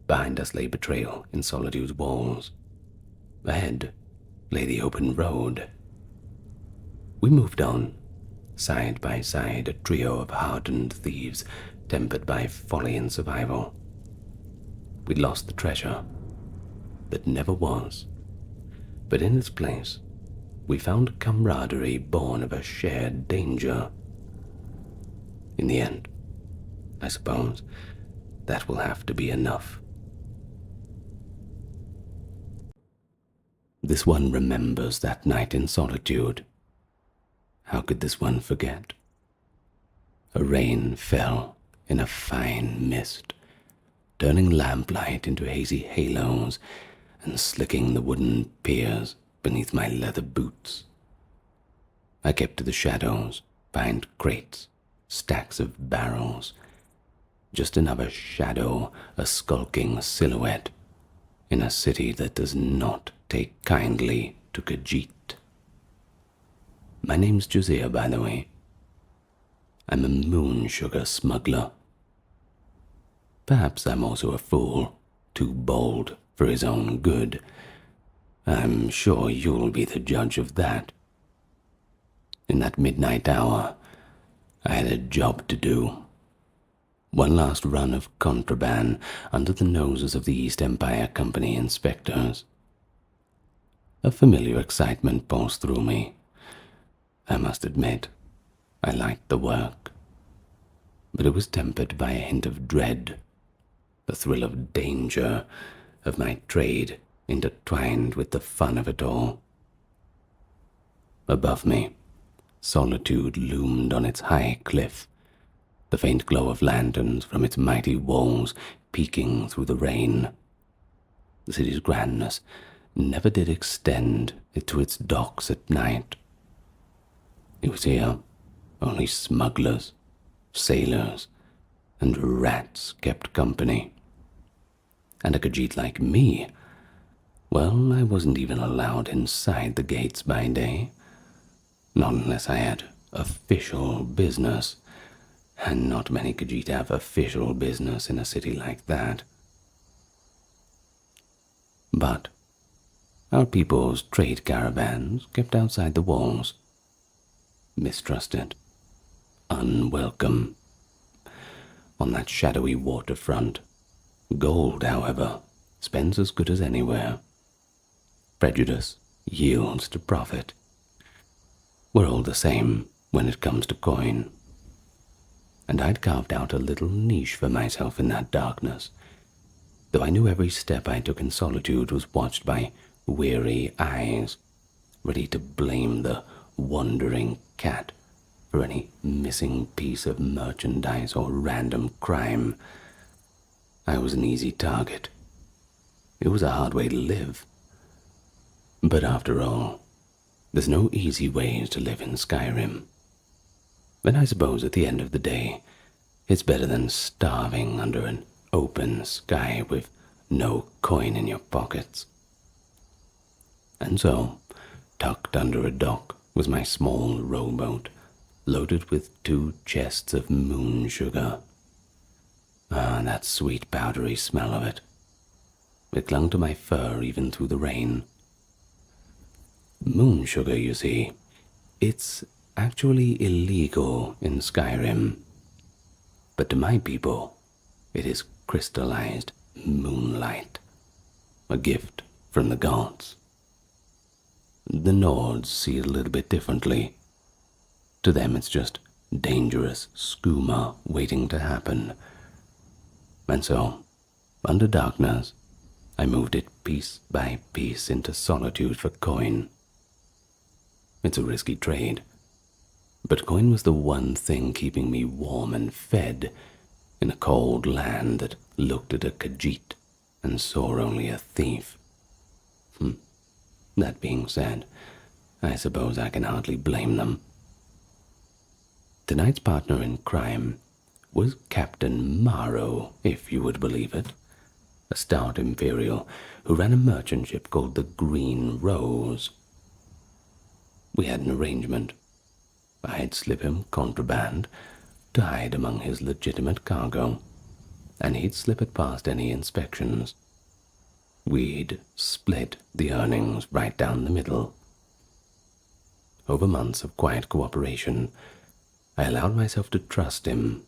S1: Behind us lay betrayal in Solitude's walls. Ahead lay the open road. We moved on, side by side, a trio of hardened thieves, tempered by folly and survival. We'd lost the treasure that never was, but in its place, we found camaraderie born of a shared danger. In the end, I suppose, that will have to be enough. This one remembers that night in Solitude. How could this one forget? A rain fell in a fine mist, turning lamplight into hazy halos and slicking the wooden piers beneath my leather boots. I kept to the shadows, behind crates, stacks of barrels, just another shadow, a skulking silhouette in a city that does not take kindly to Khajiit. My name's Josiah, by the way. I'm a moon sugar smuggler. Perhaps I'm also a fool, too bold for his own good. I'm sure you'll be the judge of that. In that midnight hour, I had a job to do. One last run of contraband under the noses of the East Empire Company inspectors. A familiar excitement pulsed through me. I must admit, I liked the work, but it was tempered by a hint of dread, the thrill of danger, of my trade intertwined with the fun of it all. Above me, Solitude loomed on its high cliff, the faint glow of lanterns from its mighty walls peeking through the rain. The city's grandness never did extend to its docks at night. It was here only smugglers, sailors, and rats kept company. And a Khajiit like me, well, I wasn't even allowed inside the gates by day. Not unless I had official business, and not many Khajiit have official business in a city like that. But our people's trade caravans kept outside the walls. Mistrusted, unwelcome. On that shadowy waterfront, gold, however, spends as good as anywhere. Prejudice yields to profit. We're all the same when it comes to coin. And I'd carved out a little niche for myself in that darkness, though I knew every step I took in Solitude was watched by weary eyes, ready to blame the wandering cat for any missing piece of merchandise or random crime. I was an easy target. It was a hard way to live. But after all, there's no easy ways to live in Skyrim. And I suppose at the end of the day, it's better than starving under an open sky with no coin in your pockets. And so, tucked under a dock was my small rowboat, loaded with 2 chests of moon sugar. Ah, that sweet powdery smell of it. It clung to my fur even through the rain. Moon sugar, you see, it's actually illegal in Skyrim. But to my people, it is crystallized moonlight, a gift from the gods. The Nords see it a little bit differently. To them it's just dangerous skooma waiting to happen. And so, under darkness, I moved it piece by piece into Solitude for coin. It's a risky trade, but coin was the one thing keeping me warm and fed in a cold land that looked at a Khajiit and saw only a thief. That being said, I suppose I can hardly blame them. Tonight's partner in crime was Captain Morrow, if you would believe it, a stout Imperial who ran a merchant ship called the Green Rose. We had an arrangement. I'd slip him contraband to hide among his legitimate cargo, and he'd slip it past any inspections. We'd split the earnings right down the middle. Over months of quiet cooperation, I allowed myself to trust him.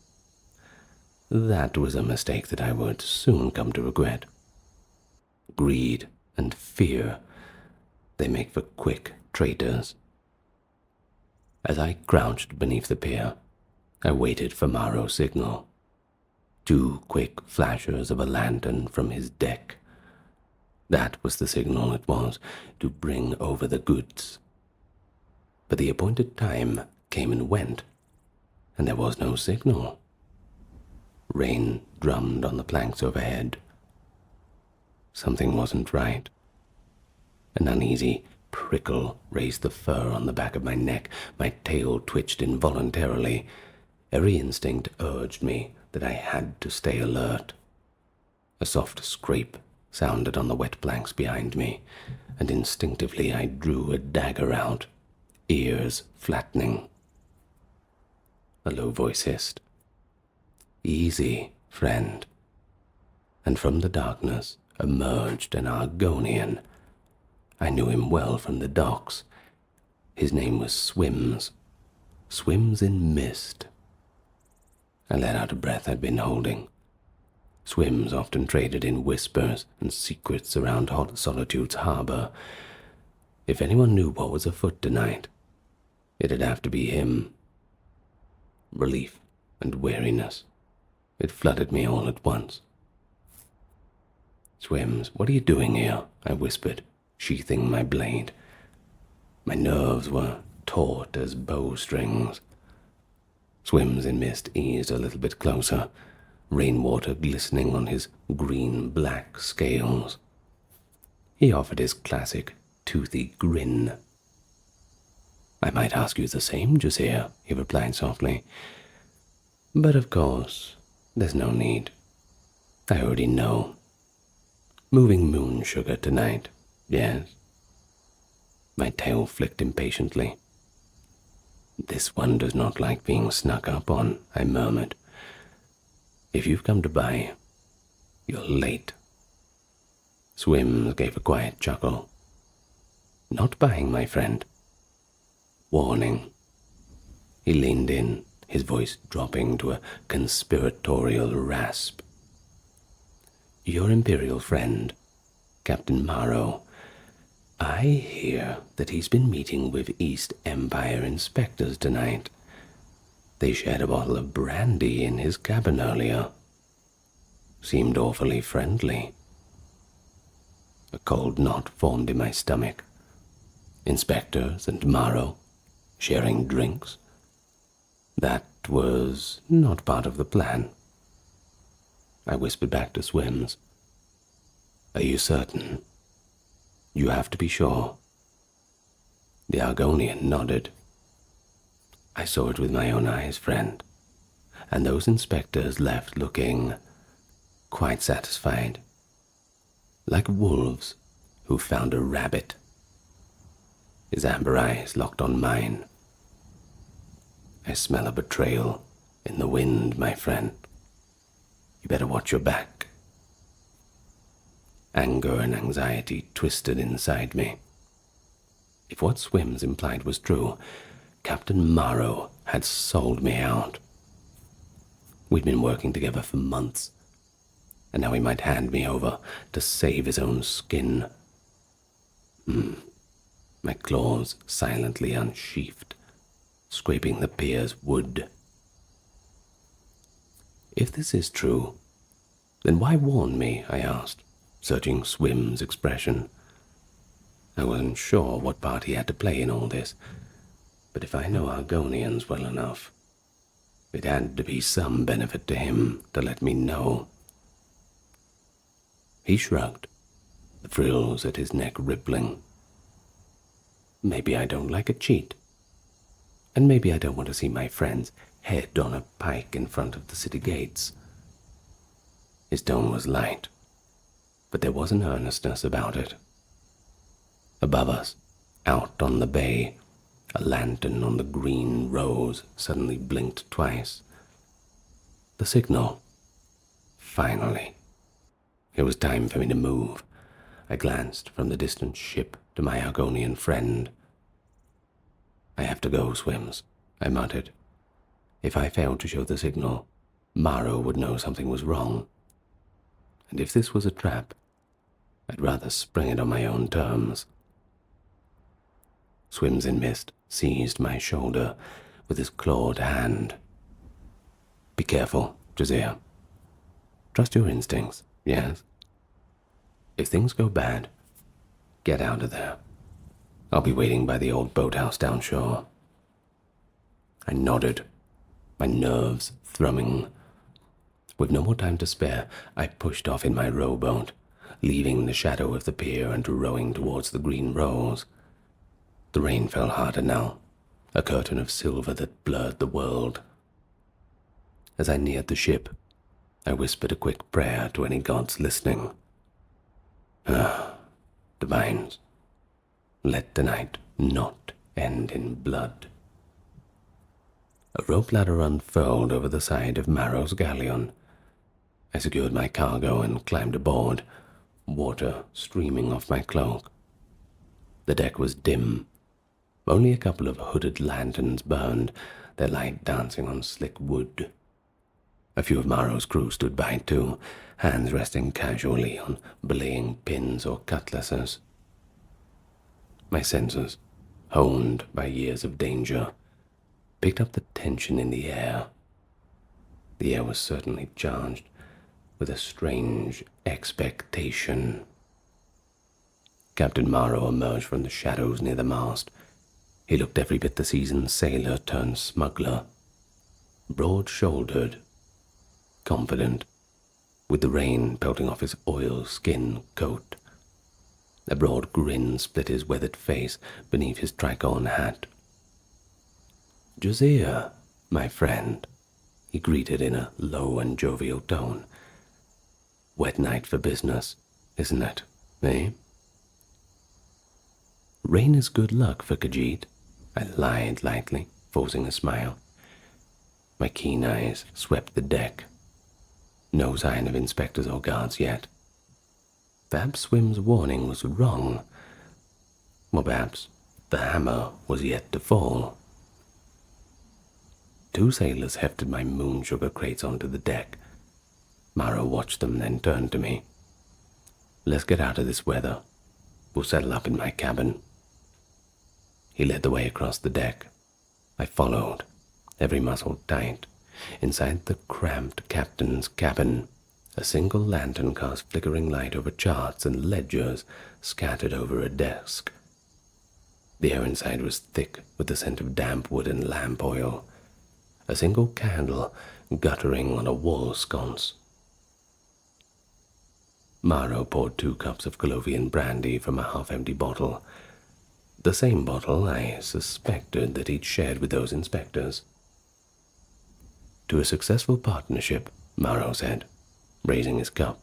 S1: That was a mistake that I would soon come to regret. Greed and fear, they make for quick traitors. As I crouched beneath the pier, I waited for Morrow's signal. 2 quick flashes of a lantern from his deck. That was the signal it was to bring over the goods. But the appointed time came and went, and there was no signal. Rain drummed on the planks overhead. Something wasn't right. An uneasy prickle raised the fur on the back of my neck. My tail twitched involuntarily. Every instinct urged me that I had to stay alert. A soft scrape sounded on the wet planks behind me, and instinctively I drew a dagger out, ears flattening. A low voice hissed, "Easy, friend." And from the darkness emerged an Argonian. I knew him well from the docks. His name was Swims. Swims in mist. I let out a breath I'd been holding. Swims often traded in whispers and secrets around Solitude's harbor. If anyone knew what was afoot tonight, it'd have to be him. Relief and weariness, it flooded me all at once. "Swims, what are you doing here?" I whispered, sheathing my blade. My nerves were taut as bowstrings. Swims in mist eased a little bit closer, rainwater glistening on his green-black scales. He offered his classic toothy grin. "I might ask you the same, Jazir," he replied softly. "But of course, there's no need. I already know. Moving moon sugar tonight, yes?" My tail flicked impatiently. "This one does not like being snuck up on," I murmured. "If you've come to buy, you're late." Swims gave a quiet chuckle. "Not buying, my friend. Warning." He leaned in, his voice dropping to a conspiratorial rasp. "Your Imperial friend, Captain Morrow, I hear that he's been meeting with East Empire inspectors tonight. They shared a bottle of brandy in his cabin earlier. Seemed awfully friendly." A cold knot formed in my stomach. Inspectors and Morrow sharing drinks? That was not part of the plan. I whispered back to Swims, "Are you certain? You have to be sure." The Argonian nodded. "I saw it with my own eyes, friend, and those inspectors left looking quite satisfied, like wolves who found a rabbit." His amber eyes locked on mine. I smell a betrayal in the wind, my friend. You better watch your back. Anger and anxiety twisted inside me. If what Swims implied was true, Captain Morrow had sold me out. We'd been working together for months, and now he might hand me over to save his own skin. My claws silently unsheathed, scraping the pier's wood. If this is true, then why warn me? I asked, searching Swim's expression. I wasn't sure what part he had to play in all this, but if I know Argonians well enough, it had to be some benefit to him to let me know. He shrugged, the frills at his neck rippling. Maybe I don't like a cheat, and maybe I don't want to see my friend's head on a pike in front of the city gates. His tone was light, but there was an earnestness about it. Above us, out on the bay, a lantern on the green rose suddenly blinked twice. The signal. Finally. It was time for me to move. I glanced from the distant ship to my Argonian friend. I have to go, Swims, I muttered. If I failed to show the signal, Morrow would know something was wrong. And if this was a trap, I'd rather spring it on my own terms. Swims in Mist seized my shoulder with his clawed hand. Be careful, Josiah. Trust your instincts, yes? If things go bad, get out of there. I'll be waiting by the old boathouse down shore. I nodded, my nerves thrumming. With no more time to spare, I pushed off in my rowboat, leaving the shadow of the pier and rowing towards the green rose. The rain fell harder now, a curtain of silver that blurred the world. As I neared the ship, I whispered a quick prayer to any gods listening. Divines, let the night not end in blood. A rope ladder unfurled over the side of Morrow's galleon. I secured my cargo and climbed aboard, water streaming off my cloak. The deck was dim. Only a couple of hooded lanterns burned, their light dancing on slick wood. A few of Morrow's crew stood by too, hands resting casually on belaying pins or cutlasses. My senses, honed by years of danger, picked up the tension in the air. The air was certainly charged with a strange expectation. Captain Morrow emerged from the shadows near the mast. He looked every bit the seasoned sailor turned smuggler, broad-shouldered, confident, with the rain pelting off his oil-skin coat. A broad grin split his weathered face beneath his tricorn hat. "Josiah, my friend," he greeted in a low and jovial tone. "Wet night for business, isn't it, eh?" "Rain is good luck for Khajiit," I lied lightly, forcing a smile. My keen eyes swept the deck. No sign of inspectors or guards yet. Perhaps Swim's warning was wrong. Or perhaps the hammer was yet to fall. Two sailors hefted my moon sugar crates onto the deck. Morrow watched them, then turned to me. "Let's get out of this weather. We'll settle up in my cabin." He led the way across the deck. I followed, every muscle tight. Inside the cramped captain's cabin, a single lantern cast flickering light over charts and ledgers scattered over a desk. The air inside was thick with the scent of damp wood and lamp oil. A single candle guttering on a wall sconce. Morrow poured 2 cups of Colovian brandy from a half-empty bottle. The same bottle I suspected that he'd shared with those inspectors. "To a successful partnership," Morrow said, raising his cup.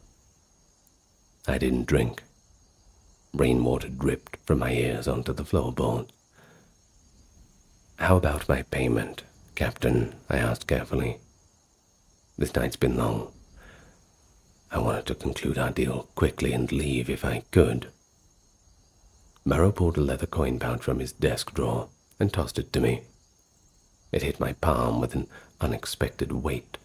S1: I didn't drink. Rainwater dripped from my ears onto the floorboard. "How about my payment?" "Captain," I asked carefully, "this night's been long. I wanted to conclude our deal quickly and leave if I could." Marrow pulled a leather coin pouch from his desk drawer and tossed it to me. It hit my palm with an unexpected weight.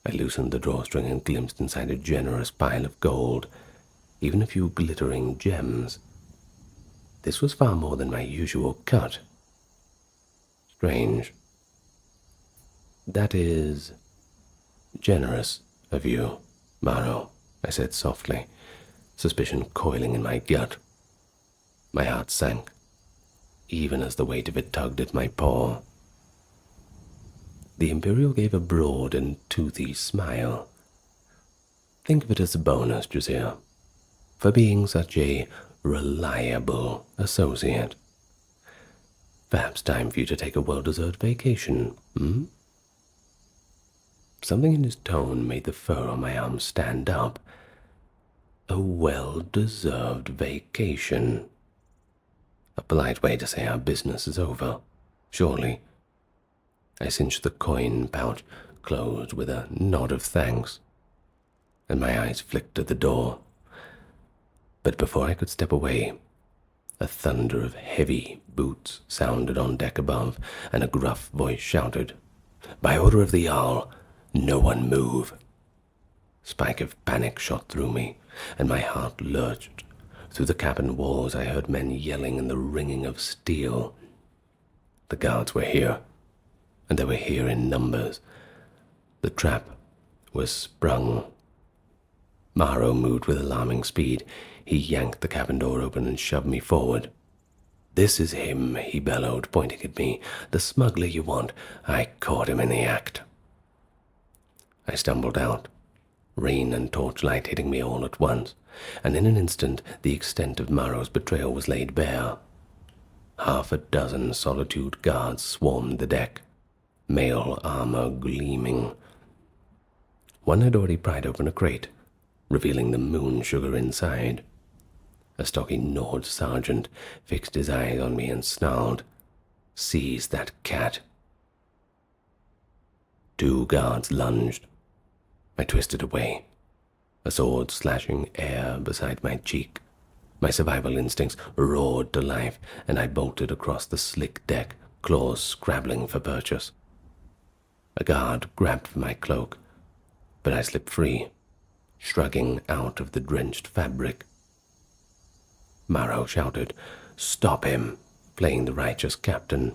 S1: I loosened the drawstring and glimpsed inside a generous pile of gold, even a few glittering gems. This was far more than my usual cut. Strange. "That is generous of you, Marrow," I said softly, suspicion coiling in my gut. My heart sank, even as the weight of it tugged at my paw. The Imperial gave a broad and toothy smile. "Think of it as a bonus, Josiah, for being such a reliable associate. Perhaps time for you to take a well-deserved vacation, hmm?" Something in his tone made the fur on my arm stand up. A well-deserved vacation. A polite way to say our business is over, surely. I cinched the coin pouch closed with a nod of thanks, and my eyes flicked at the door. But before I could step away, a thunder of heavy boots sounded on deck above, and a gruff voice shouted, "By order of the Jarl, no one move." Spike of panic shot through me, and my heart lurched. Through the cabin walls I heard men yelling and the ringing of steel. The guards were here, and they were here in numbers. The trap was sprung. Marrow moved with alarming speed. He yanked the cabin door open and shoved me forward. "This is him," he bellowed, pointing at me. "The smuggler you want. I caught him in the act." I stumbled out, rain and torchlight hitting me all at once, and in an instant the extent of Marrow's betrayal was laid bare. Half a dozen Solitude guards swarmed the deck, mail armor gleaming. One had already pried open a crate, revealing the moon sugar inside. A stocky Nord sergeant fixed his eyes on me and snarled, "Seize that cat." 2 guards lunged. I twisted away, a sword slashing air beside my cheek. My survival instincts roared to life, and I bolted across the slick deck, claws scrabbling for purchase. A guard grabbed for my cloak, but I slipped free, shrugging out of the drenched fabric. Marrow shouted, "Stop him," playing the righteous captain.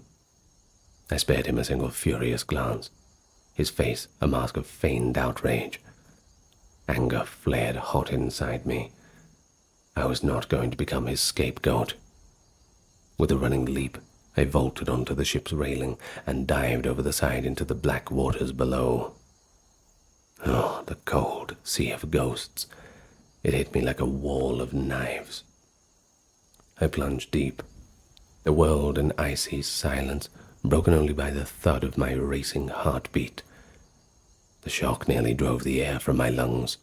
S1: I spared him a single furious glance, his face a mask of feigned outrage. Anger flared hot inside me. I was not going to become his scapegoat. With a running leap, I vaulted onto the ship's railing and dived over the side into the black waters below. Oh, the cold sea of ghosts. It hit me like a wall of knives. I plunged deep, the world in icy silence, broken only by the thud of my racing heartbeat. The shock nearly drove the air from my lungs.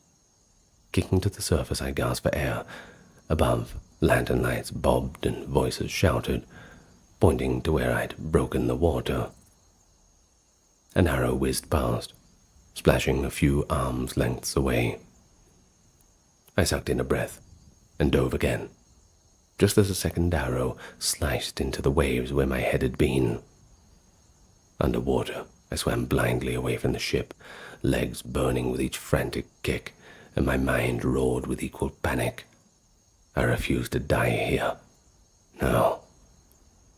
S1: Kicking to the surface, I gasped for air. Above, lantern lights bobbed and voices shouted, pointing to where I'd broken the water. An arrow whizzed past, splashing a few arms' lengths away. I sucked in a breath and dove again, just as a second arrow sliced into the waves where my head had been. Underwater, I swam blindly away from the ship, legs burning with each frantic kick, and my mind roared with equal panic. I refused to die here. No,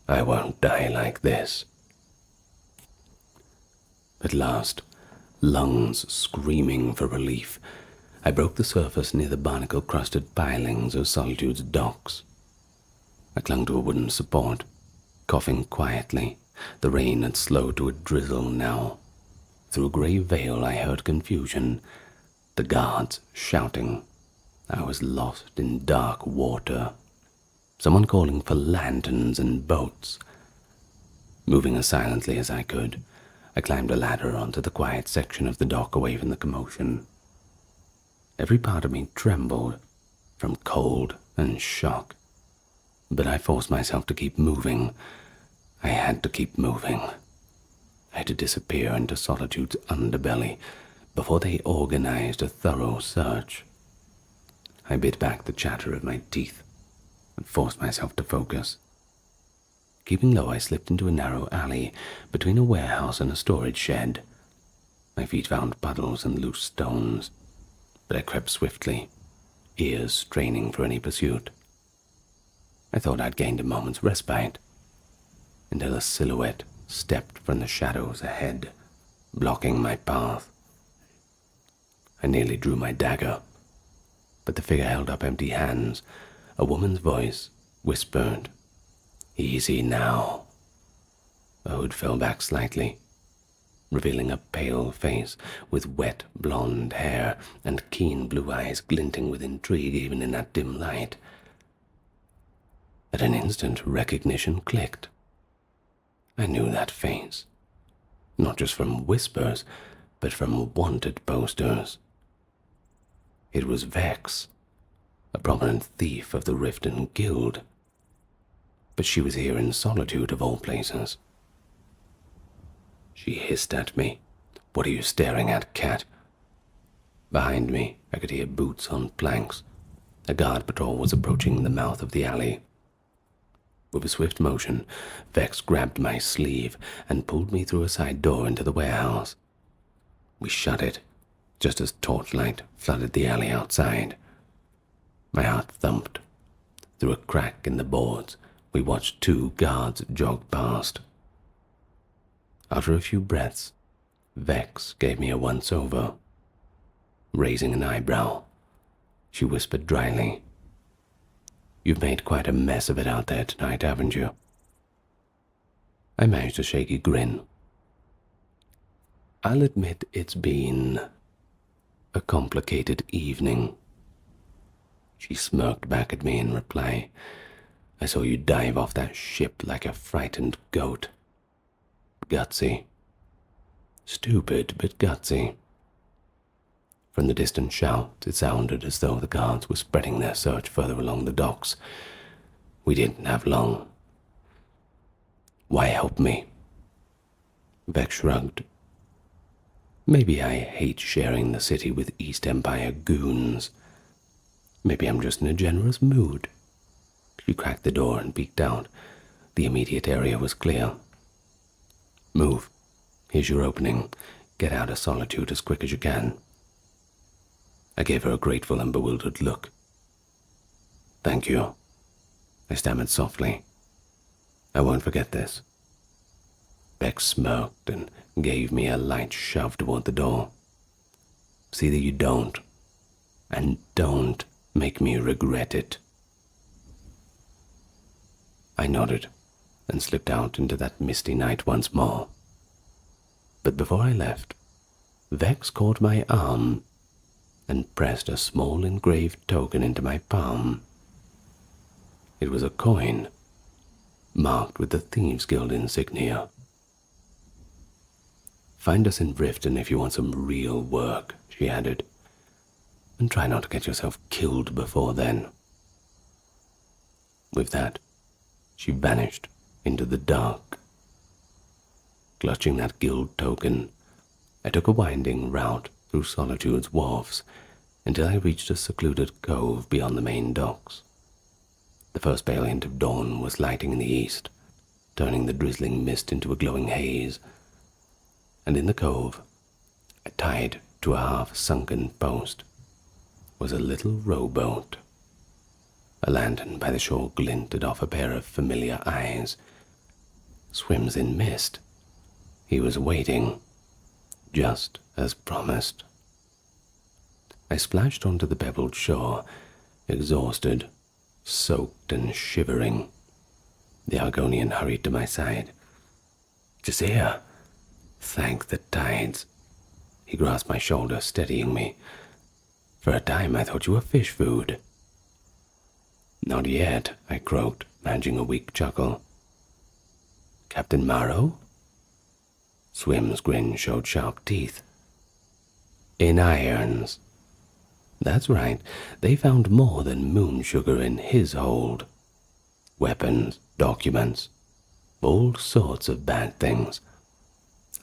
S1: I won't die like this. At last, lungs screaming for relief, I broke the surface near the barnacle-crusted pilings of Solitude's docks. I clung to a wooden support, coughing quietly. The rain had slowed to a drizzle now. Through a grey veil I heard confusion, the guards shouting. I was lost in dark water. Someone calling for lanterns and boats. Moving as silently as I could, I climbed a ladder onto the quiet section of the dock away from the commotion. Every part of me trembled from cold and shock, but I forced myself to keep moving. I had to keep moving. I had to disappear into Solitude's underbelly before they organized a thorough search. I bit back the chatter of my teeth and forced myself to focus. Keeping low, I slipped into a narrow alley between a warehouse and a storage shed. My feet found puddles and loose stones, but I crept swiftly, ears straining for any pursuit. I thought I'd gained a moment's respite, until a silhouette stepped from the shadows ahead, blocking my path. I nearly drew my dagger, but the figure held up empty hands. A woman's voice whispered, "Easy now." The hood fell back slightly, revealing a pale face with wet blonde hair and keen blue eyes glinting with intrigue even in that dim light. At an instant, recognition clicked. I knew that face, not just from whispers, but from wanted posters. It was Vex, a prominent thief of the Riften Guild. But she was here in Solitude, of all places. She hissed at me. "What are you staring at, cat?" Behind me, I could hear boots on planks. A guard patrol was approaching the mouth of the alley. With a swift motion, Vex grabbed my sleeve and pulled me through a side door into the warehouse. We shut it, just as torchlight flooded the alley outside. My heart thumped. Through a crack in the boards, we watched two guards jog past. After a few breaths, Vex gave me a once-over. Raising an eyebrow, she whispered dryly, "You've made quite a mess of it out there tonight, haven't you?" I managed a shaky grin. "I'll admit it's been a complicated evening." She smirked back at me in reply. "I saw you dive off that ship like a frightened goat. Gutsy. Stupid, but gutsy." From the distant shout, it sounded as though the guards were spreading their search further along the docks. We didn't have long. "Why help me?" Vex shrugged. "Maybe I hate sharing the city with East Empire goons. Maybe I'm just in a generous mood." She cracked the door and peeked out. The immediate area was clear. "Move. Here's your opening. Get out of Solitude as quick as you can." I gave her a grateful and bewildered look. "Thank you," I stammered softly. "I won't forget this." Vex smirked and gave me a light shove toward the door. "See that you don't, and don't make me regret it." I nodded and slipped out into that misty night once more. But before I left, Vex caught my arm and pressed a small engraved token into my palm. It was a coin, marked with the Thieves' Guild insignia. "Find us in Riften if you want some real work," she added, "and try not to get yourself killed before then." With that, she vanished into the dark. Clutching that guild token, I took a winding route through Solitude's wharfs until I reached a secluded cove beyond the main docks. The first pale hint of dawn was lighting in the east, turning the drizzling mist into a glowing haze, and in the cove, tied to a half-sunken post, was a little rowboat. A lantern by the shore glinted off a pair of familiar eyes. Swims in mist. He was waiting, just as promised. I splashed onto the pebbled shore, exhausted, soaked and shivering. The Argonian hurried to my side. "Jazia, thank the tides." He grasped my shoulder, steadying me. "For a time I thought you were fish food." "Not yet," I croaked, managing a weak chuckle. "Captain Marrow?" Swim's grin showed sharp teeth. "In irons." "That's right, they found more than moon sugar in his hold. Weapons, documents, all sorts of bad things.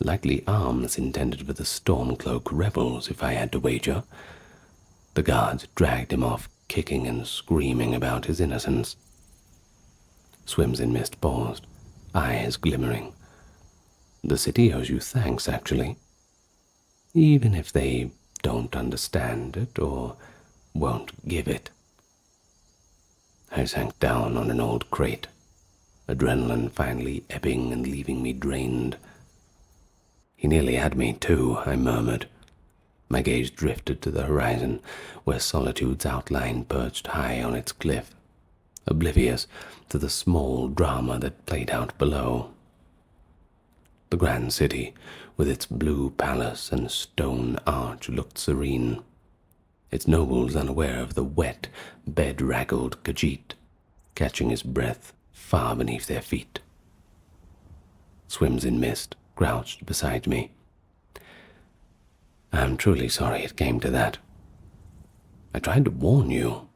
S1: Likely arms intended for the Stormcloak rebels, if I had to wager. The guards dragged him off, kicking and screaming about his innocence. Swims in Mist paused, eyes glimmering. The city owes you thanks, actually. Even if they don't understand it or won't give it. I sank down on an old crate, adrenaline finally ebbing and leaving me drained. He nearly had me too, I murmured. My gaze drifted to the horizon, where Solitude's outline perched high on its cliff, oblivious to the small drama that played out below. The grand city, with its blue palace and stone arch, looked serene, its nobles unaware of the wet, bedraggled Khajiit, catching his breath far beneath their feet. Swims in Mist crouched beside me. I'm truly sorry it came to that. I tried to warn you,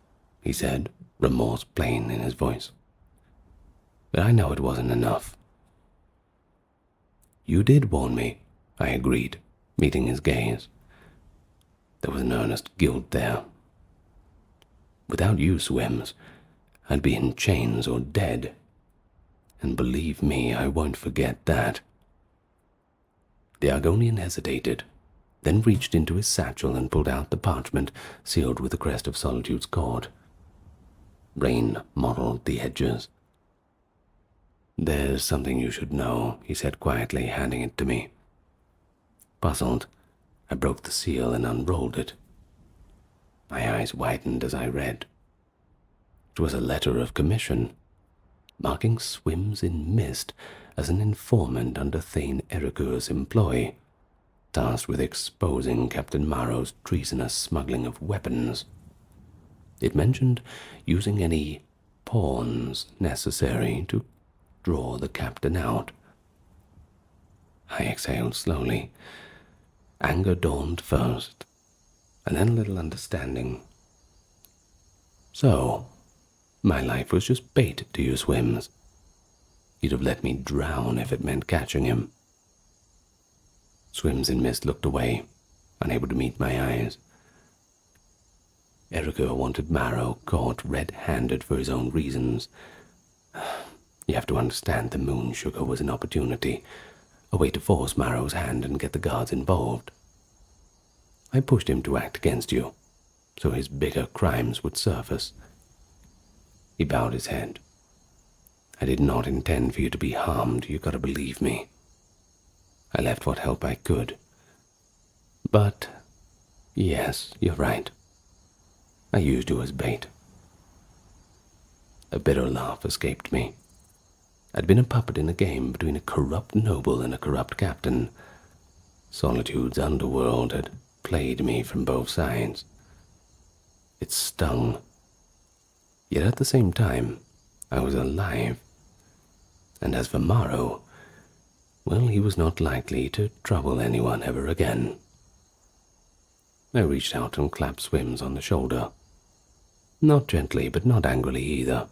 S1: he said, remorse plain in his voice. But I know it wasn't enough. You did warn me, I agreed, meeting his gaze. There was an earnest guilt there. Without you, Swims, I'd be in chains or dead. And believe me, I won't forget that. The Argonian hesitated, then reached into his satchel and pulled out the parchment sealed with the crest of Solitude's court. Rain mottled the edges. There's something you should know, he said quietly, handing it to me. Puzzled, I broke the seal and unrolled it. My eyes widened as I read. It was a letter of commission, marking Swims in Mist as an informant under Thane Erikur's employ, tasked with exposing Captain Maro's treasonous smuggling of weapons. It mentioned using any pawns necessary to draw the captain out. I exhaled slowly. Anger dawned first, and then a little understanding. So, my life was just bait to you, Swims. You'd have let me drown if it meant catching him. Swims in Mist looked away, unable to meet my eyes. Erikur wanted Maro caught red-handed for his own reasons. You have to understand the moon sugar was an opportunity, a way to force Maro's hand and get the guards involved. I pushed him to act against you, so his bigger crimes would surface. He bowed his head. I did not intend for you to be harmed, you gotta believe me. I left what help I could. But, yes, you're right. I used you as bait. A bitter laugh escaped me. I'd been a puppet in a game between a corrupt noble and a corrupt captain. Solitude's underworld had played me from both sides. It stung. Yet at the same time, I was alive. And as for Maro, well, he was not likely to trouble anyone ever again. I reached out and clapped Swims on the shoulder. Not gently, but not angrily either.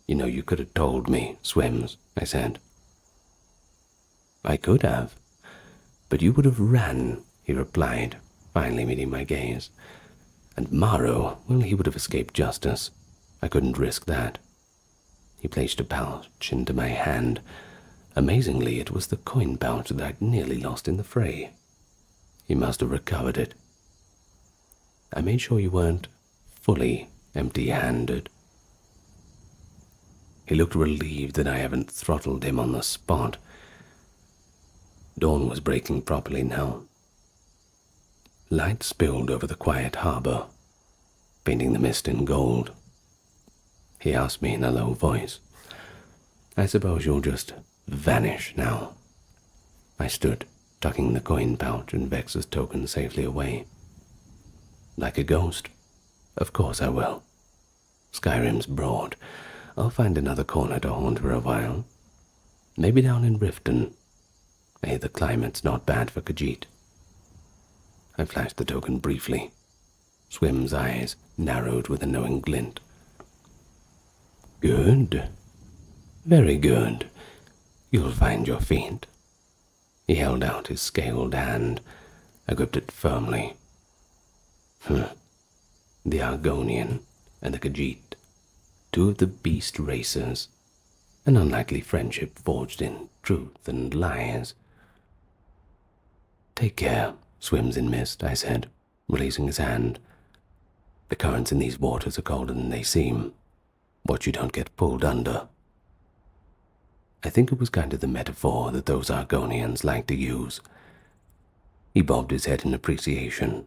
S1: You know, you could have told me, Swims, I said. I could have, but you would have ran, he replied, finally meeting my gaze. And Maro, well, he would have escaped justice. I couldn't risk that. He placed a pouch into my hand. Amazingly, it was the coin pouch that I'd nearly lost in the fray. He must have recovered it. I made sure you weren't fully empty-handed. He looked relieved that I haven't throttled him on the spot. Dawn was breaking properly now. Light spilled over the quiet harbor, painting the mist in gold. He asked me in a low voice, I suppose you'll just vanish now. I stood, tucking the coin pouch and Vex's token safely away. Like a ghost? Of course I will. Skyrim's broad. I'll find another corner to haunt for a while. Maybe down in Riften. I hear the climate's not bad for Khajiit. I flashed the token briefly. Swim's eyes narrowed with a knowing glint. Good. Very good. You'll find your feet. He held out his scaled hand. I gripped it firmly. The Argonian and the Khajiit, two of the beast races, an unlikely friendship forged in truth and lies. Take care, swims in mist, I said, releasing his hand. The currents in these waters are colder than they seem. Watch you don't get pulled under. I think it was kind of the metaphor that those Argonians like to use. He bobbed his head in appreciation.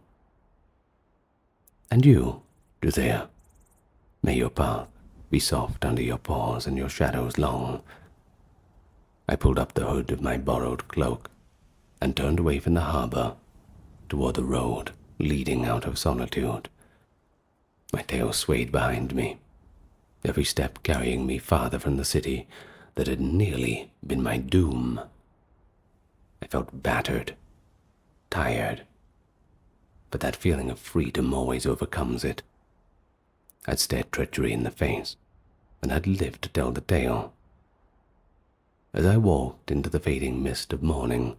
S1: And you, Drusilla, may your path be soft under your paws and your shadows long. I pulled up the hood of my borrowed cloak and turned away from the harbor toward the road leading out of Solitude. My tail swayed behind me, every step carrying me farther from the city that had nearly been my doom. I felt battered, tired, but that feeling of freedom always overcomes it. I'd stared treachery in the face, and I'd lived to tell the tale. As I walked into the fading mist of morning,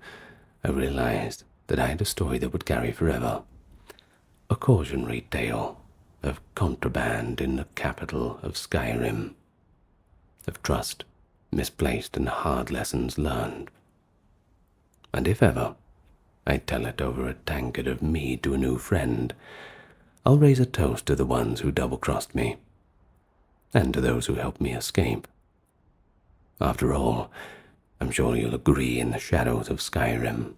S1: I realized that I had a story that would carry forever. A cautionary tale of contraband in the capital of Skyrim, of trust misplaced and hard lessons learned. And if ever I'd tell it over a tankard of mead to a new friend, I'll raise a toast to the ones who double-crossed me, and to those who helped me escape. After all, I'm sure you'll agree in the shadows of Skyrim,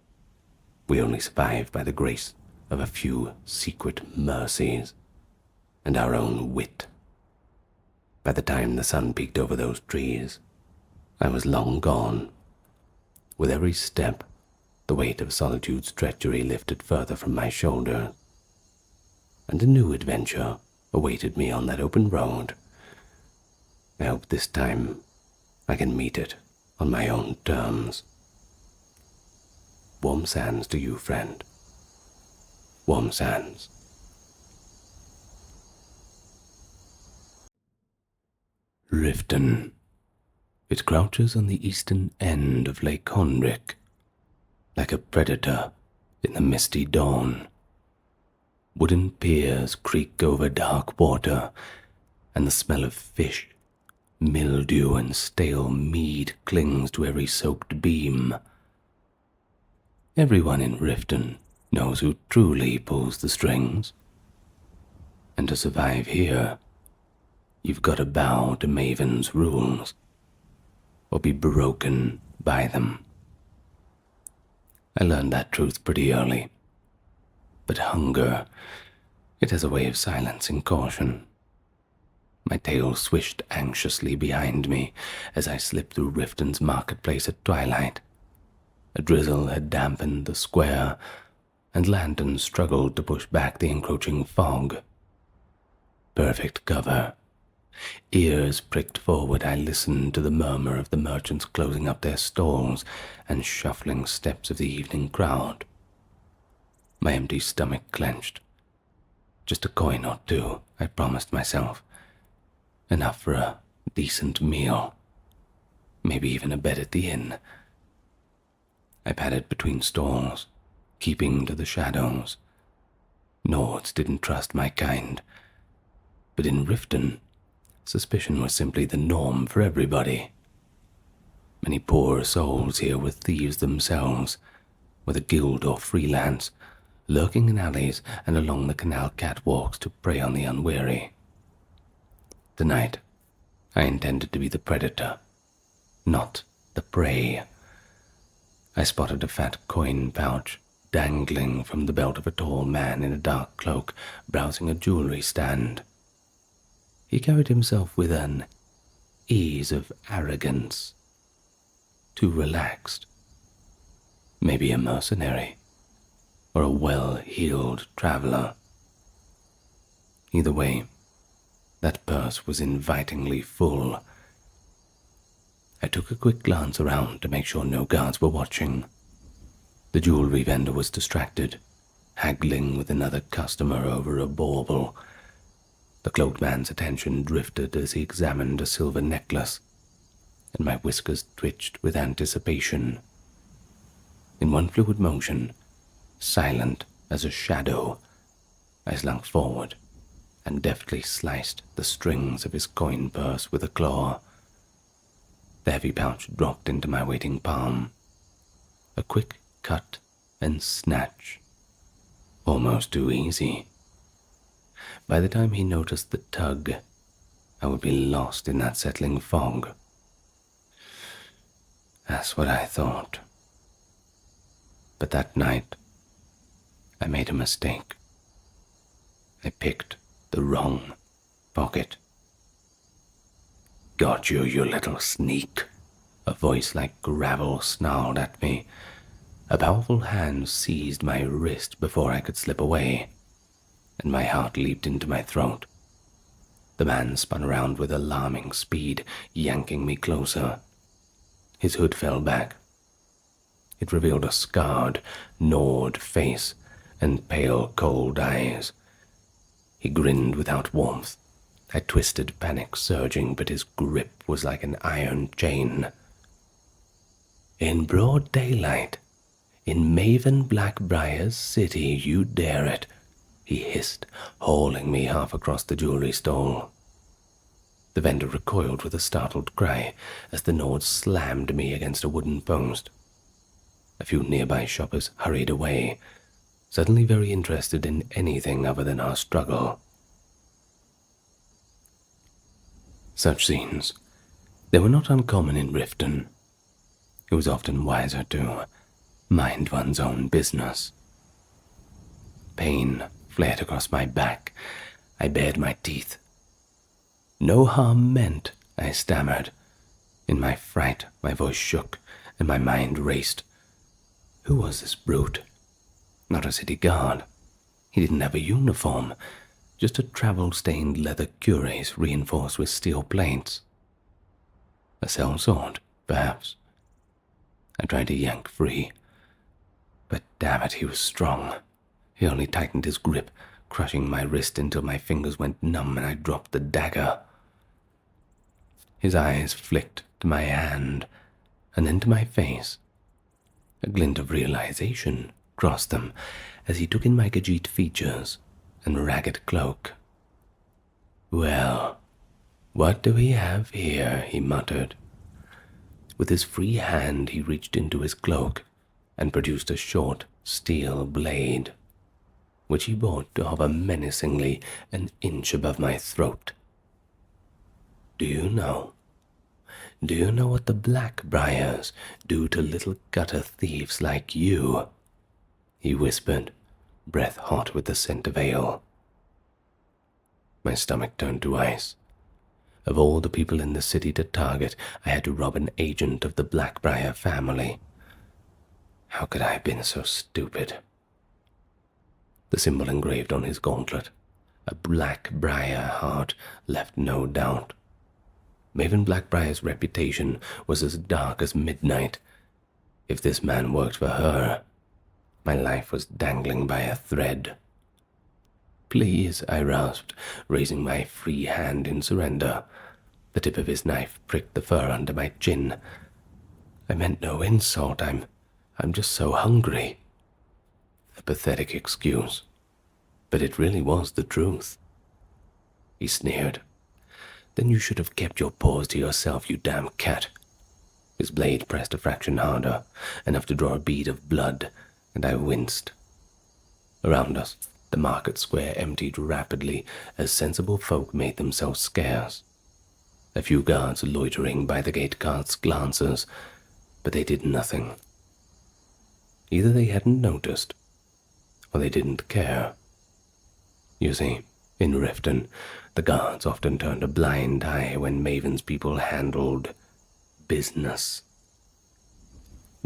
S1: we only survive by the grace of a few secret mercies and our own wit. By the time the sun peeked over those trees, I was long gone. With every step, the weight of Solitude's treachery lifted further from my shoulders, and a new adventure awaited me on that open road. I hope this time I can meet it on my own terms. Warm sands to you, friend. Warm sands. Riften. It crouches on the eastern end of Lake Honrick, like a predator in the misty dawn. Wooden piers creak over dark water, and the smell of fish, mildew, and stale mead clings to every soaked beam. Everyone in Riften knows who truly pulls the strings. And to survive here, you've got to bow to Maven's rules, or be broken by them. I learned that truth pretty early. But hunger, it has a way of silencing caution. My tail swished anxiously behind me as I slipped through Riften's marketplace at twilight. A drizzle had dampened the square, and lanterns struggled to push back the encroaching fog. Perfect cover. Ears pricked forward, I listened to the murmur of the merchants closing up their stalls and shuffling steps of the evening crowd. My empty stomach clenched. Just a coin or two, I promised myself. Enough for a decent meal. Maybe even a bed at the inn. I padded between stalls, keeping to the shadows. Nords didn't trust my kind. But in Riften, suspicion was simply the norm for everybody. Many poor souls here were thieves themselves, whether guild or freelance, lurking in alleys and along the canal catwalks to prey on the unwary. Tonight, I intended to be the predator, not the prey. I spotted a fat coin pouch dangling from the belt of a tall man in a dark cloak browsing a jewelry stand. He carried himself with an ease of arrogance, too relaxed. Maybe a mercenary, or a well-heeled traveler. Either way, that purse was invitingly full. I took a quick glance around to make sure no guards were watching. The jewelry vendor was distracted, haggling with another customer over a bauble. The cloaked man's attention drifted as he examined a silver necklace, and my whiskers twitched with anticipation. In one fluid motion, silent as a shadow, I slunk forward and deftly sliced the strings of his coin purse with a claw. The heavy pouch dropped into my waiting palm. A quick cut and snatch. Almost too easy. By the time he noticed the tug, I would be lost in that settling fog. That's what I thought. But that night, I made a mistake. I picked the wrong pocket. "Got you, you little sneak," a voice like gravel snarled at me. A powerful hand seized my wrist before I could slip away, and my heart leaped into my throat. The man spun around with alarming speed, yanking me closer. His hood fell back. It revealed a scarred, gnawed face and pale, cold eyes. He grinned without warmth. I twisted, panic surging, but his grip was like an iron chain. "In broad daylight, in Maven Blackbriar's city, you dare it," he hissed, hauling me half across the jewelry stall. The vendor recoiled with a startled cry as the Nord slammed me against a wooden post. A few nearby shoppers hurried away, suddenly very interested in anything other than our struggle. Such scenes, they were not uncommon in Riften. It was often wiser to mind one's own business. Pain flared across my back. I bared my teeth. "No harm meant," I stammered. In my fright, my voice shook, and my mind raced. Who was this brute? Not a city guard. He didn't have a uniform, just a travel-stained leather cuirass reinforced with steel plates. A sellsword, perhaps. I tried to yank free, but damn it, he was strong. He only tightened his grip, crushing my wrist until my fingers went numb and I dropped the dagger. His eyes flicked to my hand and then to my face. A glint of realization crossed them as he took in my Khajiit features and ragged cloak. "Well, what do we have here?" he muttered. With his free hand he reached into his cloak and produced a short steel blade, which he brought to hover menacingly an inch above my throat. Do you know what the Blackbriars do to little gutter thieves like you?" he whispered, breath hot with the scent of ale. My stomach turned to ice. Of all the people in the city to target, I had to rob an agent of the Blackbriar family. How could I have been so stupid? The symbol engraved on his gauntlet, a Blackbriar heart, left no doubt. Maven Blackbriar's reputation was as dark as midnight. If this man worked for her, my life was dangling by a thread. "Please," I rasped, raising my free hand in surrender. The tip of his knife pricked the fur under my chin. "I meant no insult. I'm just so hungry." A pathetic excuse, but it really was the truth. He sneered. "Then you should have kept your paws to yourself, you damn cat." His blade pressed a fraction harder, enough to draw a bead of blood, and I winced. Around us, the market square emptied rapidly as sensible folk made themselves scarce. A few guards loitering by the gate cast glances, but they did nothing. Either they hadn't noticed, or they didn't care. You see, in Riften, the guards often turned a blind eye when Maven's people handled business.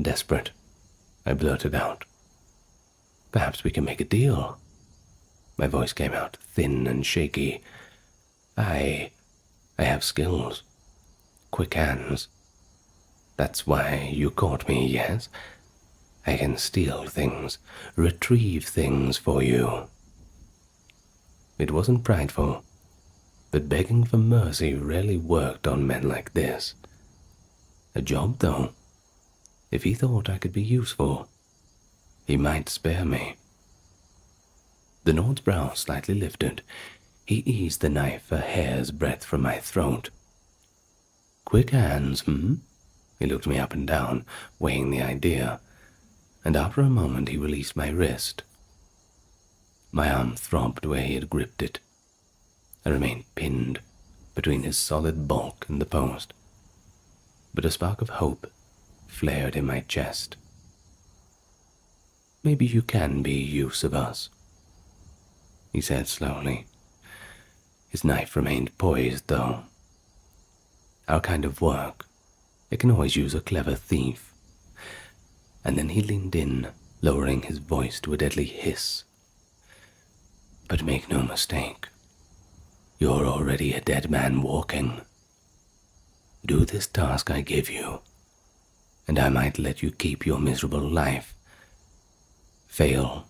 S1: Desperate, I blurted out, "Perhaps we can make a deal." My voice came out thin and shaky. I have skills. Quick hands. That's why you caught me, yes? I can steal things, retrieve things for you. It wasn't prideful, but begging for mercy rarely worked on men like this. A job, though. If he thought I could be useful, He might spare me. The Nord's brow slightly lifted. He eased the knife a hair's breadth from my throat. Quick hands, He looked me up and down, weighing the idea, and after a moment he released my wrist. My arm throbbed where he had gripped it. I remained pinned between his solid bulk and the post, but a spark of hope flared in my chest. Maybe you can be use of us, he said slowly. His knife remained poised, though. Our kind of work, it can always use a clever thief. And then he leaned in, lowering his voice to a deadly hiss. But make no mistake, you're already a dead man walking. Do this task I give you, and I might let you keep your miserable life. Fail,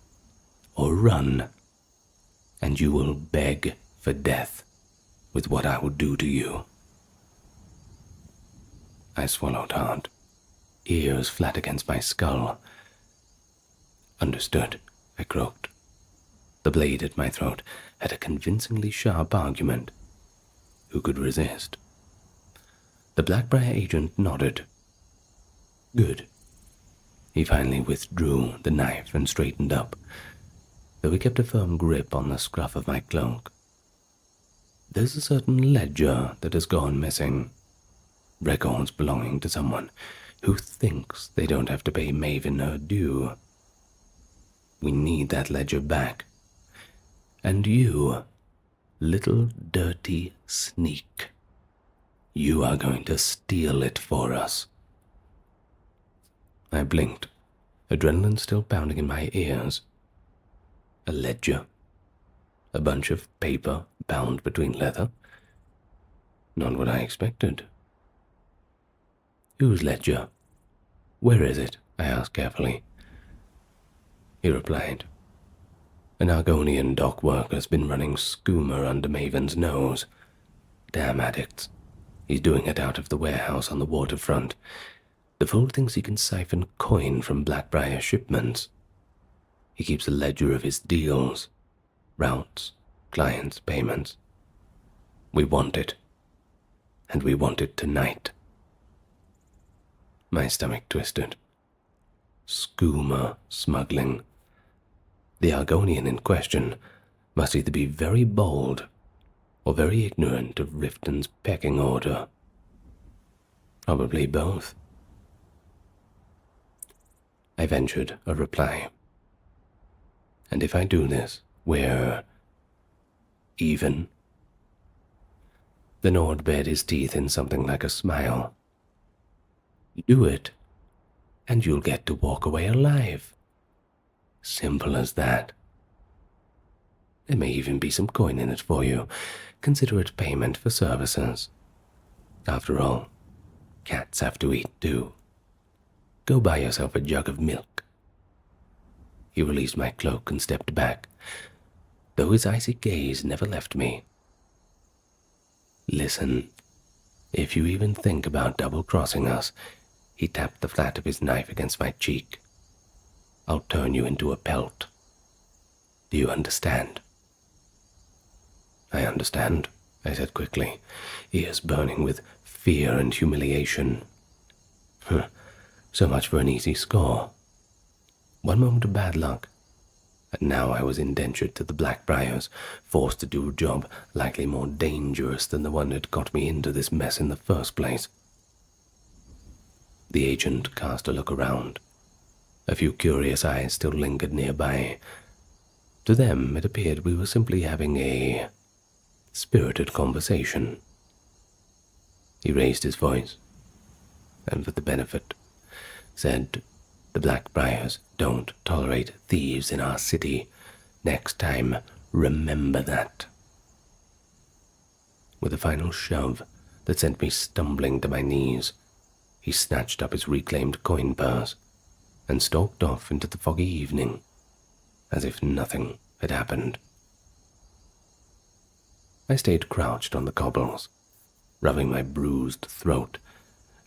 S1: or run, and you will beg for death with what I will do to you. I swallowed hard, ears flat against my skull. Understood, I croaked. The blade at my throat had a convincingly sharp argument. Who could resist? The Blackbriar agent nodded. Good. He finally withdrew the knife and straightened up, though he kept a firm grip on the scruff of my cloak. There's a certain ledger that has gone missing. Records belonging to someone who thinks they don't have to pay Maven her due. We need that ledger back. And you, little dirty sneak, you are going to steal it for us. I blinked, adrenaline still pounding in my ears. A ledger. A bunch of paper bound between leather. Not what I expected. Whose ledger? Where is it? I asked carefully. He replied, An Argonian dock worker's been running skooma under Maven's nose. Damn addicts. He's doing it out of the warehouse on the waterfront. The fool thinks he can siphon coin from Blackbriar shipments. He keeps a ledger of his deals, routes, clients, payments. We want it. And we want it tonight. My stomach twisted. Skooma smuggling. The Argonian in question must either be very bold or very ignorant of Riften's pecking order. Probably both. I ventured a reply. And if I do this, we're even. The Nord bared his teeth in something like a smile. Do it, and you'll get to walk away alive. Simple as that. There may even be some coin in it for you. Consider it payment for services. After all, cats have to eat too. Go buy yourself a jug of milk. He released my cloak and stepped back, though his icy gaze never left me. Listen, if you even think about double-crossing us, he tapped the flat of his knife against my cheek. I'll turn you into a pelt. Do you understand? I understand, I said quickly, ears burning with fear and humiliation. So much for an easy score. One moment of bad luck, and now I was indentured to the Blackbriars, forced to do a job likely more dangerous than the one that got me into this mess in the first place. The agent cast a look around. A few curious eyes still lingered nearby. To them, it appeared we were simply having a spirited conversation. He raised his voice, and for the benefit, said, The Blackbriars don't tolerate thieves in our city. Next time, remember that. With a final shove that sent me stumbling to my knees, he snatched up his reclaimed coin purse and stalked off into the foggy evening, as if nothing had happened. I stayed crouched on the cobbles, rubbing my bruised throat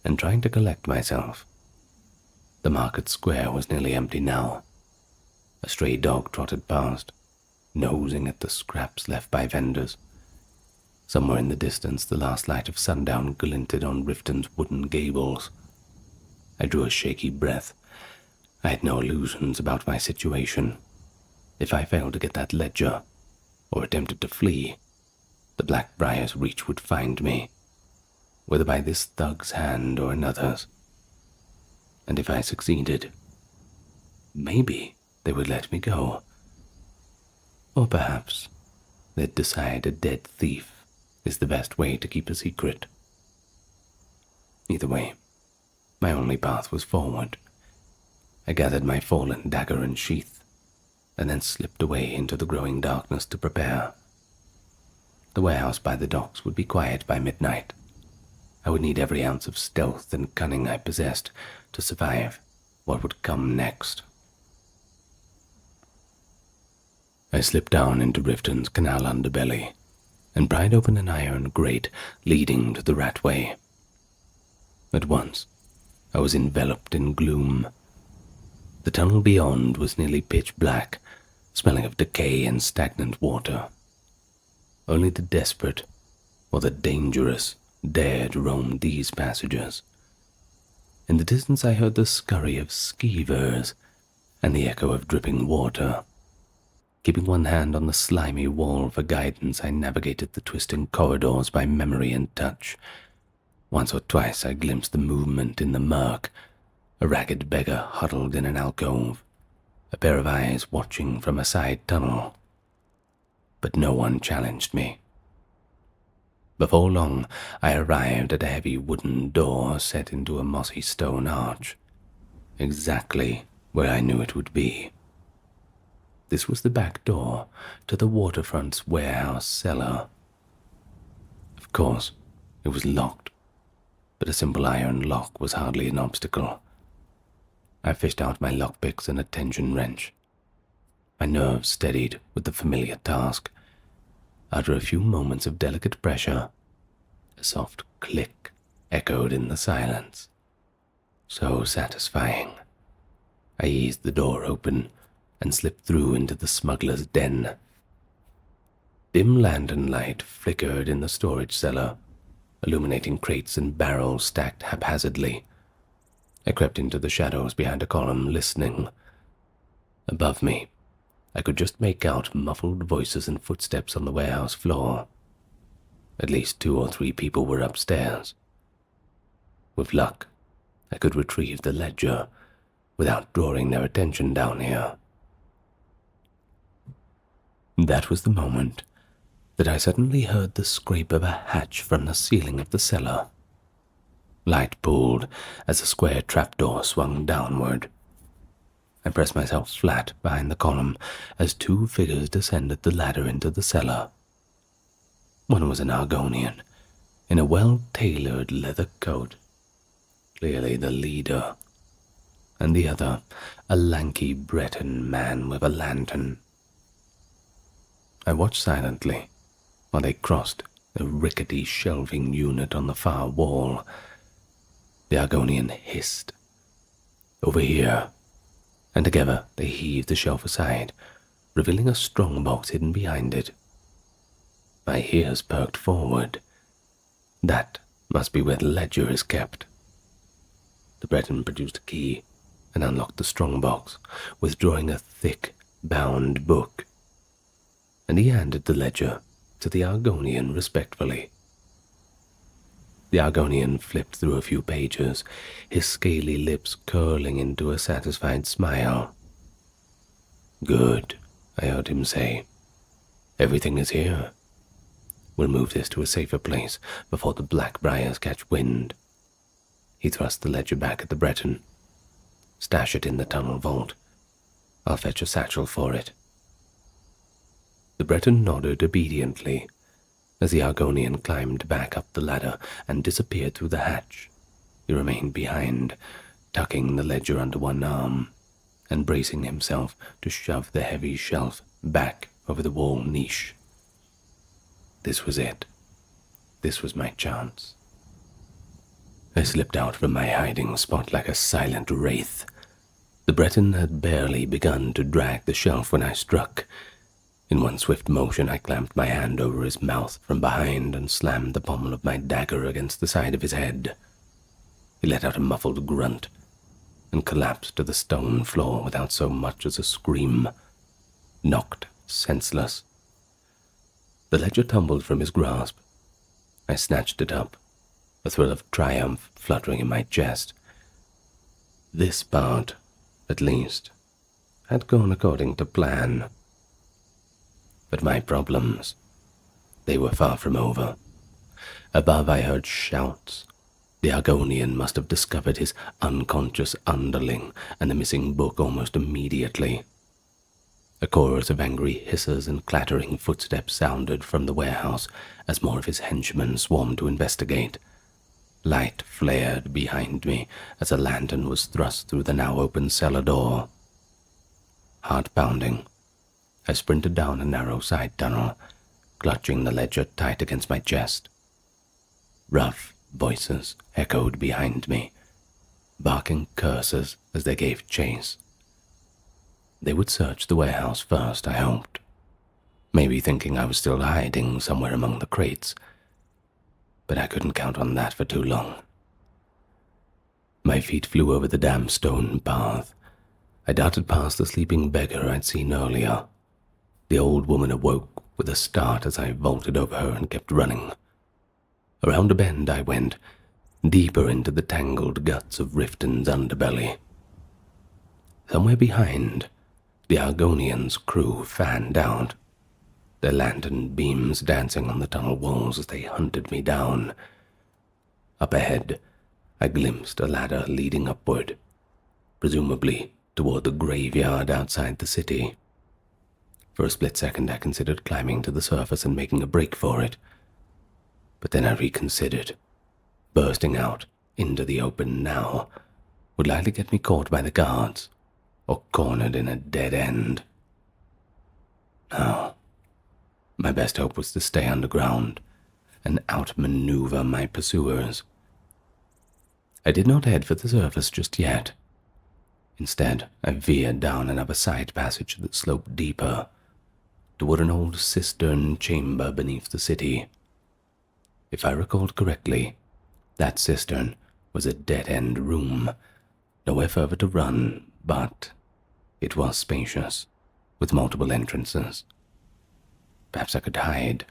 S1: and trying to collect myself. The market square was nearly empty now, A stray dog trotted past, nosing at the scraps left by vendors. Somewhere in the distance, the last light of sundown glinted on Riften's wooden gables. I drew a shaky breath. I had no illusions about my situation. If I failed to get that ledger, or attempted to flee, the Blackbriar's reach would find me, whether by this thug's hand or another's. And if I succeeded, maybe they would let me go. Or perhaps they'd decide a dead thief is the best way to keep a secret. Either way, my only path was forward. I gathered my fallen dagger and sheath, and then slipped away into the growing darkness to prepare. The warehouse by the docks would be quiet by midnight. I would need every ounce of stealth and cunning I possessed to survive what would come next. I slipped down into Riften's canal underbelly and pried open an iron grate leading to the ratway. At once, I was enveloped in gloom. The tunnel beyond was nearly pitch black, smelling of decay and stagnant water. Only the desperate or the dangerous dared roam these passages. In the distance I heard the scurry of skeevers and the echo of dripping water. Keeping one hand on the slimy wall for guidance, I navigated the twisting corridors by memory and touch. Once or twice I glimpsed the movement in the murk, a ragged beggar huddled in an alcove, a pair of eyes watching from a side tunnel. But no one challenged me. Before long, I arrived at a heavy wooden door set into a mossy stone arch, exactly where I knew it would be. This was the back door to the waterfront's warehouse cellar. Of course, it was locked, but a simple iron lock was hardly an obstacle. I fished out my lockpicks and a tension wrench. My nerves steadied with the familiar task. After a few moments of delicate pressure, a soft click echoed in the silence. So satisfying. I eased the door open and slipped through into the smuggler's den. Dim lantern light flickered in the storage cellar, illuminating crates and barrels stacked haphazardly. I crept into the shadows behind a column, listening. Above me, I could just make out muffled voices and footsteps on the warehouse floor. At least 2 or 3 people were upstairs. With luck, I could retrieve the ledger without drawing their attention down here. That was the moment that I suddenly heard the scrape of a hatch from the ceiling of the cellar. Light pulled as the square trapdoor swung downward. I pressed myself flat behind the column as 2 figures descended the ladder into the cellar. One was an Argonian, in a well-tailored leather coat, clearly the leader, and the other, a lanky Breton man with a lantern. I watched silently while they crossed a rickety shelving unit on the far wall. The Argonian hissed, "Over here," and together they heaved the shelf aside, revealing a strong box hidden behind it. My ears perked forward. That must be where the ledger is kept. The Breton produced a key and unlocked the strong box, withdrawing a thick, bound book. And he handed the ledger to the Argonian respectfully. The Argonian flipped through a few pages, his scaly lips curling into a satisfied smile. "Good," I heard him say. "Everything is here. We'll move this to a safer place before the Blackbriars catch wind." He thrust the ledger back at the Breton. "Stash it in the tunnel vault. I'll fetch a satchel for it." The Breton nodded obediently as the Argonian climbed back up the ladder and disappeared through the hatch. He remained behind, tucking the ledger under one arm and bracing himself to shove the heavy shelf back over the wall niche. This was it. This was my chance. I slipped out from my hiding spot like a silent wraith. The Breton had barely begun to drag the shelf when I struck. In one swift motion, I clamped my hand over his mouth from behind and slammed the pommel of my dagger against the side of his head. He let out a muffled grunt and collapsed to the stone floor without so much as a scream, knocked senseless. The ledger tumbled from his grasp. I snatched it up, a thrill of triumph fluttering in my chest. This part, at least, had gone according to plan. But my problems, they were far from over. Above I heard shouts. The Argonian must have discovered his unconscious underling and the missing book almost immediately. A chorus of angry hisses and clattering footsteps sounded from the warehouse as more of his henchmen swarmed to investigate. Light flared behind me as a lantern was thrust through the now open cellar door. Heart pounding, I sprinted down a narrow side tunnel, clutching the ledger tight against my chest. Rough voices echoed behind me, barking curses as they gave chase. They would search the warehouse first, I hoped, maybe thinking I was still hiding somewhere among the crates, but I couldn't count on that for too long. My feet flew over the damp stone path. I darted past the sleeping beggar I'd seen earlier. The old woman awoke with a start as I vaulted over her and kept running. Around a bend I went, deeper into the tangled guts of Riften's underbelly. Somewhere behind, the Argonian's crew fanned out, their lantern beams dancing on the tunnel walls as they hunted me down. Up ahead, I glimpsed a ladder leading upward, presumably toward the graveyard outside the city. For a split second I considered climbing to the surface and making a break for it, but then I reconsidered. Bursting out into the open now would likely get me caught by the guards or cornered in a dead end. No, my best hope was to stay underground and outmaneuver my pursuers. I did not head for the surface just yet. Instead, I veered down another side passage that sloped deeper, toward an old cistern chamber beneath the city. If I recalled correctly, that cistern was a dead-end room, nowhere further to run, but it was spacious, with multiple entrances. Perhaps I could hide,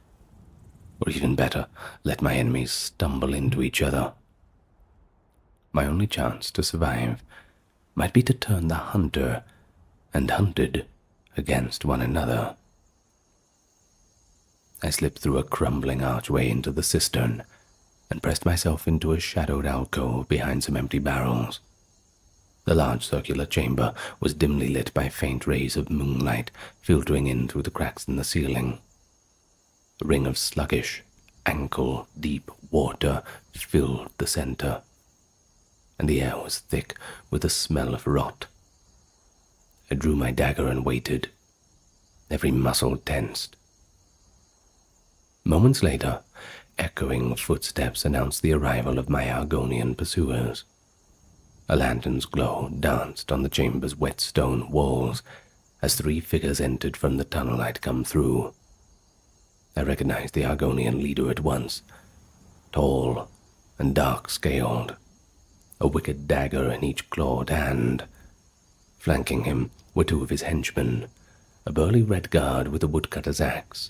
S1: or even better, let my enemies stumble into each other. My only chance to survive might be to turn the hunter and hunted against one another. I slipped through a crumbling archway into the cistern and pressed myself into a shadowed alcove behind some empty barrels. The large circular chamber was dimly lit by faint rays of moonlight filtering in through the cracks in the ceiling. A ring of sluggish, ankle-deep water filled the center, and the air was thick with the smell of rot. I drew my dagger and waited, every muscle tensed. Moments later, echoing footsteps announced the arrival of my Argonian pursuers. A lantern's glow danced on the chamber's wet stone walls as 3 figures entered from the tunnel I'd come through. I recognized the Argonian leader at once, tall and dark-scaled, a wicked dagger in each clawed hand. Flanking him were 2 of his henchmen, a burly red guard with a woodcutter's axe,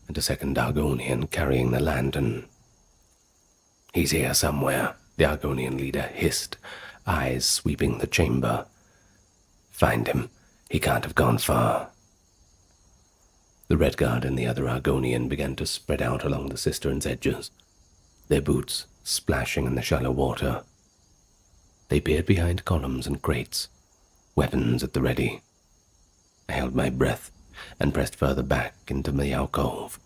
S1: and a second Argonian carrying the lantern. "He's here somewhere," the Argonian leader hissed, eyes sweeping the chamber. "Find him. He can't have gone far." The red guard and the other Argonian began to spread out along the cistern's edges, their boots splashing in the shallow water. They peered behind columns and crates, weapons at the ready. I held my breath and pressed further back into the alcove,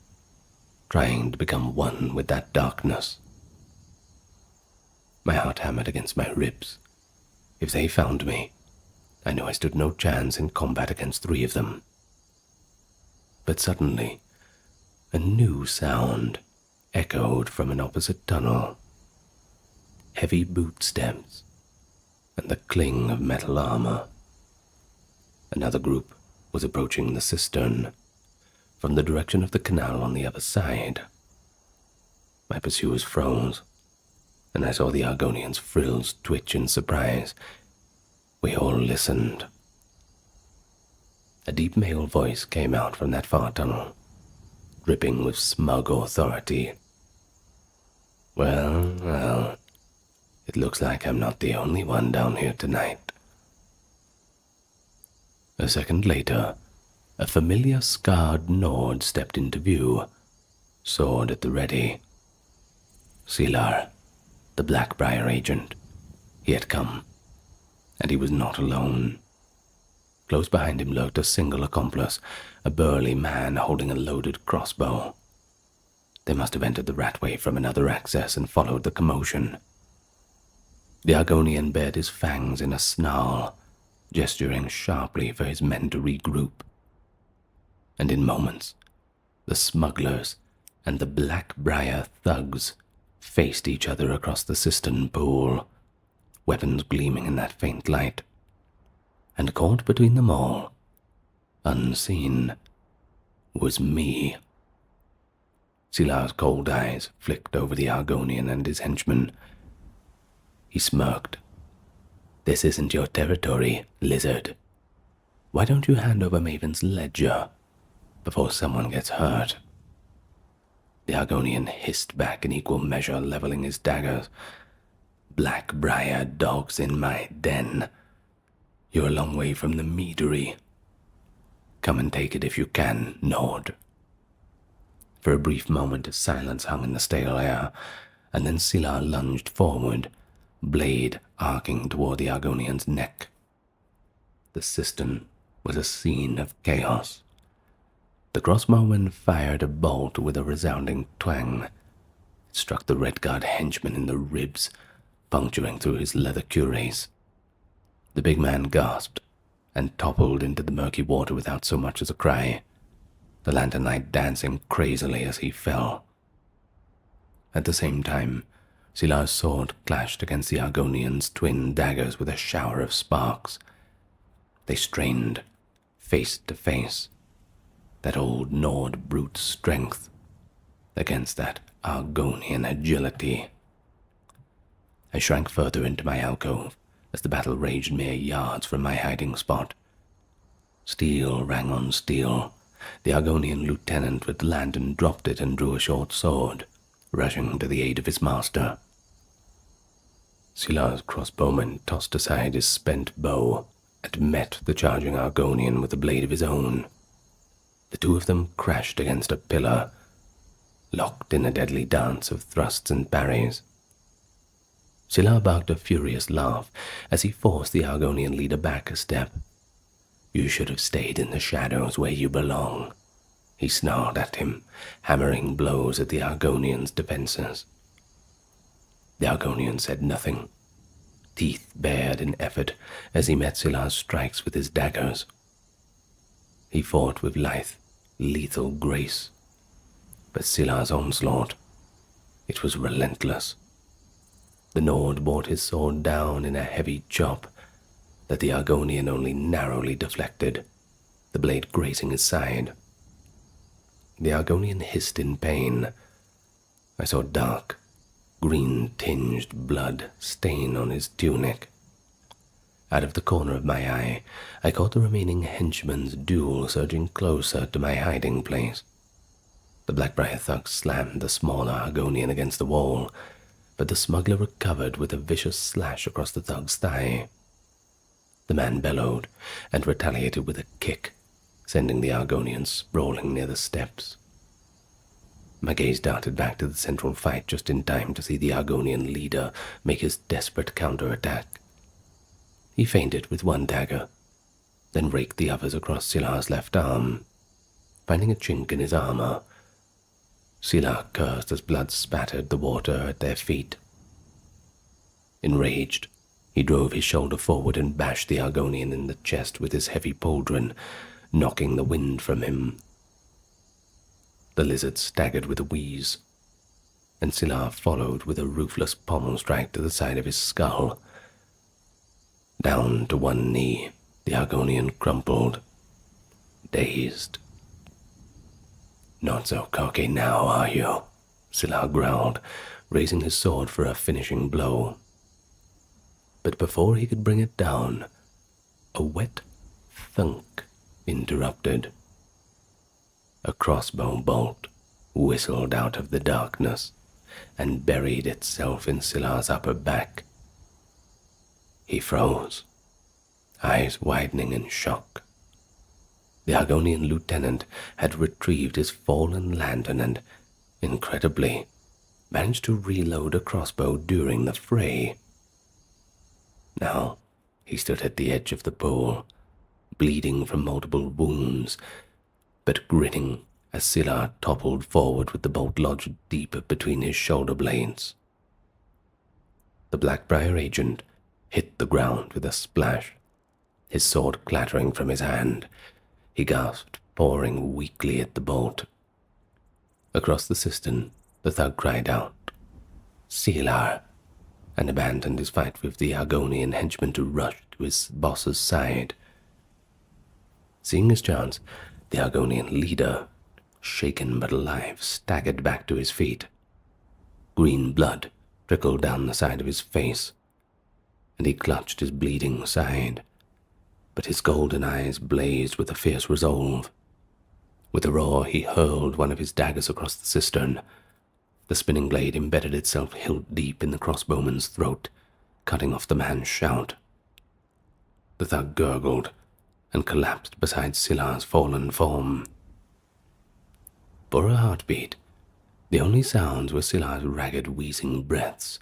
S1: trying to become one with that darkness. My heart hammered against my ribs. If they found me, I knew I stood no chance in combat against 3 of them. But suddenly, a new sound echoed from an opposite tunnel. Heavy boot steps and the cling of metal armor. Another group was approaching the cistern from the direction of the canal on the other side. My pursuers froze, and I saw the Argonian's frills twitch in surprise. We all listened. A deep male voice came out from that far tunnel, dripping with smug authority. Well, well, it looks like I'm not the only one down here tonight. A second later, a familiar scarred Nord stepped into view, sword at the ready. Silar, the Blackbriar agent. He had come, and he was not alone. Close behind him lurked a single accomplice, a burly man holding a loaded crossbow. They must have entered the ratway from another access and followed the commotion. The Argonian bared his fangs in a snarl, gesturing sharply for his men to regroup. And in moments, the smugglers and the Blackbriar thugs faced each other across the cistern pool, weapons gleaming in that faint light. And caught between them all, unseen, was me. Silar's cold eyes flicked over the Argonian and his henchman. He smirked. This isn't your territory, lizard. Why don't you hand over Maven's ledger before someone gets hurt? The Argonian hissed back in equal measure, leveling his daggers. Blackbriar dogs in my den. You're a long way from the meadery. Come and take it if you can, Nord. For a brief moment, silence hung in the stale air, and then Silar lunged forward, blade arcing toward the Argonian's neck. The cistern was a scene of chaos. The crossbowman fired a bolt with a resounding twang. It struck the Redguard henchman in the ribs, puncturing through his leather cuirass. The big man gasped and toppled into the murky water without so much as a cry, the lantern light dancing crazily as he fell. At the same time, Silar's sword clashed against the Argonian's twin daggers with a shower of sparks. They strained, face to face, that old Nord brute's strength against that Argonian agility. I shrank further into my alcove as the battle raged mere yards from my hiding spot. Steel rang on steel. The Argonian lieutenant with the lantern dropped it and drew a short sword, rushing to the aid of his master. Silar's crossbowman tossed aside his spent bow and met the charging Argonian with the blade of his own. The two of them crashed against a pillar, locked in a deadly dance of thrusts and parries. Silar barked a furious laugh as he forced the Argonian leader back a step. You should have stayed in the shadows where you belong, he snarled at him, hammering blows at the Argonian's defenses. The Argonian said nothing, teeth bared in effort as he met Silar's strikes with his daggers. He fought with lithe, lethal grace, but Silar's onslaught, it was relentless. The Nord brought his sword down in a heavy chop that the Argonian only narrowly deflected, the blade grazing his side. The Argonian hissed in pain. I saw dark, green-tinged blood stain on his tunic. Out of the corner of my eye, I caught the remaining henchman's duel surging closer to my hiding place. The Blackbriar thug slammed the smaller Argonian against the wall, but the smuggler recovered with a vicious slash across the thug's thigh. The man bellowed and retaliated with a kick, sending the Argonian sprawling near the steps. My gaze darted back to the central fight just in time to see the Argonian leader make his desperate counterattack. He feinted with one dagger, then raked the others across Silar's left arm, finding a chink in his armor. Silar cursed as blood spattered the water at their feet. Enraged, he drove his shoulder forward and bashed the Argonian in the chest with his heavy pauldron, knocking the wind from him. The lizard staggered with a wheeze, and Silar followed with a ruthless pommel strike to the side of his skull. Down to one knee, The Argonian crumpled, dazed. "Not so cocky now, are you?" Scylla growled, raising his sword for a finishing blow. But before he could bring it down, a wet thunk interrupted. A crossbow bolt whistled out of the darkness and buried itself in Scylla's upper back. He froze, eyes widening in shock. The Argonian lieutenant had retrieved his fallen lantern and, incredibly, managed to reload a crossbow during the fray. Now he stood at the edge of the pool, bleeding from multiple wounds, but grinning as Scylla toppled forward with the bolt lodged deep between his shoulder blades. The Blackbriar agent hit the ground with a splash, his sword clattering from his hand. He gasped, pawing weakly at the bolt. Across the cistern, the thug cried out, "Scylla!" and abandoned his fight with the Argonian henchman to rush to his boss's side. Seeing his chance, the Argonian leader, shaken but alive, staggered back to his feet. Green blood trickled down the side of his face, and he clutched his bleeding side, but his golden eyes blazed with a fierce resolve. With a roar, he hurled one of his daggers across the cistern. The spinning blade embedded itself hilt deep in the crossbowman's throat, cutting off the man's shout. The thug gurgled and collapsed beside Scylla's fallen form. For a heartbeat, the only sounds were Scylla's ragged, wheezing breaths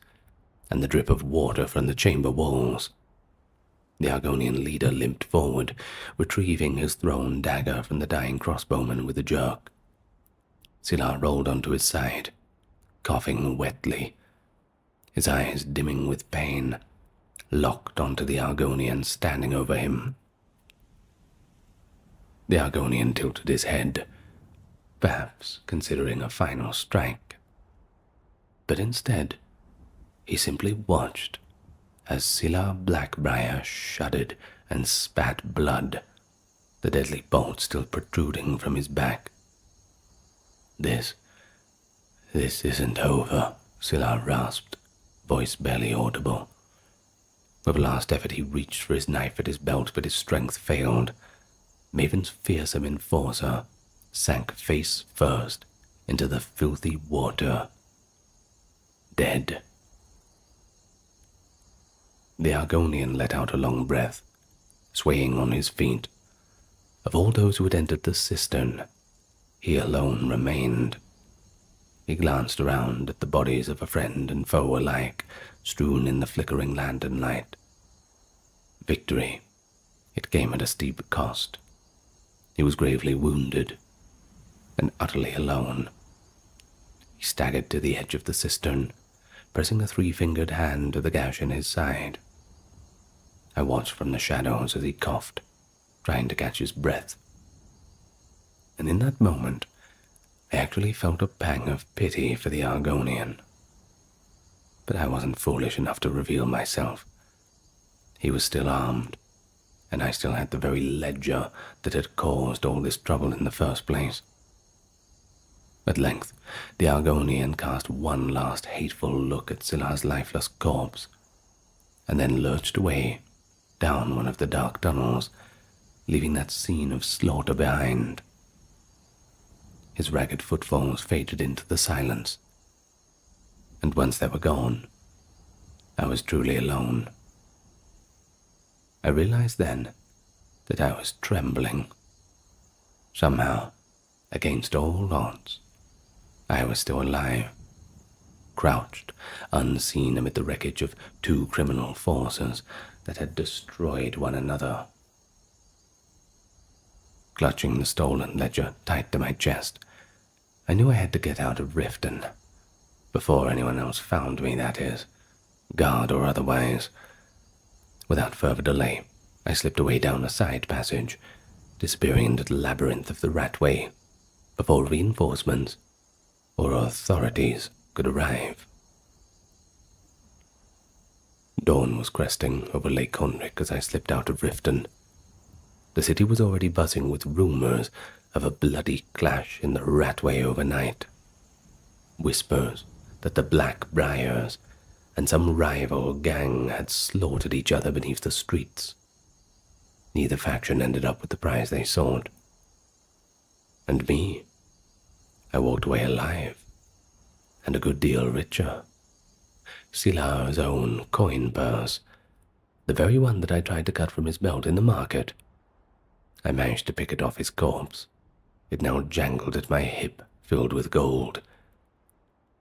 S1: and the drip of water from the chamber walls. The Argonian leader limped forward, retrieving his thrown dagger from the dying crossbowman with a jerk. Scylla rolled onto his side, coughing wetly, his eyes dimming with pain, locked onto the Argonian standing over him. The Argonian tilted his head, perhaps considering a final strike. But instead, he simply watched as Scylla Blackbriar shuddered and spat blood, the deadly bolt still protruding from his back. This isn't over," Scylla rasped, voice barely audible. With a last effort, he reached for his knife at his belt, but his strength failed. Maven's fearsome enforcer sank face first into the filthy water, dead. The Argonian let out a long breath, swaying on his feet. Of all those who had entered the cistern, he alone remained. He glanced around at the bodies of a friend and foe alike, strewn in the flickering lantern light. Victory. It came at a steep cost. He was gravely wounded and utterly alone. He staggered to the edge of the cistern, pressing a three-fingered hand to the gash in his side. I watched from the shadows as he coughed, trying to catch his breath. And in that moment, I actually felt a pang of pity for the Argonian. But I wasn't foolish enough to reveal myself. He was still armed, and I still had the very ledger that had caused all this trouble in the first place. At length, the Argonian cast one last hateful look at Scylla's lifeless corpse, and then lurched away down one of the dark tunnels, leaving that scene of slaughter behind. His ragged footfalls faded into the silence, and once they were gone, I was truly alone. I realized then that I was trembling. Somehow, against all odds, I was still alive, crouched, unseen amid the wreckage of two criminal forces that had destroyed one another. Clutching the stolen ledger tight to my chest, I knew I had to get out of Riften, before anyone else found me, that is, guard or otherwise. Without further delay, I slipped away down a side passage, disappearing into the labyrinth of the Ratway, before reinforcements or authorities could arrive. Dawn was cresting over Lake Honrick as I slipped out of Riften, The city was already buzzing with rumors of a bloody clash in the Ratway overnight. Whispers that the Blackbriars and some rival gang had slaughtered each other beneath the streets. Neither faction ended up with the prize they sought. And me, I walked away alive, and a good deal richer. Silar's own coin purse, the very one that I tried to cut from his belt in the market. I managed to pick it off his corpse. It now jangled at my hip, filled with gold.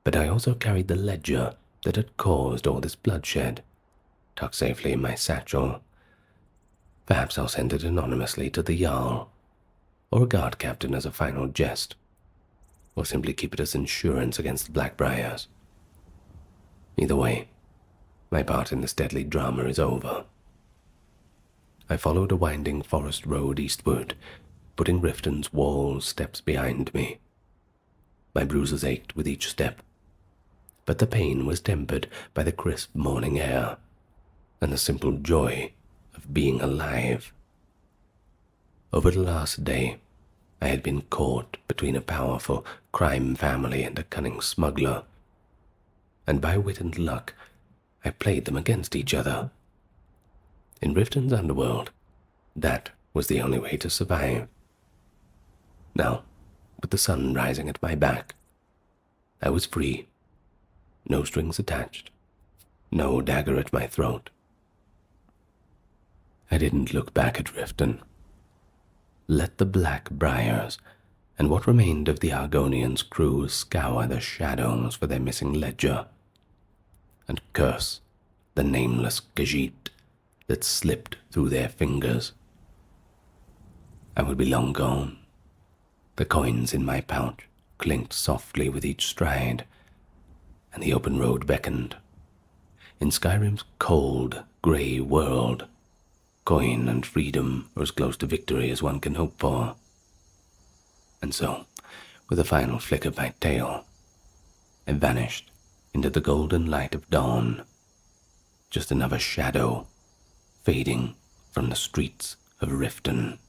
S1: But I also carried the ledger that had caused all this bloodshed, tucked safely in my satchel. Perhaps I'll send it anonymously to the Jarl, or a guard captain as a final jest, or simply keep it as insurance against the Blackbriars. Either way, my part in this deadly drama is over. I followed a winding forest road eastward, putting Riften's wall steps behind me. My bruises ached with each step, but the pain was tempered by the crisp morning air and the simple joy of being alive. Over the last day, I had been caught between a powerful crime family and a cunning smuggler, and by wit and luck, I played them against each other. In Riften's underworld, that was the only way to survive. Now, with the sun rising at my back, I was free. No strings attached, no dagger at my throat. I didn't look back at Riften. Let the Blackbriars and what remained of the Argonians' crew scour the shadows for their missing ledger, and curse the Nameless Khajiit that slipped through their fingers. I would be long gone. The coins in my pouch clinked softly with each stride, and the open road beckoned. In Skyrim's cold, grey world, coin and freedom are as close to victory as one can hope for. And so, with a final flick of my tail, I vanished into the golden light of dawn, just another shadow fading from the streets of Riften.